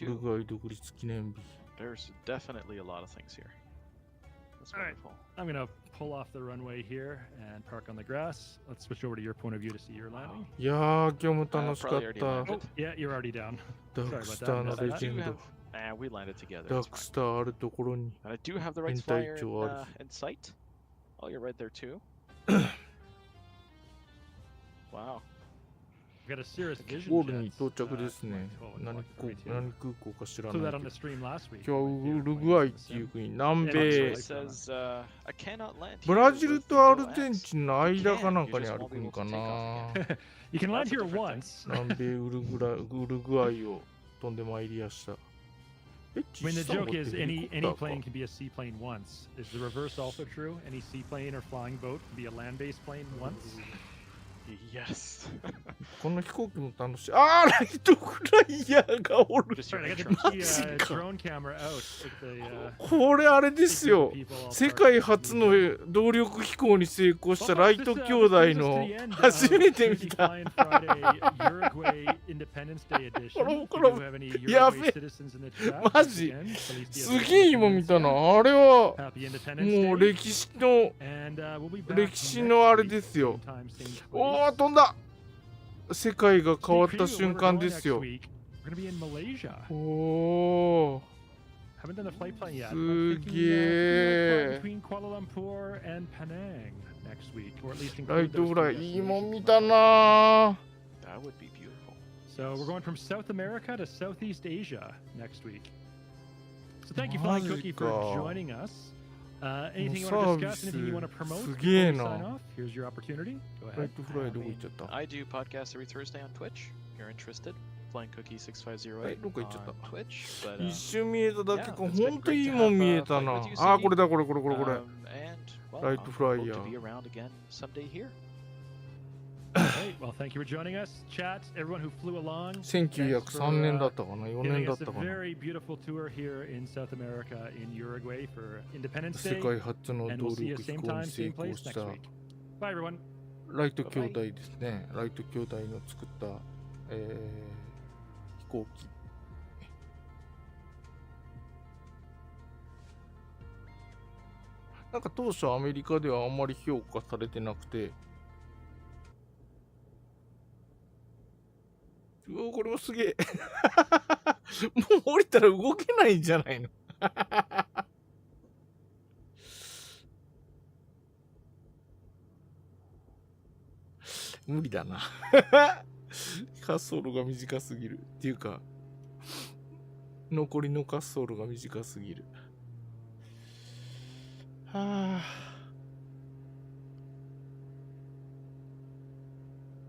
ルグアイ独立記念日。There's definitely a lot of things here. That's wonderful. I'm gonna pull off the runway here and park on the grass. Let's switch over to your point of view to see your landing. いやー、今日も楽しかった。Oh, yeah, you're already down. ダークスターのレジェンド。We landed together. ダークスターあるところに。I do have the right flyer in sight. Oh, you're right there too. Wow. ゴールに到着ですね。何空港か知らないけど。今日はウルグアイっていう国、南米。ブラジルとアルゼンチンの間かなんかにある国かな。南米ウルグアイを飛んでまいりやした。I mean, the joke is any plane can be a seaplane once. Is the reverse also true? Any seaplane or flying boat can be a land-based plane once? Yes. この飛行機も楽しい。あー、ライトフライヤーがおる。マジか。これあれですよ。世界初の動力飛行に成功したライト兄弟の初めて見た。やべえ。マジ。すげえ今見たな。あれはもう歴史のあれですよ。おー、飛んだ。世界が変わった瞬間ですよ。おお。すげえ。ライトフライ、いいもん見たな。So we're going from South America to Southeast Asia next week. So thank you, Flying Cookie, for joining us. Anything you want to discuss? Anything you want to promote? Before we sign off, here's your opportunity. Go ahead. I do podcasts every Thursday on Twitch. If you're interested, Flying Cookie 6508 on Twitch. But 一瞬見えただけか、ほんといいもん見えたな。あ、これだこれ。ライトフライヤー。Great. Well, thank you for joining us, chat. Everyone who flew along. 1903年だったかな、4年だったかな。Very beautiful tour here in South America in Uruguay for Independence Day. 世界初の動力飛行に成功した。Bye, everyone. ライト兄弟ですね。ライト兄弟の作った、飛行機。なんか当初アメリカではあんまり評価されてなくて。これもすげえ。もう降りたら動けないんじゃないの。無理だな。滑走路が短すぎる。っていうか、残りの滑走路が短すぎる。はあ。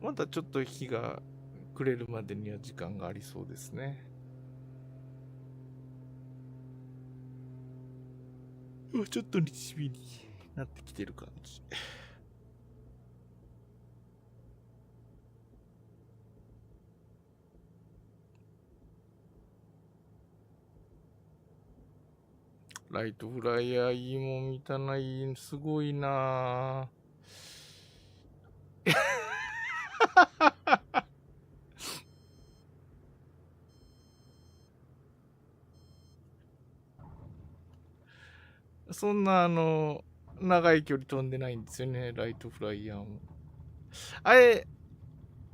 まだちょっと日がくれるまでには時間がありそうですね。もうちょっと日日になってきてる感じ。ライトフライヤーいいもん見たな、すごいなそんな長い距離飛んでないんですよね、ライトフライヤーも。あれ、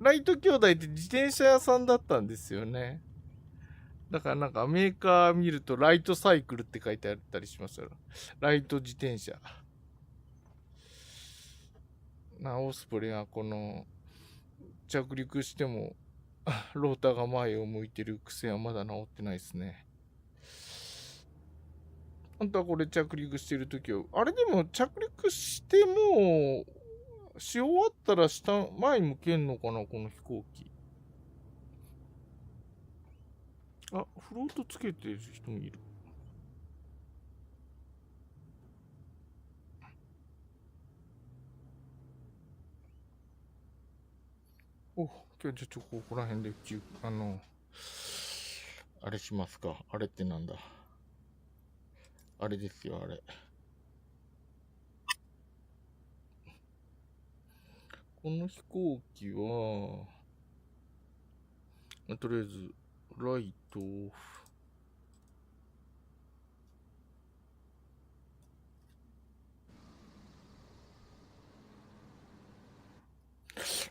ライト兄弟って自転車屋さんだったんですよね。だからなんかメーカー見るとライトサイクルって書いてあったりしますよ。ライト自転車。オスプレイがこの着陸してもローターが前を向いてる癖はまだ治ってないですね。本当はこれ着陸してるときは、あれでも着陸してもし終わったら前向けんのかな、この飛行機。あ、フロートつけてる人もいる。お、今日じゃここら辺であれしますか。あれってなんだ。あれですよ、あれ。この飛行機は、とりあえず、ライトオフ。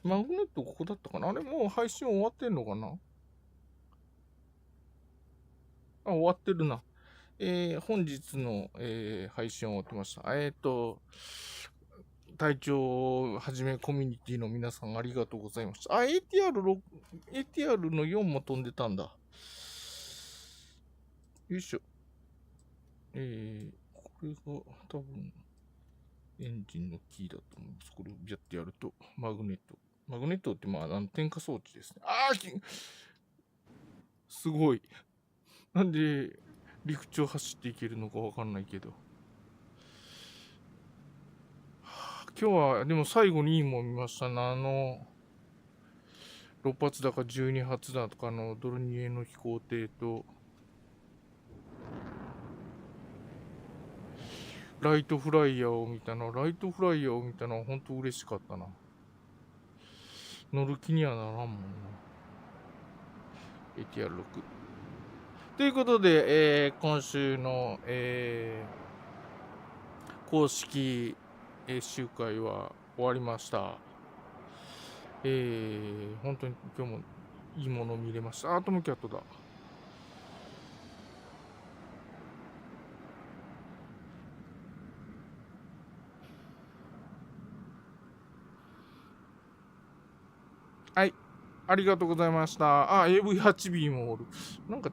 マグネットここだったかな。あれもう配信終わってんのかな。あ、終わってるな。本日の、配信終わってました。隊長はじめコミュニティの皆さんありがとうございました。あ、ATR の4も飛んでたんだ。よいしょ。これが多分エンジンのキーだと思います。これをビャッてやるとマグネット。マグネットって点火装置ですね。すごい。なんで陸地を走っていけるのかわかんないけど。今日はでも最後にいいもん見ましたね。6発だか12発だとかのドルニエの飛行艇と、ライトフライヤーを見たのは本当嬉しかったな。乗る気にはならんもんな。ATR6。ということで、今週の、公式、集会は終わりました。本当に今日もいいものを見れました。トムキャットだ。はい。ありがとうございました。AV8B もおる。なんか、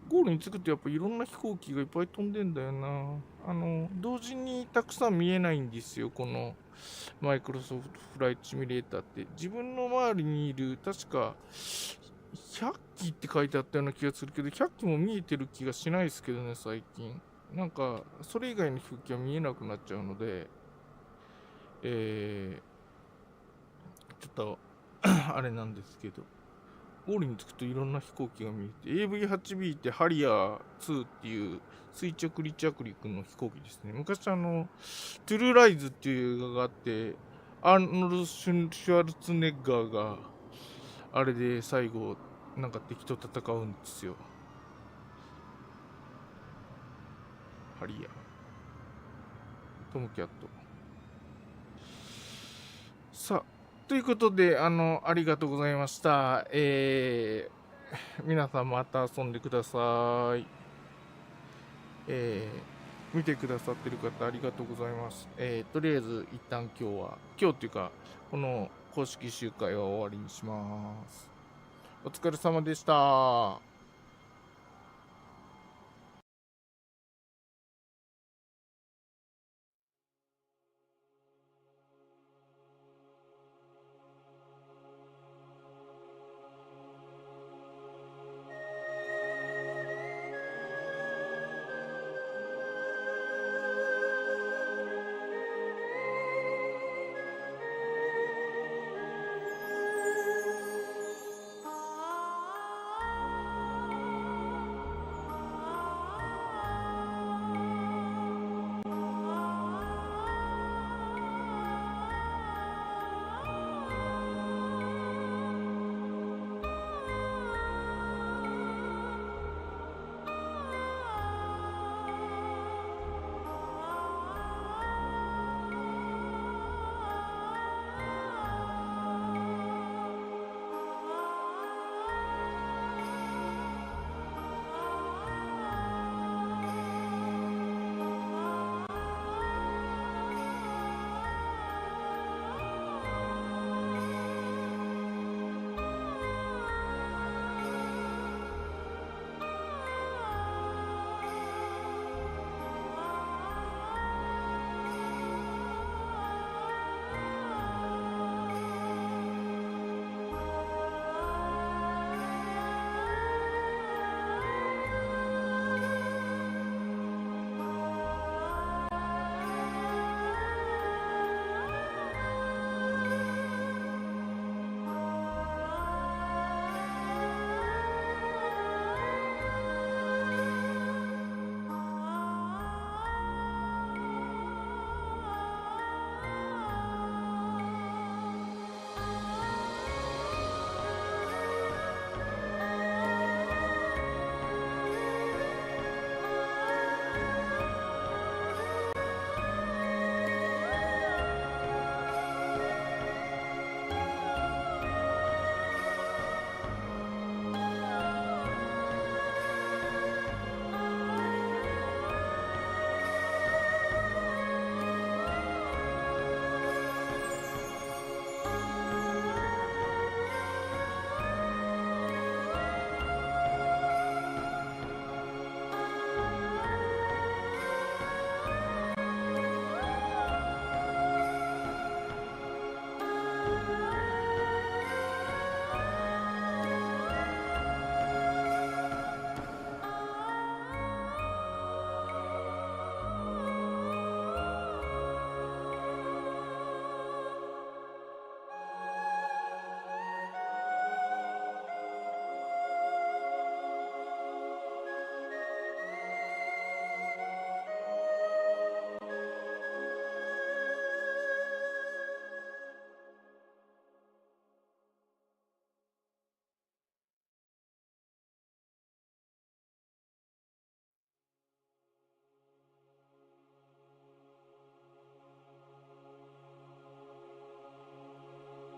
ゴールに着くとやっぱいろんな飛行機がいっぱい飛んでんだよな。同時にたくさん見えないんですよ。このマイクロソフトフライトシミュレーターって。自分の周りにいる、確か、100機って書いてあったような気がするけど、100機も見えてる気がしないですけどね、最近。なんか、それ以外の飛行機は見えなくなっちゃうので、ちょっと、あれなんですけど、ゴールに着くといろんな飛行機が見えて、AV8B ってハリアー2っていう垂直離着陸の飛行機ですね。昔トゥルーライズっていう映画があって、アーノルド・シュワルツェネッガーがあれで最後なんか敵と戦うんですよ。ハリアー、トムキャット。さあ、ということで、ありがとうございました。皆さんまた遊んでください。見てくださってる方ありがとうございます。とりあえず一旦今日っていうか、この公式集会は終わりにします。お疲れ様でした。